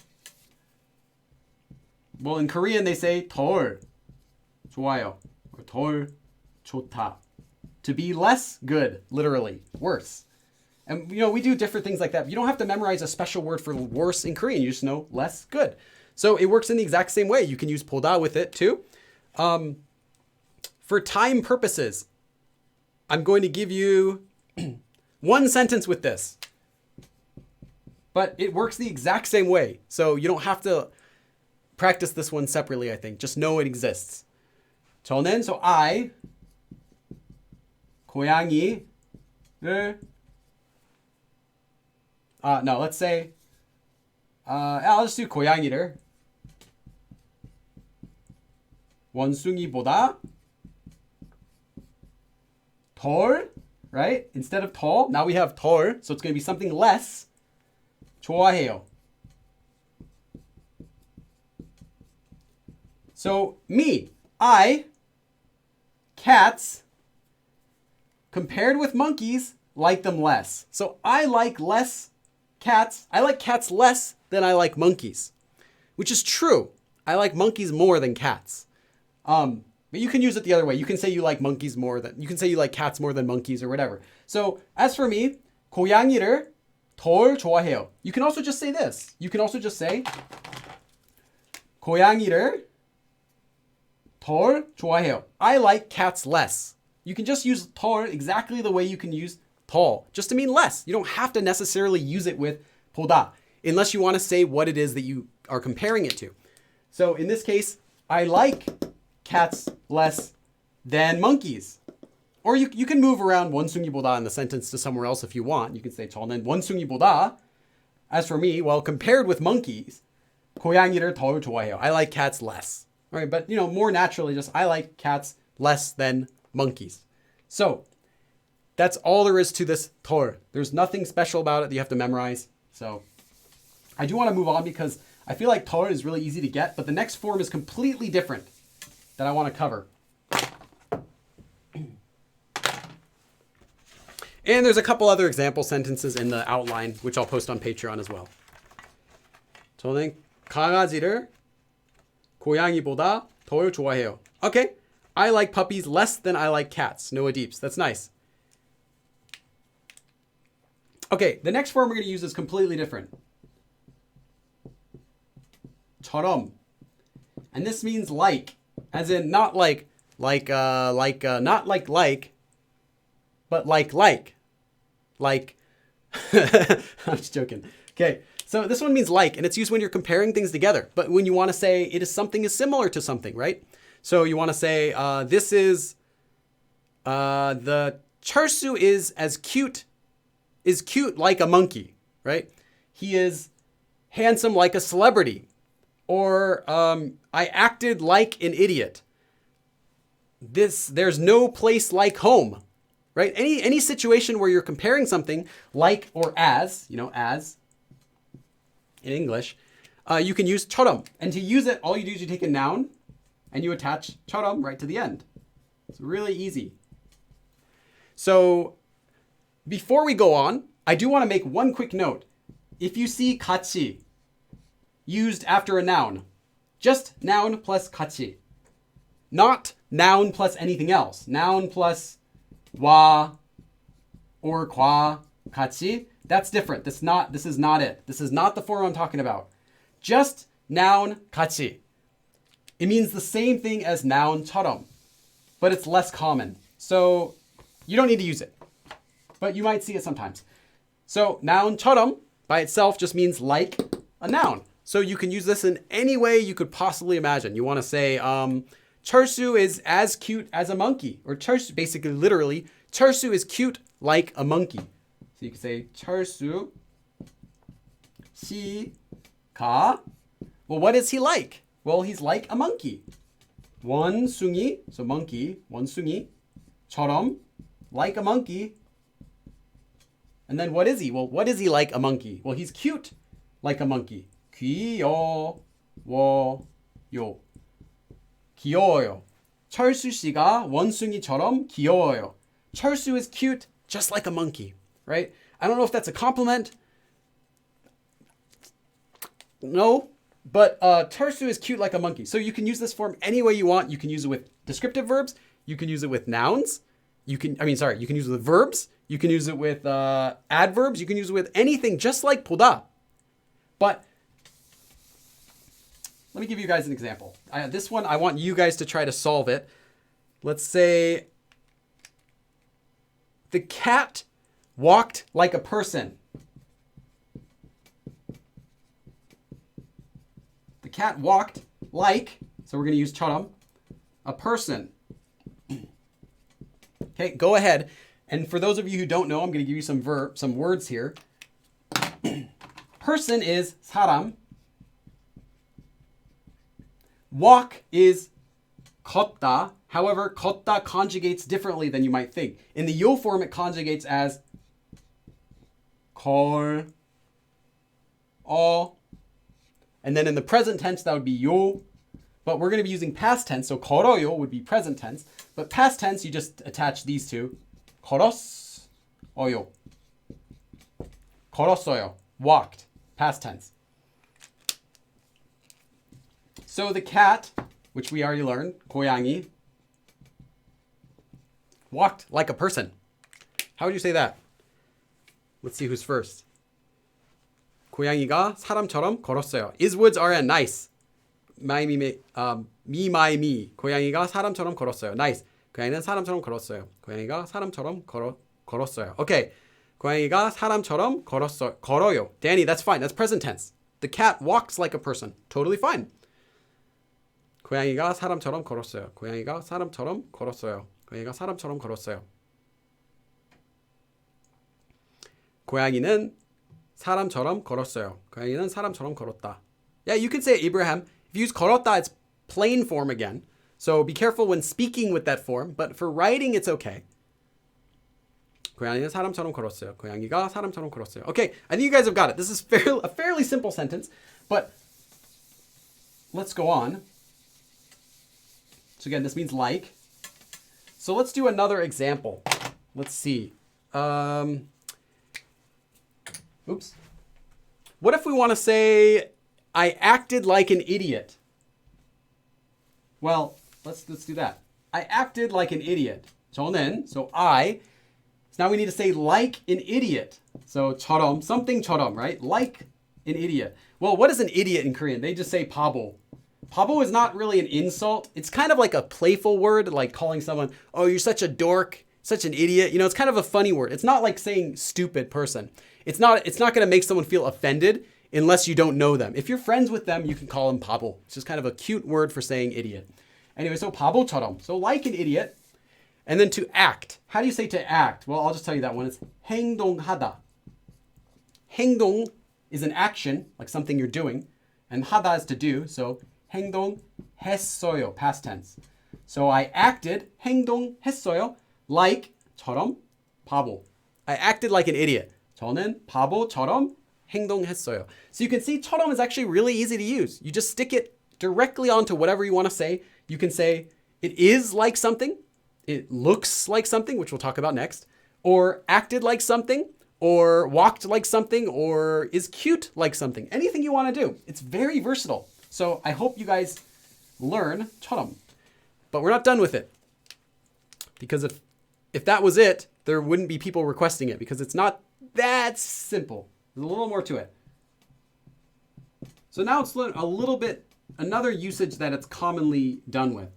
Speaker 1: Well, in Korean, they say 덜 좋아요 or 덜 좋다. To be less good, literally, worse. And, you know, we do different things like that. You don't have to memorize a special word for worse in Korean. You just know less good. So it works in the exact same way. You can use 보다 with it too. For time purposes, I'm going to give you one sentence with this. But it works the exact same way. So you don't have to practice this one separately, I think. Just know it exists. 저는, so I, 고양이를, no, let's say, I'll just do 고양이를 원숭이보다 덜, right? Instead of 덜, now we have 덜, so it's going to be something less. 좋아해요. So me, I, cats, compared with monkeys, like them less. So I like less cats. I like cats less than I like monkeys, which is true. I like monkeys more than cats. But you can use it the other way. You can say you like monkeys more than, you can say you like cats more than monkeys or whatever. So as for me, 고양이를 덜 좋아해요. You can also just say this. You can also just say 고양이를 덜 좋아해요. I like cats less. You can just use 덜 exactly the way you can use 덜, just to mean less. You don't have to necessarily use it with 보다, unless you want to say what it is that you are comparing it to. So in this case, I like cats less than monkeys. Or you can move around 원숭이보다 in the sentence to somewhere else if you want. You can say 저는 원숭이보다, as for me, well, compared with monkeys, 고양이를 덜 좋아해요. I like cats less. All right, but more naturally, just I like cats less than monkeys. So that's all there is to this 덜. There's nothing special about it that you have to memorize. So I do want to move on because I feel like 덜 is really easy to get, but the next form is completely different that I want to cover. And there's a couple other example sentences in the outline, which I'll post on Patreon as well. 저는 강아지를 고양이보다 덜 좋아해요. Okay, I like puppies less than I like cats. Noah Deeps, that's nice. Okay, the next form we're going to use is completely different. 처럼. And this means like, as in not not like, but like. I'm just joking. Okay, so this one means like, and it's used when you're comparing things together. But when you want to say it is something is similar to something, right? So you want to say this is the 철수 is cute like a monkey, right? He is handsome like a celebrity, or I acted like an idiot. There's no place like home, right? Any situation where you're comparing something like or as, as in English, you can use 처럼. And to use it, all you do is you take a noun and you attach 처럼 right to the end. It's really easy. So before we go on, I do want to make one quick note. If you see 같이 used after a noun, just noun plus 같이, not noun plus anything else. Noun plus 와 or 과, 같이, that's different. This is not it. This is not the form I'm talking about. Just noun 같이. It means the same thing as noun 처럼, but it's less common. So you don't need to use it, but you might see it sometimes. So noun 처럼 by itself just means like a noun. So you can use this in any way you could possibly imagine. You want to say, 철수 is as cute as a monkey, or 철수, basically literally, 철수 is cute like a monkey. So you can say 철수 씨가. Well, what is he like? Well, he's like a monkey. 원숭이, so monkey, 원숭이, 처럼, like a monkey. And then what is he? Well, what is he like a monkey? Well, he's cute like a monkey. 귀여워요. 귀여워요. 철수 씨가 원숭이처럼 귀여워요. 철수 is cute just like a monkey, right? I don't know if that's a compliment. No, but 철수 is cute like a monkey. So you can use this form any way you want. You can use it with descriptive verbs. You can use it with nouns. You can use it with verbs. You can use it with adverbs. You can use it with anything just like 보다. But let me give you guys an example. This one, I want you guys to try to solve it. Let's say the cat walked like a person. The cat walked like, so we're going to use 처럼, a person. Okay, go ahead. And for those of you who don't know, I'm going to give you some words here. Person is 사람. Walk is 걷다. However, 걷다 conjugates differently than you might think. In the yo form, it conjugates as 걸, and then in the present tense, that would be 요. But we're going to be using past tense, so 걸어요 would be present tense. But past tense, you just attach these two. 걸었어요. 걸었어요. Walked. Past tense. So the cat, which we already learned, 고양이, walked like a person. How would you say that? Let's see who's first. 고양이가 사람처럼 걸었어요. Is, woods, are, and nice. My, me, me. 고양이가 사람처럼 걸었어요. Nice. 고양이는 사람처럼 걸었어요. 고양이가 사람처럼 걸었어요. Okay. 고양이가 사람처럼 걸어요. Danny, that's fine. That's present tense. The cat walks like a person. Totally fine. 고양이가 사람처럼 걸었어요. 고양이가 사람처럼 걸었어요. 고양이가 사람처럼 걸었어요. 고양이는 사람처럼 걸었어요. 고양이는 사람처럼 걸었다. Yeah, you could say Abraham. If you use 걸었다, it's plain form again. So be careful when speaking with that form. But for writing, it's okay. 고양이는 사람처럼 걸었어요. 고양이가 사람처럼 걸었어요. Okay, I think you guys have got it. This is a fairly simple sentence. But let's go on. So again, this means like. So let's do another example. Let's see. Oops. What if we want to say, I acted like an idiot? Well, let's do that. I acted like an idiot. 저는, so I. So now we need to say like an idiot. So 처럼, something 처럼, right? Like an idiot. Well, what is an idiot in Korean? They just say 바보. 바보 is not really an insult. It's kind of like a playful word, like calling someone, oh, you're such a dork, such an idiot. You know, it's kind of a funny word. It's not like saying stupid person. It's not going to make someone feel offended unless you don't know them. If you're friends with them, you can call them 바보. It's just kind of a cute word for saying idiot. Anyway, so 바보처럼. So like an idiot. And then to act. How do you say to act? Well, I'll just tell you that one. It's 행동하다. 행동 is an action, like something you're doing. And 하다 is to do. So 행동했어요, past tense. So I acted, 행동했어요, like, 처럼, 바보. I acted like an idiot. 저는 바보처럼 행동했어요. So you can see 처럼 is actually really easy to use. You just stick it directly onto whatever you want to say. You can say it is like something, it looks like something, which we'll talk about next, or acted like something, or walked like something, or is cute like something. Anything you want to do. It's very versatile. So I hope you guys learn 처럼. But we're not done with it. Because if that was it, there wouldn't be people requesting it because it's not that simple. There's a little more to it. So now it's a little bit, another usage that it's commonly done with.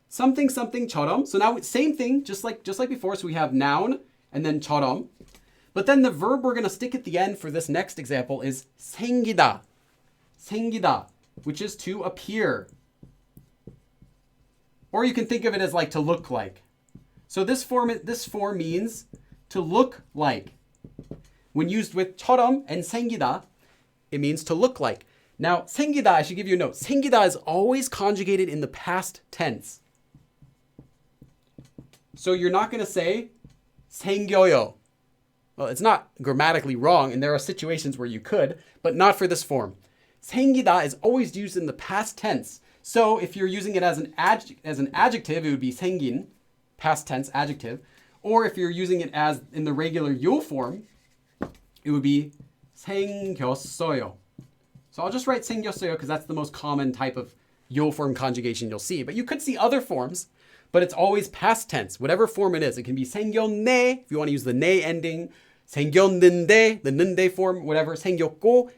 Speaker 1: Something, something, 처럼. So now same thing, just like before. So we have noun and then 처럼. But then the verb we're going to stick at the end for this next example is 생기다. 생기다, which is to appear. Or you can think of it as like to look like. So this form means to look like. When used with 처럼 and 생기다, it means to look like. Now, 생기다, I should give you a note. 생기다 is always conjugated in the past tense. So you're not going to say 생겨요. Well, it's not grammatically wrong, and there are situations where you could, but not for this form. 생기다 is always used in the past tense. So if you're using it as an adjective, it would be 생긴, past tense adjective. Or if you're using it as in the regular 요 form, it would be 생겼어요. So I'll just write 생겼어요 because that's the most common type of 요 form conjugation you'll see. But you could see other forms, but it's always past tense, whatever form it is. It can be 생겼네, if you want to use the 네 ending, 생겼는데, the 는데 form, whatever, 생겼고,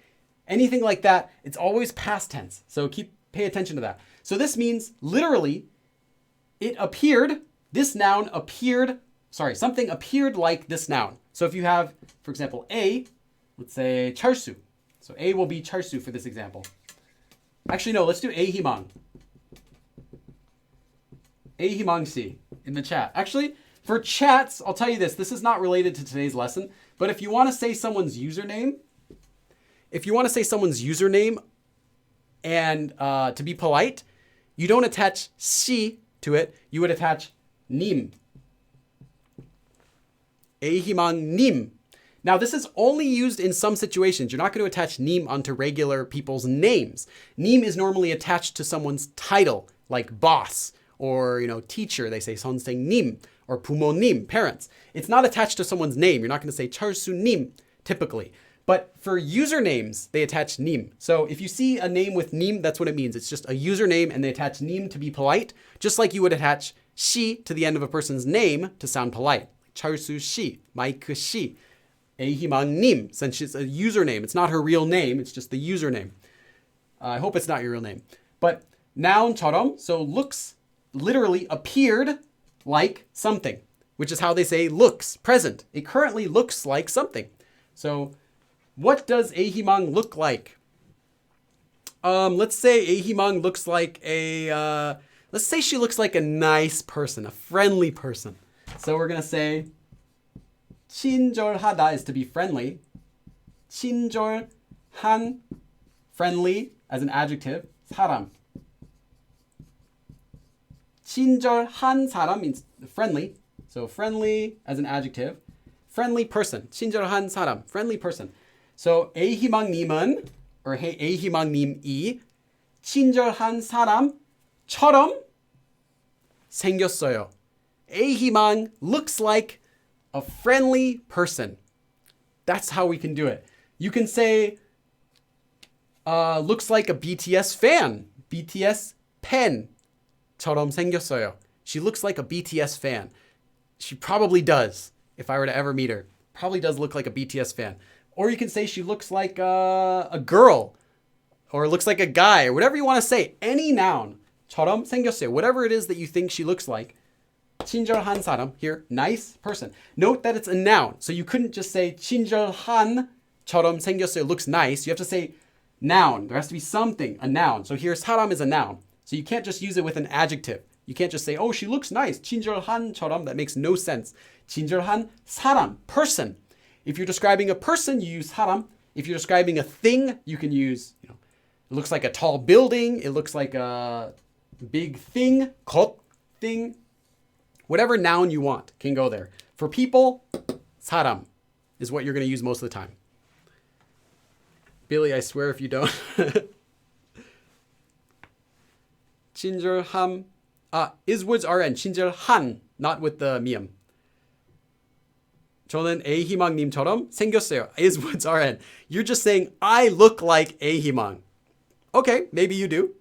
Speaker 1: anything like that, it's always past tense. So pay attention to that. So this means literally, it appeared, this noun appeared, something appeared like this noun. So if you have, for example, A, Let's say 철수. So A will be 철수 for this example. Actually, no, let's do Ahimang. Ahimang Si in the chat. Actually, for chats, I'll tell you this. This is not related to today's lesson, but if you want to say someone's username, and to be polite, you don't attach si to it. You would attach 님. Ahimang 님. Now, this is only used in some situations. You're not going to attach 님 onto regular people's names. 님 is normally attached to someone's title, like boss or, teacher. They say 선생님 or 부모님, parents. It's not attached to someone's name. You're not going to say 철수님 typically. But for usernames, they attach 님. So if you see a name with 님, that's what it means. It's just a username and they attach 님 to be polite, just like you would attach 씨 to the end of a person's name to sound polite. 철수 씨, 마이크 씨. Ahimang since it's a username. It's not her real name. It's just the username. I hope it's not your real name. But noun처럼, so looks, literally appeared like something, which is how they say looks, present. It currently looks like something. So what does Ahimang look like? Let's say Ahimang looks like let's say she looks like a nice person, a friendly person. So we're going to say 친절하다 is to be friendly. 친절한, friendly as an adjective. 사람. 친절한 사람 means friendly. So friendly as an adjective. Friendly person. 친절한 사람. Friendly person. So Ahimang님은 or Ahimang님이 친절한 사람처럼 생겼어요. Ahimang looks like a friendly person. That's how we can do it. You can say, looks like a BTS fan. BTS 팬처럼 생겼어요. She looks like a BTS fan. She probably does, if I were to ever meet her. Probably does look like a BTS fan. Or you can say she looks like a girl. Or looks like a guy. Or whatever you want to say. Any noun. 처럼 생겼어요. Whatever it is that you think she looks like. 친절한 사람, here, nice person. Note that it's a noun. So you couldn't just say 친절한처럼 생겼어요, looks nice. You have to say noun. There has to be something, a noun. So here, 사람 is a noun. So you can't just use it with an adjective. You can't just say, oh, she looks nice. 친절한처럼, that makes no sense. 친절한 사람, person. If you're describing a person, you use 사람. If you're describing a thing, you can use, it looks like a tall building. It looks like a big thing, 것, thing. Whatever noun you want can go there. For people, 사람 is what you're going to use most of the time. Billy, I swear if you don't. 친절함. Iswoods RN. 친절한. Not with the 미음. 저는 Ahimang님처럼 생겼어요. Iswoods RN. You're just saying, I look like Ahimang. Okay, maybe you do.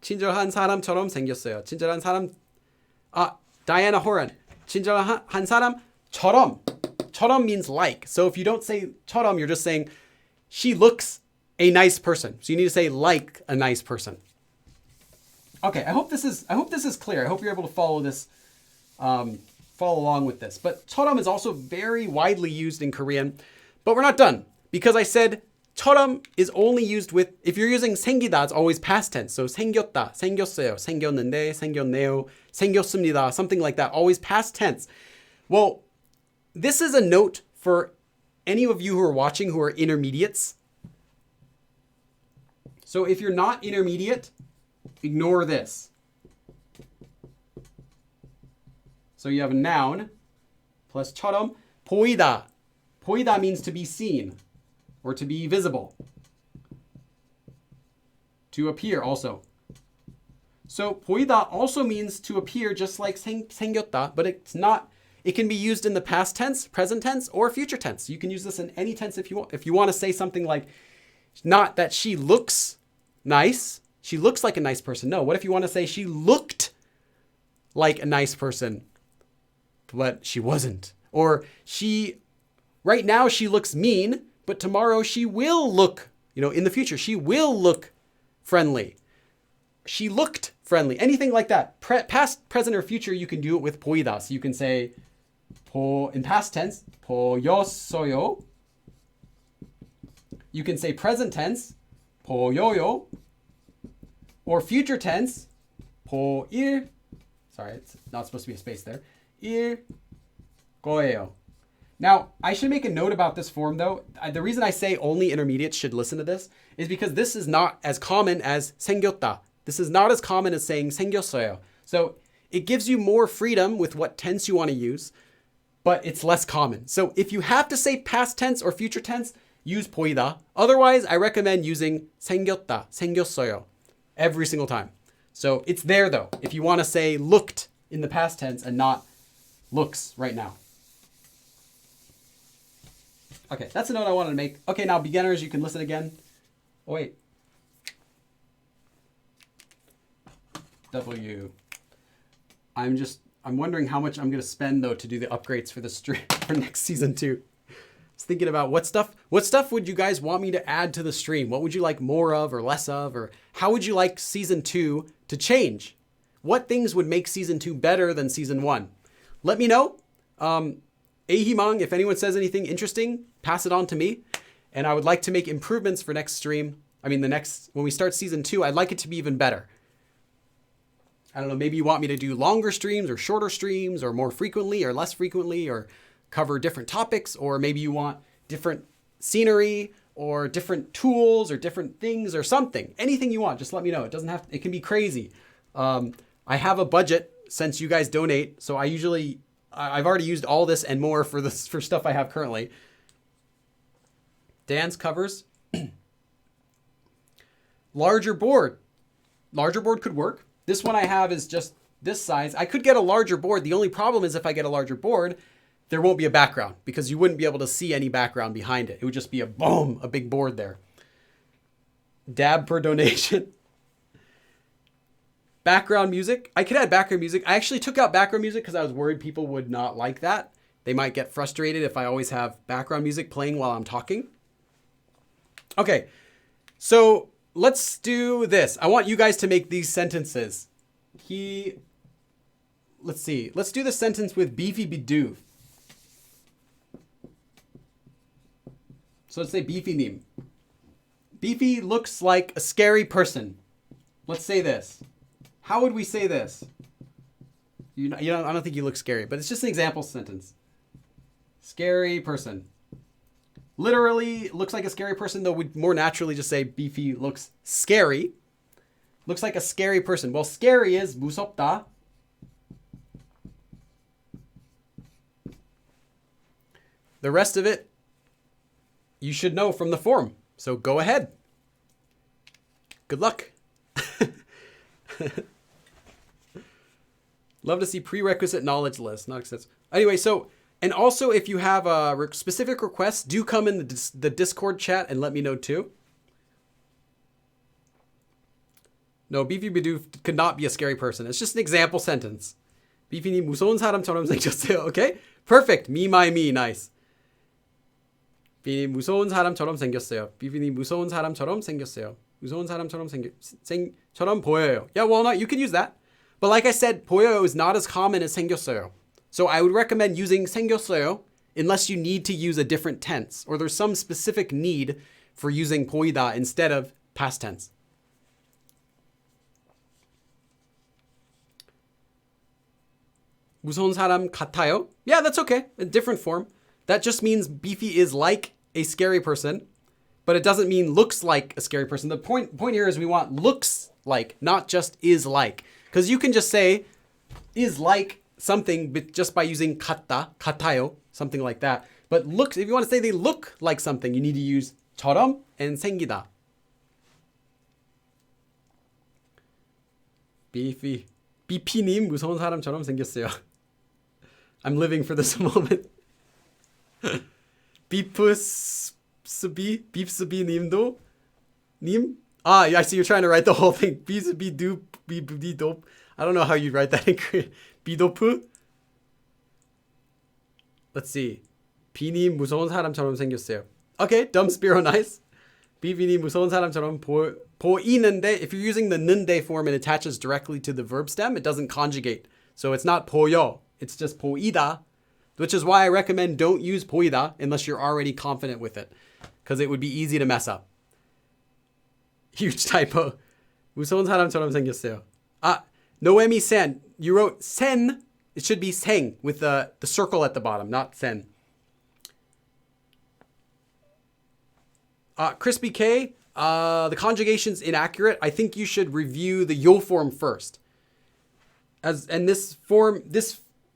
Speaker 1: 친절한 사람처럼 생겼어요. 친절한 사람. Diana Horan. 친절한 사람처럼. 처럼 means like. So if you don't say 처럼, you're just saying she looks a nice person. So you need to say like a nice person. Okay, I hope this is clear. I hope you're able to follow this, follow along with this. But 처럼 is also very widely used in Korean. But we're not done because I said 처럼 is only used with, if you're using 생기다, it's always past tense. So 생겼다, 생겼어요, 생겼는데, 생겼네요, 생겼습니다, something like that. Always past tense. Well, this is a note for any of you who are watching who are intermediates. So if you're not intermediate, ignore this. So you have a noun plus 처럼, 보이다. 보이다 means to be seen. Or to be visible. To appear also. So 보이다 also means to appear just like 생겼다, but it's not, it can be used in the past tense, present tense, or future tense. You can use this in any tense if you want. If you want to say something like, not that she looks nice, she looks like a nice person. No, what if you want to say she looked like a nice person, but she wasn't? Or right now she looks mean, but tomorrow she will look, in the future, she will look friendly. She looked friendly. Anything like that. Past, present, or future, you can do it with 보이다. So you can say in past tense, 보였어요. You can say present tense, 보여요. Or future tense, 보일. Sorry, it's not supposed to be a space there. 일 거예요. Now, I should make a note about this form though. The reason I say only intermediates should listen to this is because this is not as common as 생겼다. This is not as common as saying 생겼어요. So it gives you more freedom with what tense you want to use, but it's less common. So if you have to say past tense or future tense, use 보이다. Otherwise, I recommend using 생겼다, 생겼어요 every single time. So it's there though, if you want to say looked in the past tense and not looks right now. Okay, that's a note I wanted to make. Okay, now beginners, you can listen again. Oh, wait. W. I'm wondering how much I'm going to spend though to do the upgrades for the stream for next season 2. I was thinking about what stuff would you guys want me to add to the stream? What would you like more of or less of? Or how would you like season 2 to change? What things would make season 2 better than season 1? Let me know. Ahimang, if anyone says anything interesting, pass it on to me. And I would like to make improvements for next stream. I mean, when we start season 2, I'd like it to be even better. I don't know, maybe you want me to do longer streams or shorter streams or more frequently or less frequently or cover different topics, or maybe you want different scenery or different tools or different things or something. Anything you want, just let me know. It can be crazy. I have a budget since you guys donate, so I've already used all this and more for stuff I have currently. Dance covers. Larger board. Larger board could work. This one I have is just this size. I could get a larger board. The only problem is if I get a larger board, there won't be a background because you wouldn't be able to see any background behind it. It would just be a big board there. Dab per donation. Background music. I could add background music. I actually took out background music because I was worried people would not like that. They might get frustrated if I always have background music playing while I'm talking. Okay, so let's do this. I want you guys to make these sentences. Let's see. Let's do the sentence with beefy bidoof. So let's say beefy nim. Beefy looks like a scary person. Let's say this. How would we say this? I don't think you look scary, but it's just an example sentence. Scary person. Literally looks like a scary person, though we'd more naturally just say beefy looks scary. Looks like a scary person. Well, scary is 무섭다. The rest of it, you should know from the form. So go ahead. Good luck. Love to see prerequisite knowledge list. Not access. Anyway, so, and also if you have specific requests, do come in the Discord chat and let me know too. No, Beefy Bidoof could not be a scary person. It's just an example sentence. Beefy님 무서운 사람처럼 생겼어요. Okay? Perfect. Me, my, me. Nice. 비님 무서운 사람처럼 생겼어요. 비님 무서운 사람처럼 생겼어요. 무서운 사람처럼 처럼 보여요. Yeah, well, no, you can use that. But like I said, 보여요 is not as common as 생겼어요. So I would recommend using 생겼어요 unless you need to use a different tense or there's some specific need for using 보이다 instead of past tense. 무서운 사람 같아요? Yeah, that's okay. A different form. That just means Beefy is like a scary person, but it doesn't mean looks like a scary person. The point here is we want looks like, not just is like. Because you can just say is like something just by using 같다, 같아요, something like that. But looks, if you want to say they look like something, you need to use 처럼 and 생기다. Beefy. BP님 무서운 사람처럼 생겼어요. I'm living for this moment. Beefsby 님도 님? Ah, I see you're trying to write the whole thing. Beefsby dope. I don't know how you write that in Korean. 비도프? Let's see. 비님 무서운 사람처럼 생겼어요. Okay, dumb Spiro, nice. 비님 무서운 사람처럼 보이는데, if you're using the 는데 form, it attaches directly to the verb stem. It doesn't conjugate. So it's not 보여. It's just 보이다. which is why I recommend don't use 보이다 unless you're already confident with it, because it would be easy to mess up. Huge typo. 무서운 사람처럼 생겼어요. Noemi Sen, you wrote sen. It should be seng with the circle at the bottom, not sen. Crispy K, the conjugation's inaccurate. I think you should review the yo form first. This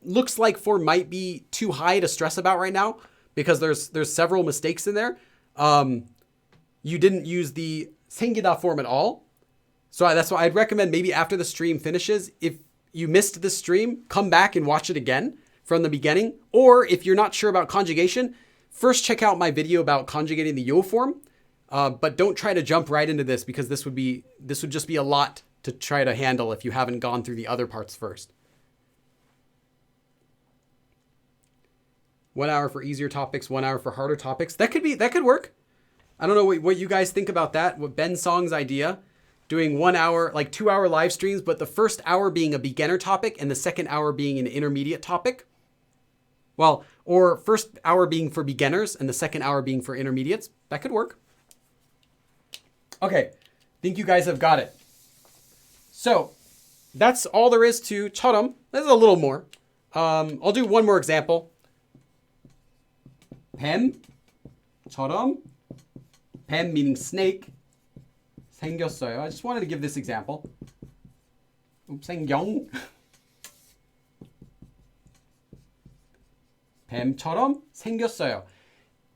Speaker 1: looks like form might be too high to stress about right now because there's several mistakes in there. You didn't use the 생기다 form at all. So that's why I'd recommend maybe after the stream finishes, if you missed the stream, come back and watch it again from the beginning. Or if you're not sure about conjugation, first check out my video about conjugating the yo form. But don't try to jump right into this because this would just be a lot to try to handle if you haven't gone through the other parts first. 1 hour for easier topics, 1 hour for harder topics. That could work. I don't know what you guys think about that. What Ben Song's idea, doing 1 hour, like 2 hour live streams, but the first hour being a beginner topic and the second hour being an intermediate topic. Well, or first hour being for beginners and the second hour being for intermediates. That could work. Okay, think you guys have got it. So that's all there is to 처럼. There's a little more. I'll do one more example. 뱀처럼, 뱀 meaning snake, 생겼어요. I just wanted to give this example. 생경. 뱀처럼 생겼어요.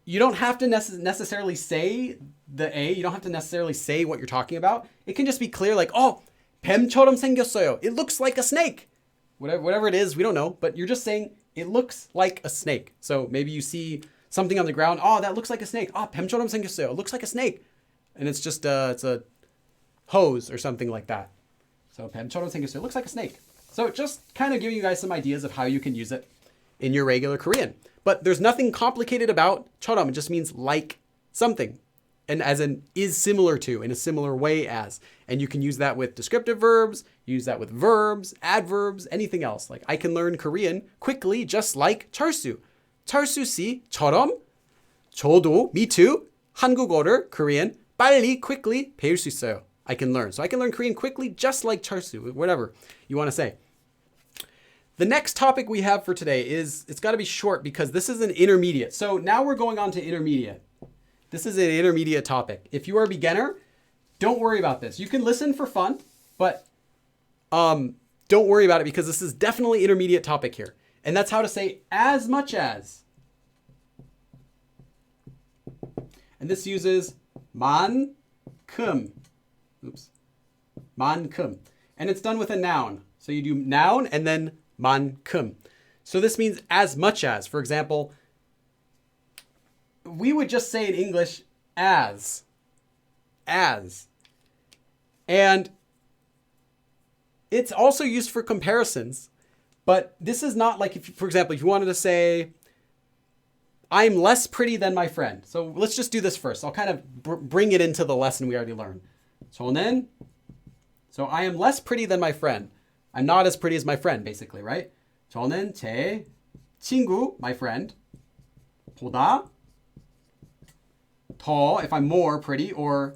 Speaker 1: You don't have to necessarily say the A. You don't have to necessarily say what you're talking about. It can just be clear like, oh, 뱀처럼 생겼어요. It looks like a snake. Whatever it is, we don't know. But you're just saying it looks like a snake. So maybe you see something on the ground. Oh, that looks like a snake. Oh, 뱀처럼 생겼어요. It looks like a snake. And it's just it's a hose or something like that. So 뱀처럼 생겼어요. It looks like a snake. So just kind of giving you guys some ideas of how you can use it in your regular Korean. But there's nothing complicated about 처럼. It just means like something. And as in is similar to, in a similar way as. And you can use that with descriptive verbs, use that with verbs, adverbs, anything else. Like I can learn Korean quickly just like 철수. 철수 씨처럼 저도, me too, 한국어를, Korean, 빨리, quickly 배울 수 있어요. I can learn. So I can learn Korean quickly just like 철수, whatever you want to say. The next topic we have for today is, it's got to be short because this is an intermediate. So now we're going on to intermediate. This is an intermediate topic. If you are a beginner, don't worry about this. You can listen for fun, but don't worry about it because this is definitely intermediate topic here. And that's how to say as much as. And this uses 만큼. Oops. 만큼. And it's done with a noun. So you do noun and then 만큼. So this means as much as. For example, we would just say in English as. As. And it's also used for comparisons. But this is not like, if, for example, if you wanted to say, I'm less pretty than my friend. So let's just do this first. I'll kind of bring it into the lesson we already learned. 저는, so I am less pretty than my friend. I'm not as pretty as my friend, basically, right? 저는 제 친구, my friend, 보다 더, if I'm more pretty, or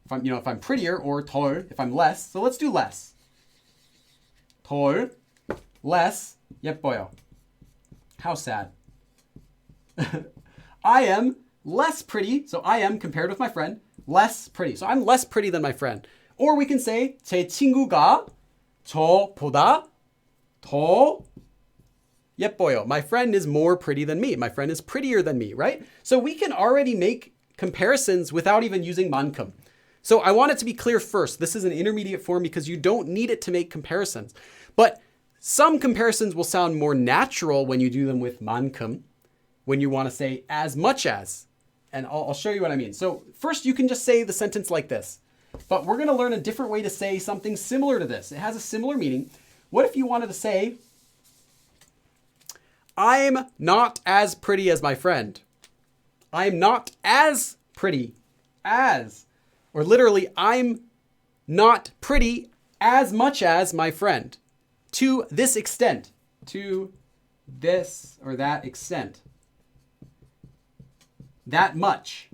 Speaker 1: if I'm prettier, or 덜, if I'm less. So let's do less. 덜, less, 예뻐요. How sad. I am less pretty. So I am compared with my friend, less pretty. So I'm less pretty than my friend. Or we can say 제 친구가 저보다 더 예뻐요. My friend is more pretty than me. My friend is prettier than me, right? So we can already make comparisons without even using 만큼. So I want it to be clear first. This is an intermediate form because you don't need it to make comparisons. But some comparisons will sound more natural when you do them with 만큼, when you want to say as much as. And I'll show you what I mean. So first you can just say the sentence like this. But we're going to learn a different way to say something similar to this. It has a similar meaning. What if you wanted to say, I'm not as pretty as my friend. I'm not as pretty as. Or literally, I'm not pretty as much as my friend. To this extent. To this or that extent. That much.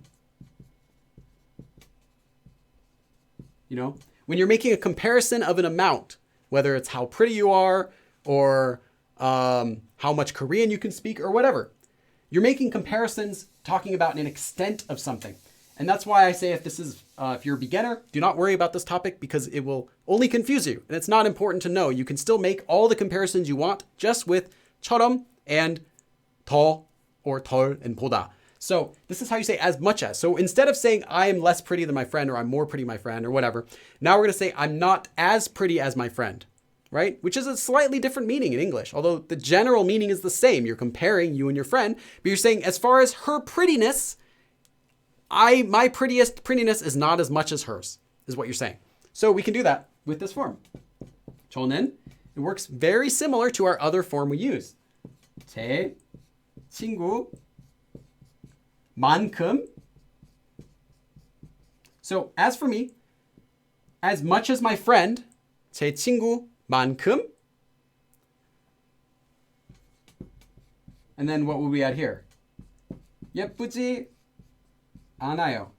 Speaker 1: You know, when you're making a comparison of an amount, whether it's how pretty you are or how much Korean you can speak or whatever, you're making comparisons talking about an extent of something. And that's why I say if you're a beginner, do not worry about this topic because it will only confuse you. And it's not important to know. You can still make all the comparisons you want just with 처럼 and 더 or 덜 and 보다. So this is how you say as much as. So instead of saying I am less pretty than my friend or I'm more pretty than my friend or whatever, now we're going to say I'm not as pretty as my friend, right? Which is a slightly different meaning in English, although the general meaning is the same. You're comparing you and your friend, but you're saying as far as her prettiness, my prettiness is not as much as hers, is what you're saying. So we can do that with this form. 저는, it works very similar to our other form we use. 제 친구만큼. So as for me, as much as my friend, 제 친구만큼. And then what would we add here? 예쁘지 않아요.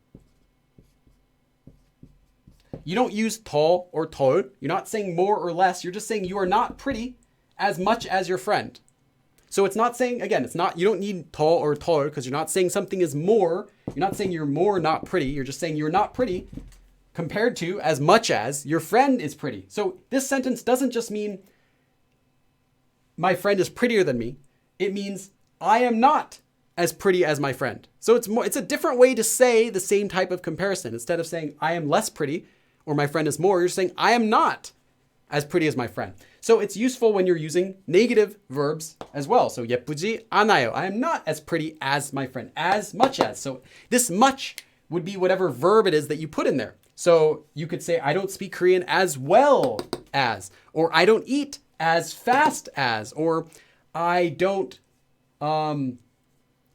Speaker 1: You don't use 더 or 덜. You're not saying more or less. You're just saying you are not pretty as much as your friend. So it's not saying, again, it's not, you don't need 더 or 덜 because you're not saying something is more. You're not saying you're more not pretty. You're just saying you're not pretty compared to as much as your friend is pretty. So this sentence doesn't just mean my friend is prettier than me. It means I am not as pretty as my friend. So it's a different way to say the same type of comparison. Instead of saying I am less pretty or my friend is more, you're saying I am not as pretty as my friend. So it's useful when you're using negative verbs as well. So 예쁘지 않아요. I am not as pretty as my friend, as much as. So this much would be whatever verb it is that you put in there. So you could say I don't speak Korean as well as, or I don't eat as fast as, or I don't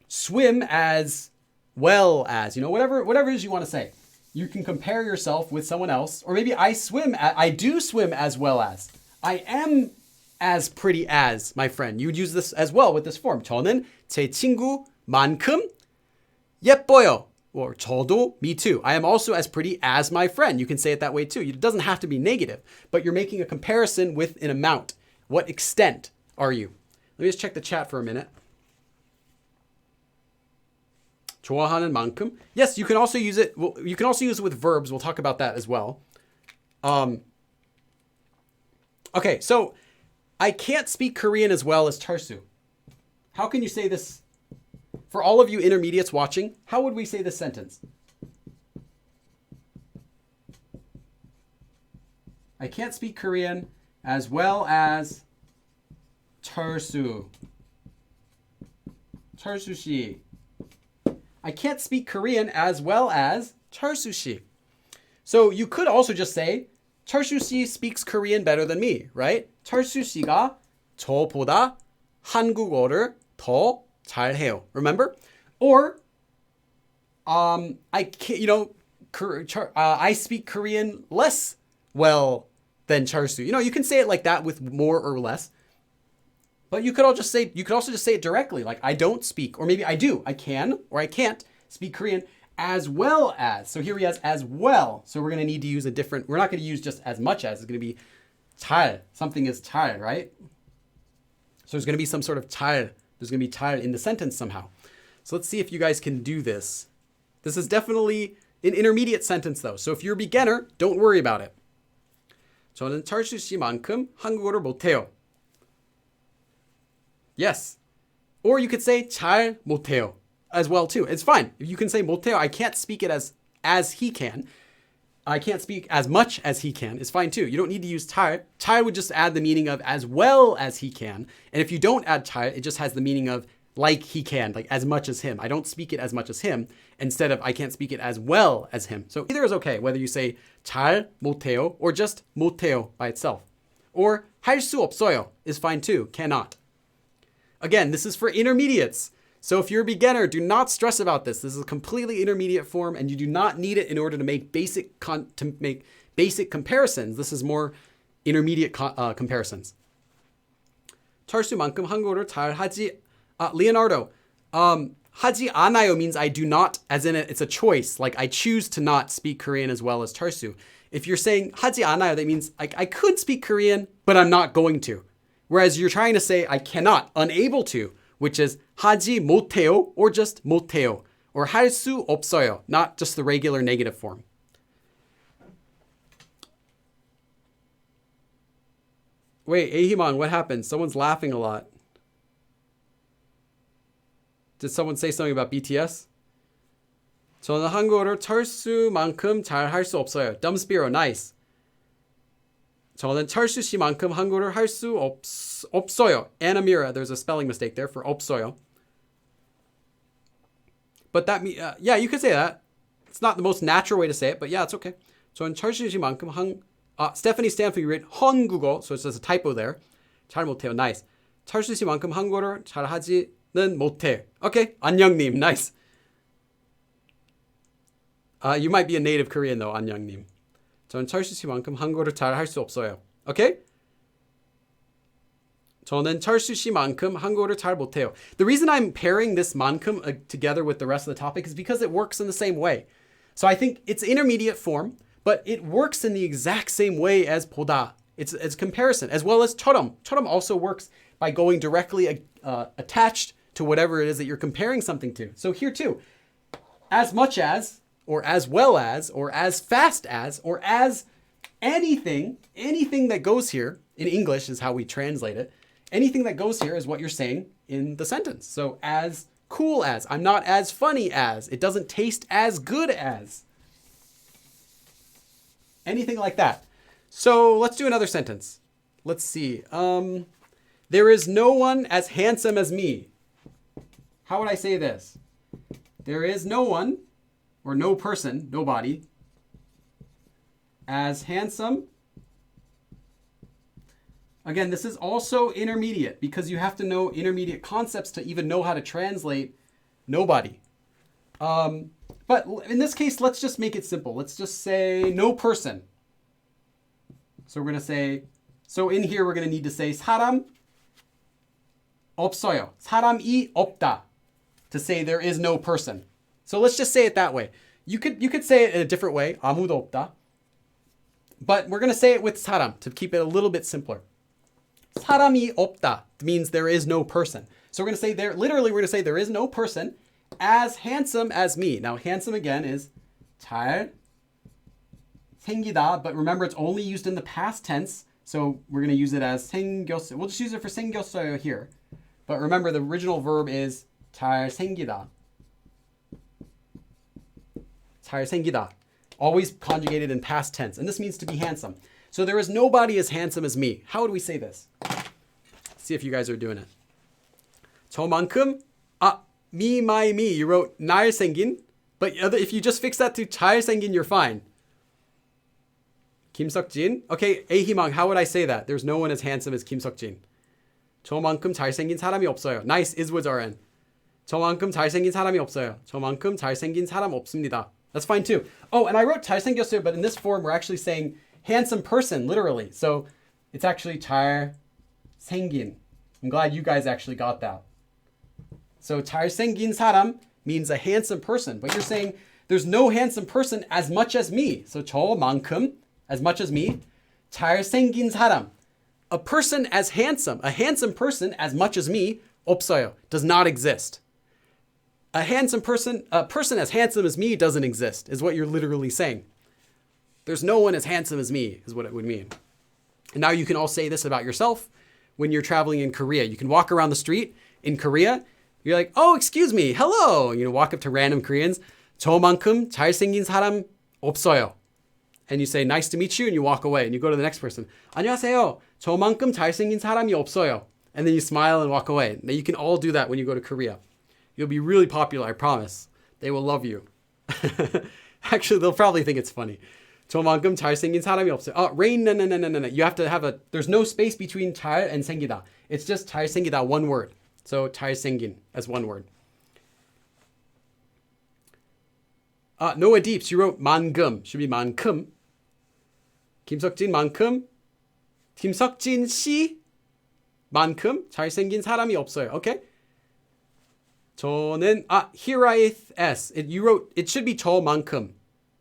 Speaker 1: swim as well as, whatever it is you want to say. You can compare yourself with someone else, or maybe I do swim as well as. I am as pretty as my friend. You would use this as well with this form. 저는 제 친구만큼 예뻐요. Or 저도, me too. I am also as pretty as my friend. You can say it that way too. It doesn't have to be negative, but you're making a comparison with an amount. What extent are you? Let me just check the chat for a minute. 좋아하는 만큼. Yes, you can also use it. Well, you can also use it with verbs. We'll talk about that as well. Okay, so I can't speak Korean as well as Charsu. How can you say this? For all of you intermediates watching, how would we say this sentence? I can't speak Korean as well as Charsu. Charsu 씨. I can't speak Korean as well as Charsu 씨. So you could also just say Charsu 씨 speaks Korean better than me, right? Charsu 씨가 저보다 한국어를 더 잘해요. Remember? Or I can't, I speak Korean less well than Charsu. You can say it like that with more or less. But you could also just say it directly, like I don't speak, or maybe I do, I can, or I can't speak Korean as well as. So here he has as well. So we're going to need to use we're not going to use just as much as, it's going to be 잘. Something is 잘, right? So there's going to be some sort of 잘. There's going to be 잘 in the sentence somehow. So let's see if you guys can do this. This is definitely an intermediate sentence though. So if you're a beginner, don't worry about it. 저는 철수 씨만큼 한국어를 못해요. Yes. Or you could say 잘 못해요 as well too. It's fine. If you can say 못해요, I can't speak it as he can. I can't speak as much as he can. It's fine too. You don't need to use 잘. 잘 would just add the meaning of as well as he can. And if you don't add 잘, it just has the meaning of like he can, like as much as him. I don't speak it as much as him instead of I can't speak it as well as him. So either is okay, whether you say 잘 못해요 or just 못해요 by itself. Or 할 수 없어요 is fine too, cannot. Again, this is for intermediates. So if you're a beginner, do not stress about this. This is a completely intermediate form and you do not need it in order to make basic comparisons. This is more intermediate comparisons. 철수만큼 한국어를 잘하지. Leonardo. 하지 않아요 means I do not, as in it's a choice. Like I choose to not speak Korean as well as Charsu. If you're saying 하지 않아요, that means I could speak Korean, but I'm not going to. Whereas you're trying to say I cannot, unable to, which is 하지 못해요 or just 못해요. Or 할 수 없어요, not just the regular negative form. Wait, Ahimon, what happened? Someone's laughing a lot. Did someone say something about BTS? 저는 한국어를 철수만큼 잘할 수 없어요. Dumbspiro, nice. 저는 철수 씨만큼 한국어를 할 수 없어요. Anamira, there's a spelling mistake there for 없어요. But that means, yeah, you could say that. It's not the most natural way to say it, but yeah, it's okay. 저는 철수 씨만큼 Stephanie Stanfield read 한국어, so it's just a typo there. 잘 못해요, nice. 철수 씨만큼 한국어를 잘하지는 못해. Okay, 안녕님, nice. You might be a native Korean though, 안녕님. 전 철수 씨만큼 한국어를 잘 할 수 없어요. Okay? 저는 철수 씨만큼 한국어를 잘 못해요. The reason I'm pairing this 만큼 together with the rest of the topic is because it works in the same way. So I think it's intermediate form, but it works in the exact same way as 보다. It's comparison, as well as 처럼. 처럼 also works by going directly attached to whatever it is that you're comparing something to. So here too, as much as, or as well as, or as fast as, or as anything that goes here, in English is how we translate it, anything that goes here is what you're saying in the sentence. So as cool as, I'm not as funny as, it doesn't taste as good as. Anything like that. So let's do another sentence. Let's see. There is no one as handsome as me. How would I say this? There is no one, or no person, nobody, as handsome. Again, this is also intermediate because you have to know intermediate concepts to even know how to translate nobody. But in this case, let's just make it simple. Let's just say no person. So we're going to say, so in here we're going to need to say 사람 없어요. 사람이 없다. To say there is no person. So let's just say it that way. You could say it in a different way. 아무도 없다. But we're going to say it with 사람 to keep it a little bit simpler. 사람이 없다 means there is no person. So we're going to say there, literally we're going to say there is no person as handsome as me. Now handsome again is 잘 생기다, but remember it's only used in the past tense. So we're going to use it as 생겼어요. We'll just use it for 생겼어요 here. But remember the original verb is 잘 생기다. 잘 생기다. Always conjugated in past tense. And this means to be handsome. So there is nobody as handsome as me. How would we say this? Let's see if you guys are doing it. 저만큼, me, my, me. You wrote 날생긴. But if you just fix that to 잘생긴, you're fine. 김석진. Okay, Ahimang, how would I say that? There's no one as handsome as 김석진. 저만큼 잘생긴 사람이 없어요. Nice, Iswoods RN. 저만큼 잘생긴 사람이 없어요. 저만큼 잘생긴 사람 없습니다. That's fine too. Oh, and I wrote 잘생겼어요, but in this form, we're actually saying handsome person, literally. So it's actually 잘생긴. I'm glad you guys actually got that. So 잘생긴 사람 means a handsome person, but you're saying there's no handsome person as much as me. So 저만큼, as much as me. 잘생긴 사람. A person as handsome, a handsome person as much as me, 없어요, does not exist. A person as handsome as me doesn't exist, is what you're literally saying. There's no one as handsome as me, is what it would mean. And now you can all say this about yourself when you're traveling in Korea. You can walk around the street in Korea. You're like, oh, excuse me, hello. You know, walk up to random Koreans. 저만큼 잘생긴 사람 없어요. And you say, nice to meet you, and you walk away. And you go to the next person. 안녕하세요. 저만큼 잘생긴 사람이 없어요. And then you smile and walk away. Now you can all do that when you go to Korea. You'll be really popular, I promise. They will love you. Actually, they'll probably think it's funny. 저만큼 잘생긴 사람이 없어요. Oh, Rain, no. You have to have there's no space between 잘 and 생기다. It's just 잘생기다, one word. So 잘생긴 as one word. Noah Deeps, you wrote 만금. Should be 만큼. 김석진 만큼. 김석진 씨 저만큼 잘생긴 사람이 없어요. Okay? 저는 here I s. You wrote it should be 저만큼,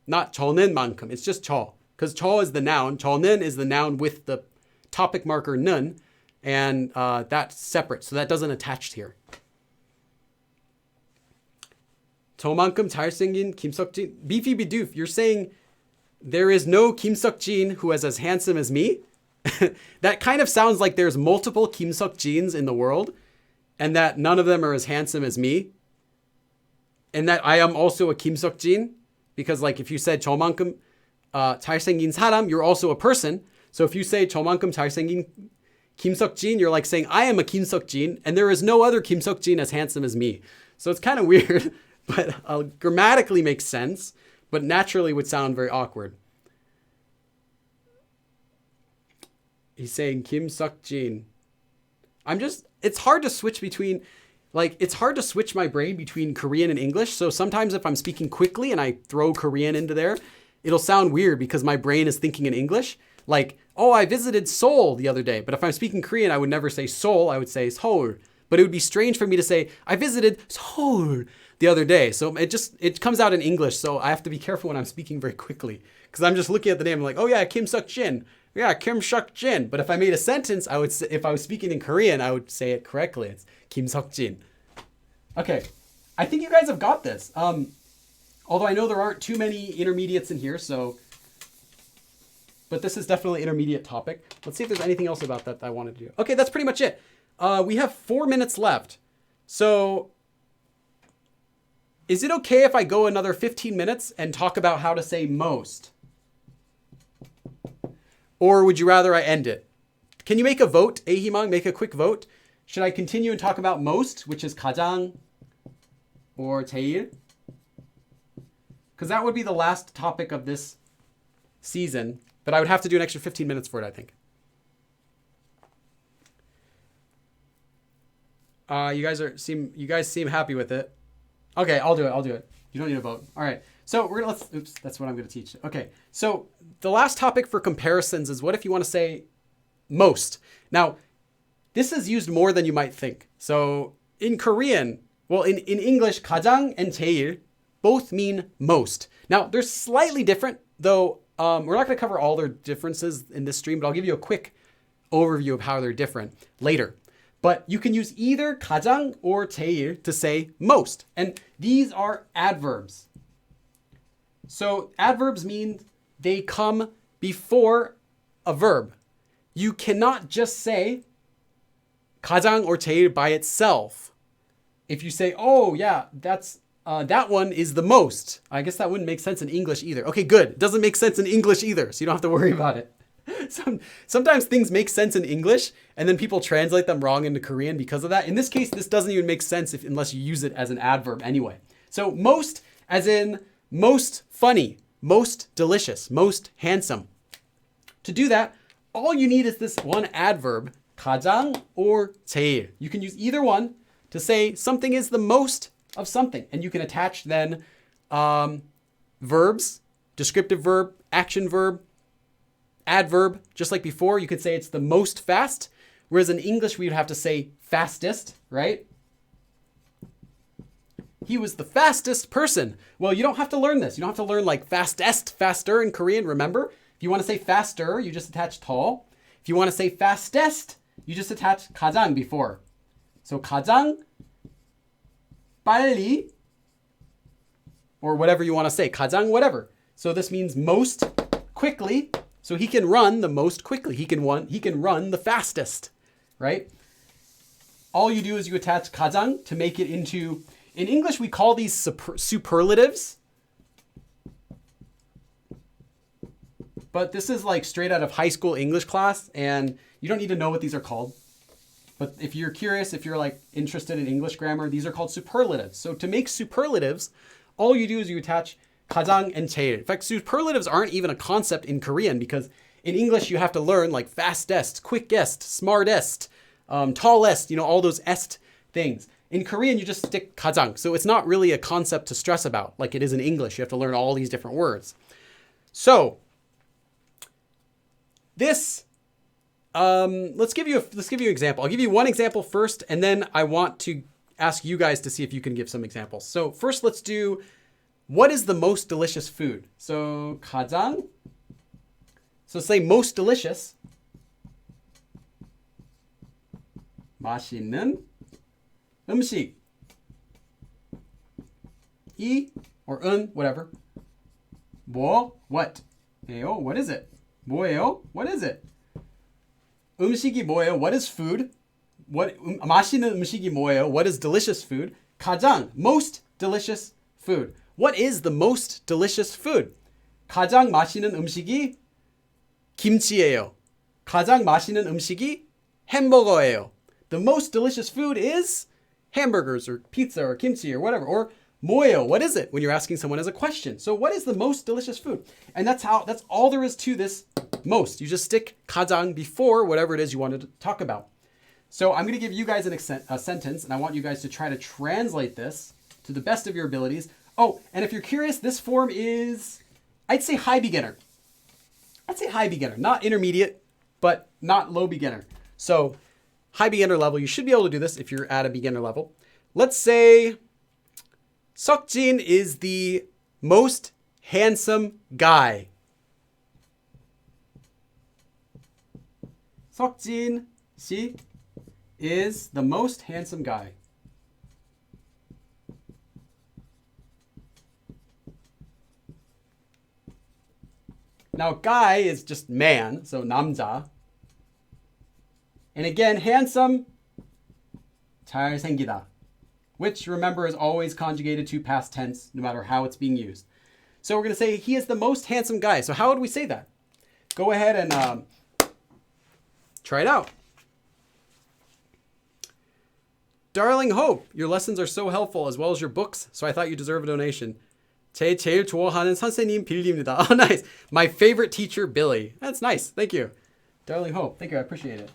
Speaker 1: not 저는 만큼. It's just 저, because 저 is the noun. 저는 is the noun with the topic marker 는, and that's separate, so that doesn't attach here. 저만큼 잘생긴 김석진. Beefy Bidoof, you're saying there is no Kim Seok-jin who is as handsome as me? That kind of sounds like there's multiple Kim Seok-jins in the world, and that none of them are as handsome as me, and that I am also a Kim Seok-jin, because like if you said 저만큼 잘생긴 사람, you're also a person. So if you say 저만큼 잘생긴 Kim Seok-jin, you're like saying I am a Kim Seok-jin, and there is no other Kim Seok-jin as handsome as me. So it's kind of weird, but grammatically makes sense, but naturally would sound very awkward. He's saying Kim Seok-jin. It's hard to switch between, it's hard to switch my brain between Korean and English. So sometimes if I'm speaking quickly and I throw Korean into there, it'll sound weird because my brain is thinking in English. Like, oh, I visited Seoul the other day. But if I'm speaking Korean, I would never say Seoul. I would say Seoul. But it would be strange for me to say, I visited Seoul the other day. So it comes out in English. So I have to be careful when I'm speaking very quickly. Because I'm just looking at the name. I'm like, oh yeah, Kim Seok-jin. Yeah, Kim Seok-jin. But if I made a sentence, I would say, if I was speaking in Korean, I would say it correctly. It's Kim Seok-jin. Okay, I think you guys have got this. Although I know there aren't too many intermediates in here, but this is definitely an intermediate topic. Let's see if there's anything else about that I wanted to do. Okay, that's pretty much it. We have 4 minutes left. So is it okay if I go another 15 minutes and talk about how to say most? Or would you rather I end it? Can you make a vote? Ahimang, make a quick vote. Should I continue and talk about most, which is 가장 or 제일? Because that would be the last topic of this season, but I would have to do an extra 15 minutes for it, I think. You guys seem happy with it. Okay, I'll do it. You don't need a vote. All right. So that's what I'm going to teach. Okay. So the last topic for comparisons is what if you want to say most? Now, this is used more than you might think. So in Korean, in English, 가장 and 제일 both mean most. Now, they're slightly different, though we're not going to cover all their differences in this stream, but I'll give you a quick overview of how they're different later. But you can use either 가장 or 제일 to say most. And these are adverbs. So adverbs mean they come before a verb. You cannot just say 가장 or 제일 by itself. If you say, oh yeah, that one is the most. I guess that wouldn't make sense in English either. Okay, good. It doesn't make sense in English either, so you don't have to worry about it. Sometimes things make sense in English and then people translate them wrong into Korean because of that. In this case, this doesn't even make sense unless you use it as an adverb anyway. So most as in most funny, most delicious, most handsome. To do that, all you need is this one adverb, 가장 or 제일. You can use either one to say something is the most of something. And you can attach then verbs, descriptive verb, action verb, adverb, just like before. You could say it's the most fast, whereas in English we would have to say fastest, right? He was the fastest person. Well, you don't have to learn this. You don't have to learn like fastest, faster in Korean, remember? If you want to say faster, you just attach 더. If you want to say fastest, you just attach 가장 before. So 가장 빨리, or whatever you want to say, 가장 whatever. So this means most quickly. So he can run the most quickly. He can run the fastest, right? All you do is you attach 가장 to make it into, in English we call these superlatives. But this is like straight out of high school English class, and you don't need to know what these are called. But if you're curious, if you're like interested in English grammar, these are called superlatives. So to make superlatives, all you do is you attach 가장 and 제일. In fact, superlatives aren't even a concept in Korean because in English you have to learn like fastest, quickest, smartest, tallest, all those est things. In Korean, you just stick 가장. So it's not really a concept to stress about like it is in English. You have to learn all these different words. So this let's give you an example. I'll give you one example first, and then I want to ask you guys to see if you can give some examples. So first, let's do, what is the most delicious food? So 가장, so say most delicious. 맛있는 음식. 이 or whatever. what? 에요, what is it? 뭐예요? What is it? 음식이 뭐예요? What is food? 맛있는 음식이 뭐예요? What is delicious food? 가장, most delicious food. What is the most delicious food? 가장 맛있는 음식이 김치예요. 가장 맛있는 음식이 햄버거예요. The most delicious food is hamburgers or pizza or kimchi or whatever. Or 뭐예요? What is it? When you're asking someone as a question. So what is the most delicious food? And that's all there is to this most. You just stick 가장 before whatever it is you wanted to talk about. So I'm going to give you guys a sentence, and I want you guys to try to translate this to the best of your abilities. Oh, and if you're curious, this form is, I'd say high beginner. I'd say high beginner, not intermediate, but not low beginner. So high beginner level, you should be able to do this if you're at a beginner level. Let's say 석진 is the most handsome guy. 석진 씨 is the most handsome guy. Now, guy is just man, so 남자. And again, handsome, 잘생기다, which, remember, is always conjugated to past tense, no matter how it's being used. So we're going to say he is the most handsome guy. So how would we say that? Go ahead and try it out. Darling Hope, your lessons are so helpful, as well as your books, so I thought you deserve a donation. 제 제일 좋아하는 선생님 빌리입니다. Oh, nice. My favorite teacher, Billy. That's nice. Thank you. Darling Hope. Thank you. I appreciate it.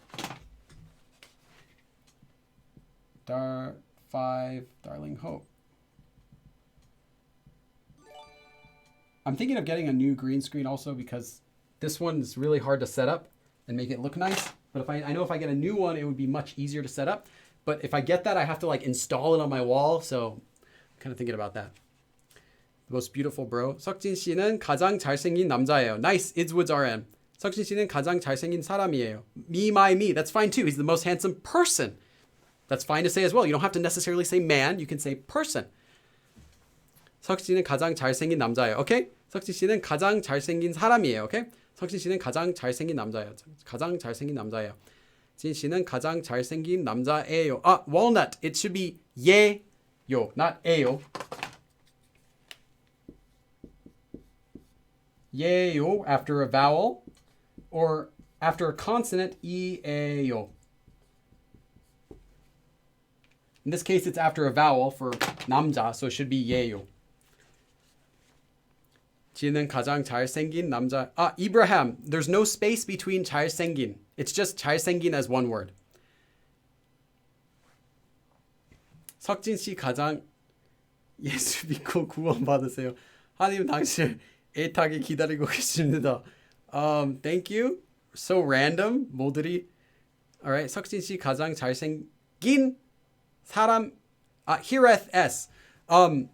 Speaker 1: Darling Hope. I'm thinking of getting a new green screen also, because this one is really hard to set up and make it look nice. But if I know if I get a new one, it would be much easier to set up. But if I get that, I have to like install it on my wall. So I'm kind of thinking about that. The most beautiful bro. 석진 씨는 가장 잘생긴 남자예요. Nice. Idswoods RM. 석진 씨는 가장 잘생긴 사람이에요. Me, my, me. That's fine too. He's the most handsome person. That's fine to say as well. You don't have to necessarily say man. You can say person. 석진 씨는 가장 잘생긴 남자예요. Okay? 석진 씨는 가장 잘생긴 사람이에요. Okay? 석진 씨는 가장 잘생긴 남자예요. 가장 잘생긴 남자예요. 진 씨는 가장 잘생긴 남자예요. walnut. It should be 예요, not 에요. 예요 after a vowel, or after a consonant, 이에요. In this case, it's after a vowel for 남자, so it should be 예요. 지는 가장 잘생긴 남자. Ibrahim. There's no space between 잘생긴. It's just 잘생긴 as one word. 석진 씨 가장 예수 믿고 구원 받으세요. 하나님 당신을 애타게 기다리고 계십니다. Thank you. So random. 모들이. Alright. 석진 씨 가장 잘생긴 사람. Here at S.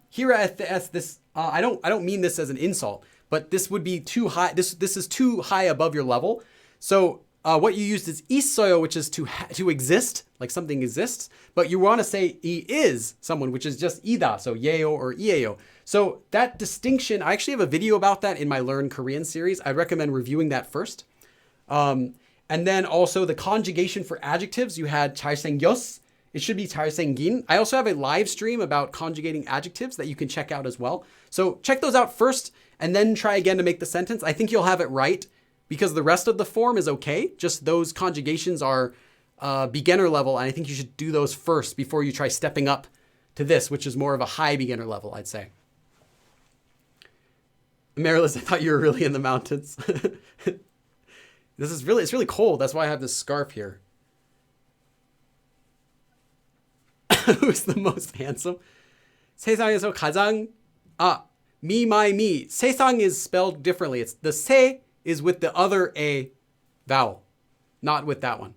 Speaker 1: Here at the S. This. I don't mean this as an insult, but this would be too high. This is too high above your level. So what you used is 있어요, which is to exist, like something exists. But you want to say he is someone, which is just 이다, so 예요 or 이에요. So that distinction, I actually have a video about that in my Learn Korean series. I'd recommend reviewing that first. And then also the conjugation for adjectives, you had 잘생겼. It should be 잘생긴. I also have a live stream about conjugating adjectives that you can check out as well. So check those out first and then try again to make the sentence. I think you'll have it right because the rest of the form is okay. Just those conjugations are beginner level, and I think you should do those first before you try stepping up to this, which is more of a high beginner level, I'd say. Marilis, I thought you were really in the mountains. It's really cold. That's why I have this scarf here. Who's the most handsome? 세상에서 가장 me, my, me. 세상 is spelled differently. It's the 세 is with the other a vowel. not with that one.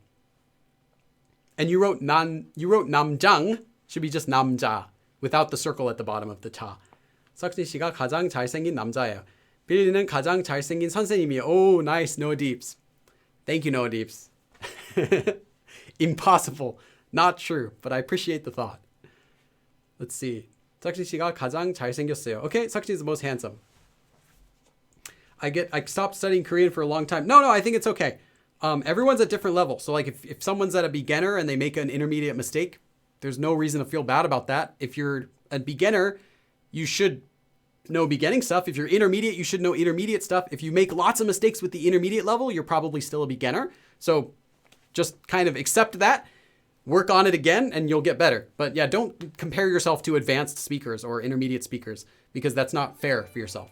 Speaker 1: And you wrote 남장, should be just 남자, without the circle at the bottom of the 자. 석진 씨가 가장 잘생긴 남자예요. 빌리는 가장 잘생긴 선생님이에요. Oh, nice, Noah Deeps. Thank you, Noah Deeps. Impossible. Not true, but I appreciate the thought. Let's see. 석진 씨가 가장 잘생겼어요. Okay, Sakshi is the most handsome. I stopped studying Korean for a long time. No, I think it's okay. Everyone's at different levels. So like if someone's at a beginner and they make an intermediate mistake, there's no reason to feel bad about that. If you're a beginner, you should know beginning stuff. If you're intermediate, you should know intermediate stuff. If you make lots of mistakes with the intermediate level, you're probably still a beginner. So just kind of accept that, work on it again, and you'll get better. But yeah, don't compare yourself to advanced speakers or intermediate speakers because that's not fair for yourself.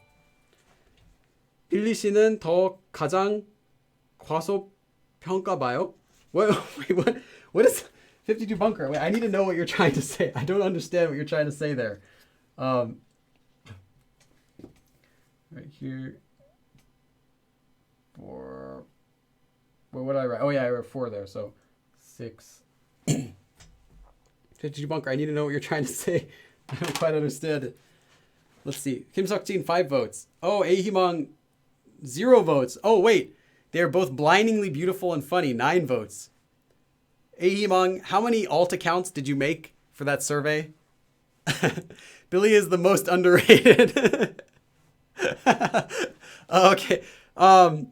Speaker 1: 빌리 씨는 더 가장 과소평가봐요. What is 52 bunker? Wait, I need to know what you're trying to say. I don't understand what you're trying to say there. Right here. Four. What did I write? Oh yeah, I wrote 4 there. So 6. 52 bunker. I need to know what you're trying to say. I don't quite understand it. Let's see. Kim Seok-jin 5 votes. Oh, Ahimang 0 votes. Oh wait, they're both blindingly beautiful and funny. 9 votes. Ahimang, how many alt accounts did you make for that survey? Billy is the most underrated. Okay. Well,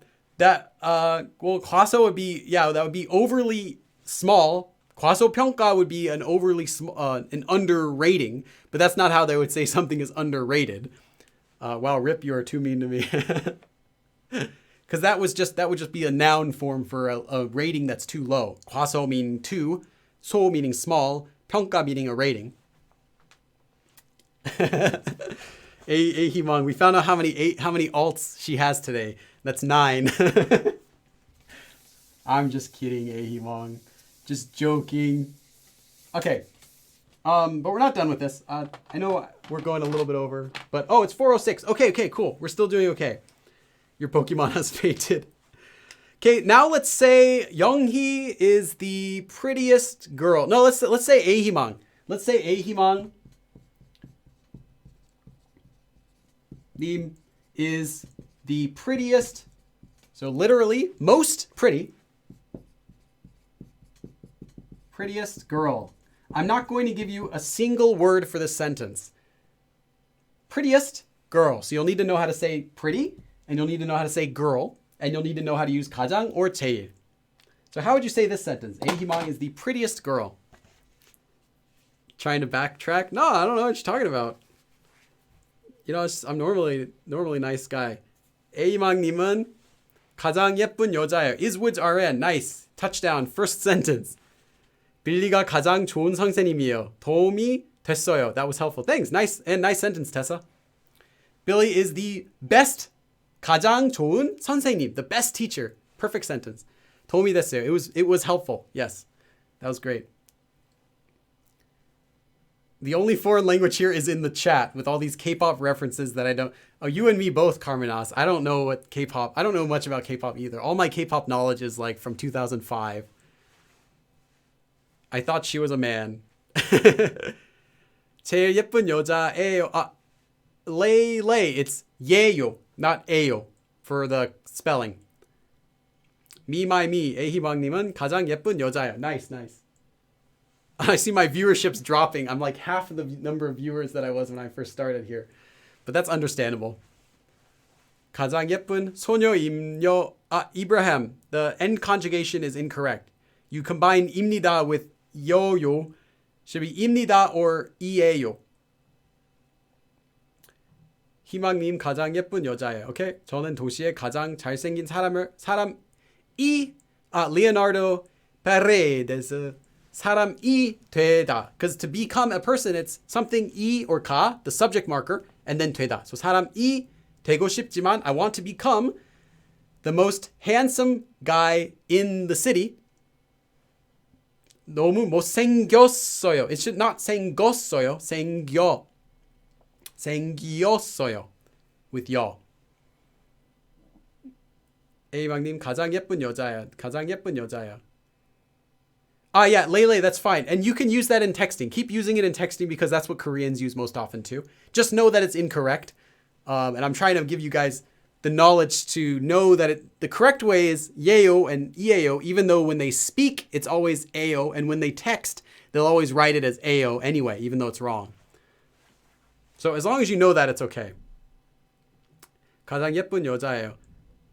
Speaker 1: 과소 would be, that would be overly small. 과소평가 would be an overly an underrating, but that's not how they would say something is underrated. Wow, Rip, you are too mean to me. Because that would just be a noun form for a rating that's too low. 과소 meaning too, 소 meaning small, 평가 meaning a rating. Ahimang, we found out how many alts she has today. That's 9. I'm just kidding, Ahimang. Just joking. Okay. But we're not done with this. I know we're going a little bit over, but it's 4:06. Okay, cool. We're still doing okay. Your Pokemon has fainted. Okay, now let's say Younghee is the prettiest girl. No, let's say Ahimang. Let's say Ahimang is the prettiest. So literally, most prettiest girl. I'm not going to give you a single word for this sentence. Prettiest girl. So you'll need to know how to say pretty, and you'll need to know how to say girl, and you'll need to know how to use 가장 or 제일. So how would you say this sentence? Ahimang is the prettiest girl. Trying to backtrack? No, I don't know what you're talking about. You know, I'm normally nice guy. Ahimang님은 가장 예쁜 여자예요. Iswoods RN. Nice. Touchdown. First sentence. 빌리가 가장 좋은 선생님이에요. 도움이 됐어요. That was helpful. Thanks. Nice sentence, Tessa. Billy is the best. 가장 좋은 선생님. The best teacher. Perfect sentence. 도움이 됐어요. It was helpful. Yes. That was great. The only foreign language here is in the chat with all these K-pop references that I don't. Oh, you and me both, Carmenas. I don't know what K-pop. I don't know much about K-pop either. All my K-pop knowledge is like from 2005. I thought she was a man. 제일 예쁜 여자예요. Lay. It's 예요, not 에요 for the spelling. Me, my, me. Ahimang님은 가장 예쁜 여자예요. Nice. I see my viewership's dropping. I'm like half of the number of viewers that I was when I first started here. But that's understandable. 가장 예쁜 소녀임요. Ibrahim. The end conjugation is incorrect. You combine 입니다 with 요요. Should be 입니다 or 이에요. 희망님 가장 예쁜 여자예요. Okay? 저는 도시에 가장 잘생긴 Leonardo Paredes. 사람이 되다. Because to become a person, it's something 이 or 가, the subject marker, and then 되다. So 사람이 되고 싶지만 I want to become the most handsome guy in the city. 너무 못생겼어요. It should not 생겼어요. 생겼어요. With 여. A방님 가장 예쁜 여자야. 가장 예쁜 여자야. Ah, yeah, Lele, that's fine. And you can use that in texting. Keep using it in texting because that's what Koreans use most often too. Just know that it's incorrect. And I'm trying to give you guys the knowledge to know that the correct way is 예요 and 이에요, even though when they speak, it's always 에요. And when they text, they'll always write it as 에요 anyway, even though it's wrong. So as long as you know that, it's okay. 가장 예쁜 여자예요.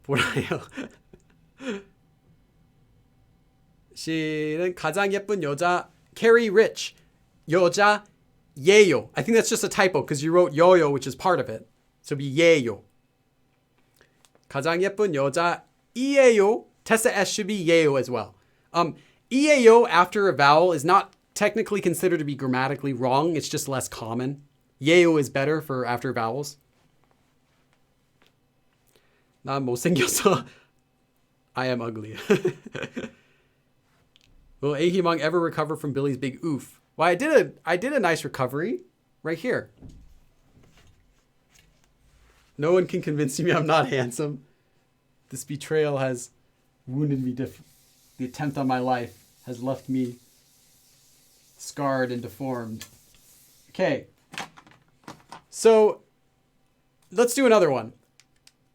Speaker 1: 보라요. 씨는 가장 예쁜 여자, Carrie Rich. 여자, 예요. I think that's just a typo because you wrote yoyo, which is part of it. So it'd be 예요. 가장 예쁜 여자, 이에요. Tessa S should be 예요 as well. 이에요 after a vowel is not technically considered to be grammatically wrong. It's just less common. 예요 is better for after vowels. 난 못생겨서 I am ugly. Will Ahimong ever recover from Billy's big oof? Well, I did a nice recovery right here. No one can convince me I'm not handsome. This betrayal has wounded me. The attempt on my life has left me scarred and deformed. Okay. So let's do another one.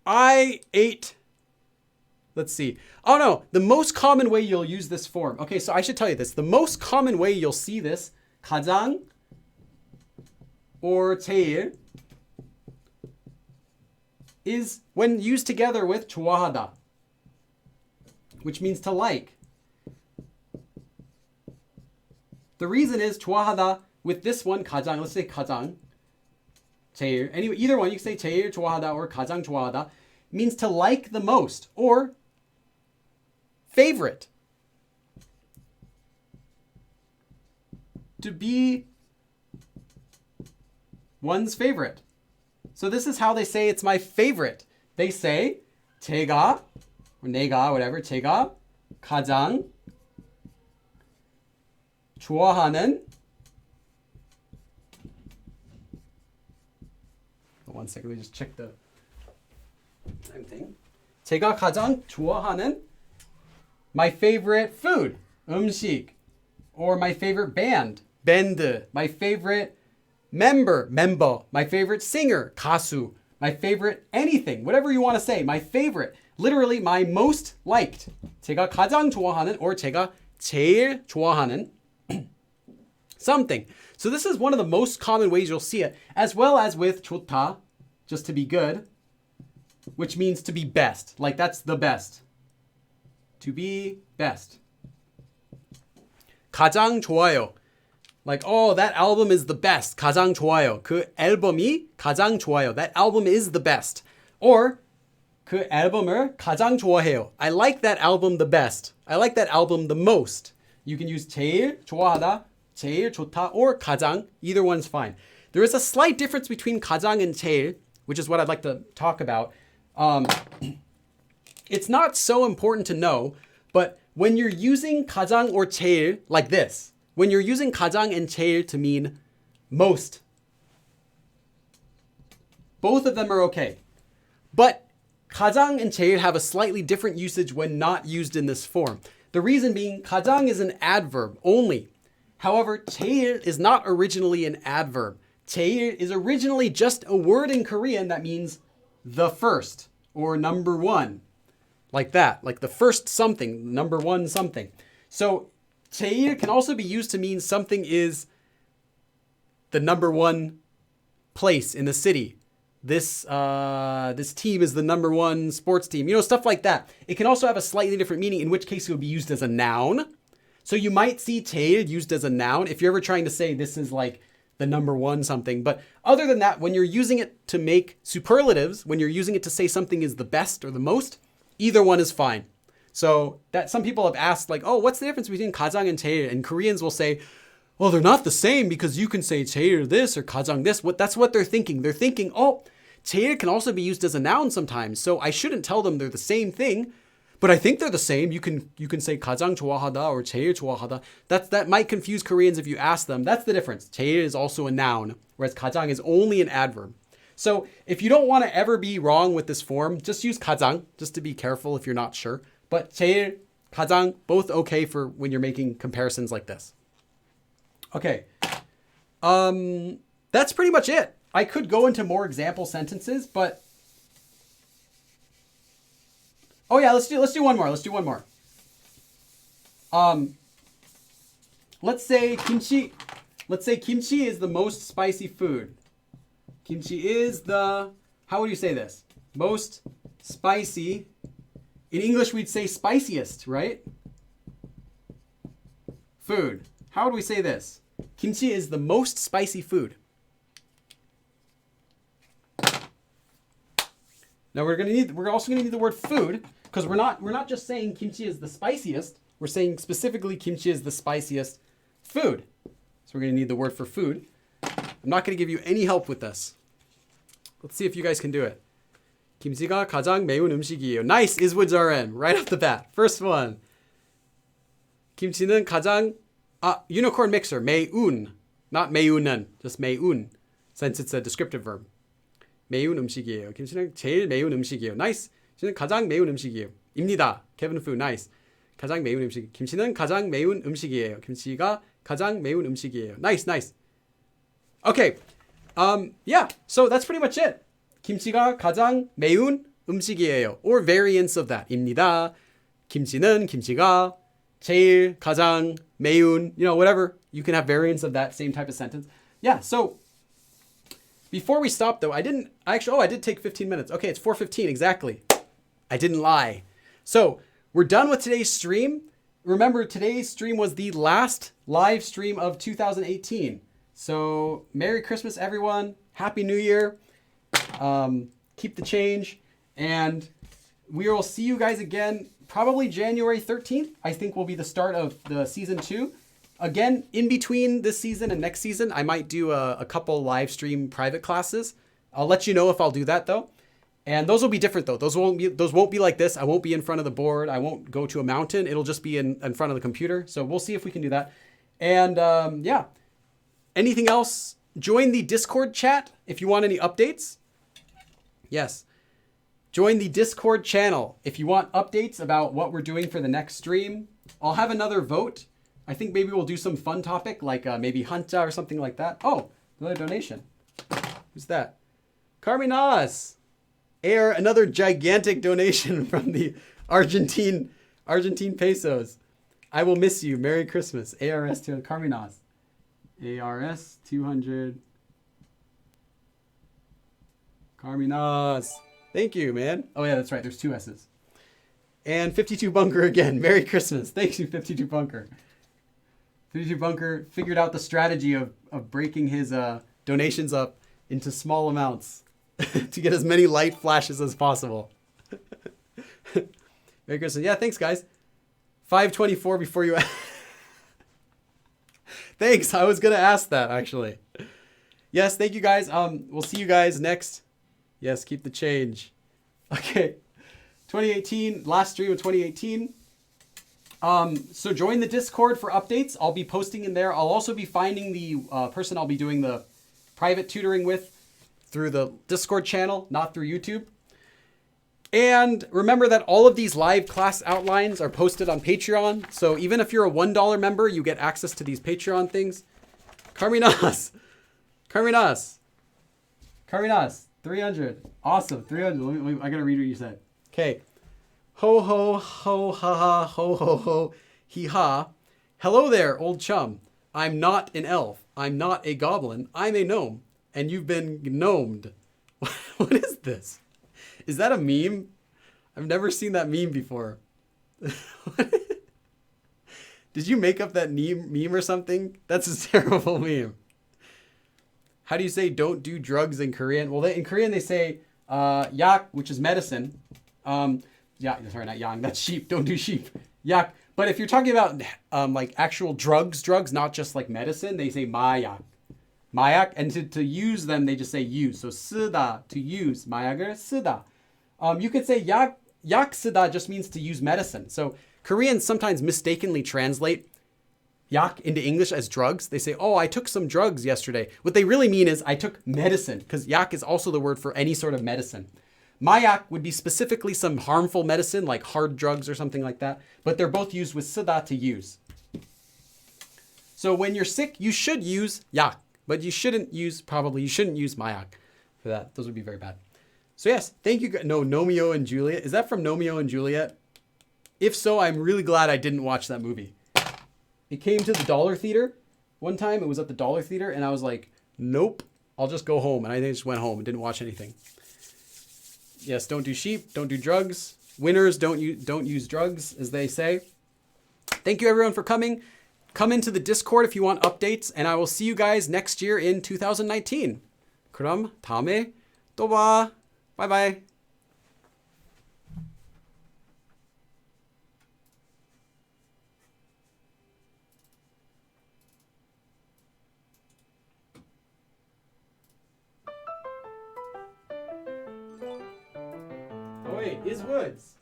Speaker 1: I ate. Let's see. Oh no, the most common way you'll use this form. Okay, so I should tell you this. The most common way you'll see this, 가장 or 제일, is when used together with 좋아하다, which means to like. The reason is 좋아하다 with this one, 가장, let's say 가장, 제일, anyway, either one, you can say 제일 좋아하다 or 가장 좋아하다, means to like the most or favorite. To be one's favorite. So this is how they say it's my favorite. They say 제가 or 내가 whatever 제가 가장 좋아하는. One second, let me just check the same thing. 제가 가장 좋아하는 my favorite food, 음식, or my favorite band, 밴드, my favorite member, my favorite singer, 가수, my favorite anything, whatever you want to say, my favorite, literally my most liked. 제가 가장 좋아하는 or 제가 제일 좋아하는 something. So this is one of the most common ways you'll see it, as well as with 좋다, just to be good, which means to be best. Like that's the best. To be best. 가장 좋아요. Like, oh, that album is the best. 가장 좋아요. 그 앨범이 가장 좋아요. That album is the best. Or 그 앨범을 가장 좋아해요. I like that album the best. I like that album the most. You can use 제일 좋아하다, 제일 좋다, or 가장. Either one's fine. There is a slight difference between 가장 and 제일, which is what I'd like to talk about. It's not so important to know, but when you're using 가장 or 제일 like this, when you're using 가장 and 제일 to mean most, both of them are okay. But 가장 and 제일 have a slightly different usage when not used in this form. The reason being, 가장 is an adverb only. However, 제일 is not originally an adverb. 제일 is originally just a word in Korean that means the first or number one. Like that, like the first something, number one something. So 제일 can also be used to mean something is the number one place in the city. This team is the number one sports team. You know, stuff like that. It can also have a slightly different meaning, in which case it would be used as a noun. So you might see 제일 used as a noun if you're ever trying to say this is like the number one something. But other than that, when you're using it to make superlatives, when you're using it to say something is the best or the most, either one is fine. So that some people have asked like, oh, what's the difference between 가장 and 제일? And Koreans will say, well, they're not the same because you can say 제일 this or 가장 this. That's what they're thinking. They're thinking, oh, 제일 can also be used as a noun sometimes. So I shouldn't tell them they're the same thing, but I think they're the same. You can say 가장 좋아하다 or 제일 좋아하다. That might confuse Koreans if you ask them. That's the difference. 제일 is also a noun, whereas 가장 is only an adverb. So if you don't want to ever be wrong with this form, just use 가장, just to be careful if you're not sure. But 제일, 가장, both okay for when you're making comparisons like this. Okay. That's pretty much it. I could go into more example sentences, but oh yeah, let's do one more. Let's do one more. Let's say kimchi is the most spicy food. Kimchi is the, how would you say this? Most spicy. In English, we'd say spiciest, right? Food. How would we say this? Kimchi is the most spicy food. Now we're also gonna need the word food, because we're not just saying kimchi is the spiciest. We're saying specifically kimchi is the spiciest food. So we're gonna need the word for food. I'm not gonna give you any help with this. Let's see if you guys can do it. 김치가 가장 매운 음식이에요. Nice, Iswood's RN, right off the bat. First one. 김치는 가장, unicorn mixer, 매운. Not 매운은, just 매운, since it's a descriptive verb. 매운 음식이에요. 김치는 제일 매운 음식이에요. Nice. 김치는 가장 매운 음식이에요. 입니다. Kevin Fu, nice. 가장 매운 음식. 김치는 가장 매운 음식이에요. 김치가 가장 매운 음식이에요. Nice, nice. Okay. Yeah, so that's pretty much it. 김치가 가장 매운 음식이에요. Or variants of that. 입니다. 김치는, 김치가 제일 가장 매운, whatever. You can have variants of that same type of sentence. Yeah, so before we stop though, I did take 15 minutes. Okay, it's 4:15 exactly. I didn't lie. So we're done with today's stream. Remember, today's stream was the last live stream of 2018. So Merry Christmas, everyone. Happy New Year. Keep the change. And we will see you guys again probably January 13th. I think will be the start of the season 2. Again, in between this season and next season, I might do a couple live stream private classes. I'll let you know if I'll do that though. And those will be different though. Those won't be like this. I won't be in front of the board. I won't go to a mountain. It'll just be in front of the computer. So we'll see if we can do that. And yeah, anything else? Join the Discord chat if you want any updates. Yes. Join the Discord channel if you want updates about what we're doing for the next stream. I'll have another vote. I think maybe we'll do some fun topic like maybe Hanta or something like that. Oh, another donation. Who's that? Carminas. Air, another gigantic donation from the Argentine pesos. I will miss you. Merry Christmas. ARS 200. Carminas. ARS 200. Carminas. Thank you, man. Oh yeah, that's right. There's 2 S's. And 52 Bunker again. Merry Christmas. Thank you, 52 Bunker. 52 Bunker figured out the strategy of breaking his donations up into small amounts to get as many light flashes as possible. Merry Christmas. Yeah, thanks, guys. 5:24 before you... Thanks. I was going to ask that, actually. Yes, thank you, guys. We'll see you guys next. Yes, keep the change. Okay. 2018, last stream of 2018. So join the Discord for updates. I'll be posting in there. I'll also be finding the person I'll be doing the private tutoring with through the Discord channel, not through YouTube. And remember that all of these live class outlines are posted on Patreon. So even if you're a $1 member, you get access to these Patreon things. Carminas. 300. Awesome. 300. I got to read what you said. Okay. Ho, ho, ho, ha, ha, ho, ho, ho, hee, ha. Hello there, old chum. I'm not an elf. I'm not a goblin. I'm a gnome. And you've been gnomed. What is this? Is that a meme? I've never seen that meme before. Did you make up that meme or something? That's a terrible meme. How do you say don't do drugs in Korean? Well, in Korean they say yak, which is medicine. Yeah, sorry, not yang. That's sheep. Don't do sheep. Yak. But if you're talking about like actual drugs, not just like medicine, they say mayak. Mayak. And to use them, they just say use. So 쓰다, to use. 마약을 쓰다. You could say 약 쓰다 just means to use medicine. So Koreans sometimes mistakenly translate 약 into English as drugs. They say, oh, I took some drugs yesterday. What they really mean is I took medicine, because 약 is also the word for any sort of medicine. 마약 would be specifically some harmful medicine like hard drugs or something like that, but they're both used with 쓰다, to use. So when you're sick, you should use 약, but you shouldn't use 마약 for that. Those would be very bad. So yes, thank you. No, Romeo and Juliet. Is that from Romeo and Juliet? If so, I'm really glad I didn't watch that movie. It came to the Dollar Theater one time. It was at the Dollar Theater, and I was like, nope, I'll just go home. And I just went home and didn't watch anything. Yes, don't do sheep, don't do drugs. Winners don't use drugs, as they say. Thank you, everyone, for coming. Come into the Discord if you want updates, and I will see you guys next year in 2019. 그럼 다음에 또 봐. Bye bye. Oh wait, is Woods.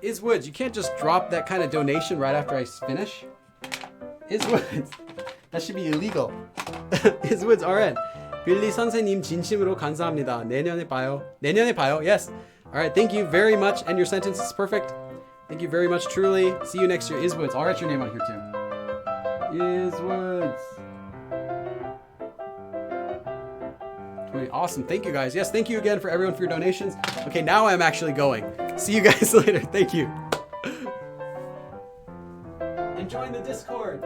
Speaker 1: Is Woods. You can't just drop that kind of donation right after I finish. Is Woods. That should be illegal. Is Woods RN. 빌리 선생님 진심으로 감사합니다. 내년에 봐요. 내년에 봐요. Yes. All right. Thank you very much. And your sentence is perfect. Thank you very much. Truly. See you next year. Is Woods. I'll write your name on here too. Is Woods. Awesome. Thank you, guys. Yes. Thank you again for everyone for your donations. Okay. Now I'm actually going. See you guys later. Thank you. And join the Discord.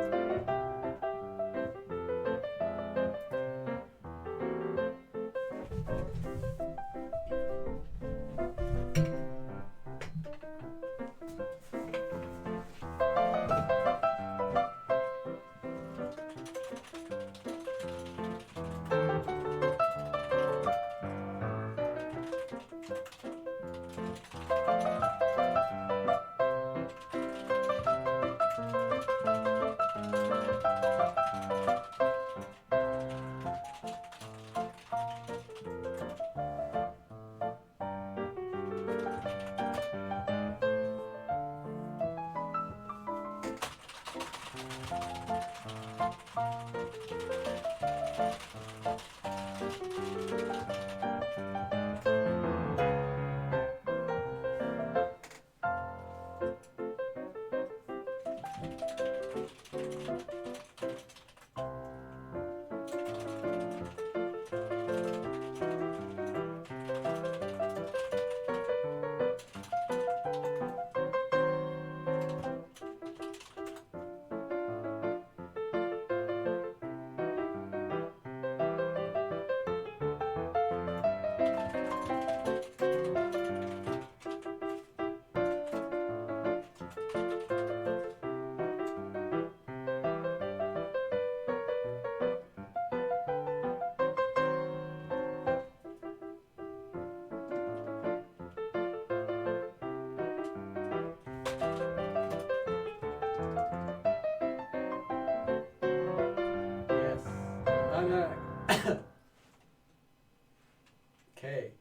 Speaker 1: Okay.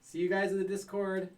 Speaker 1: See you guys in the Discord.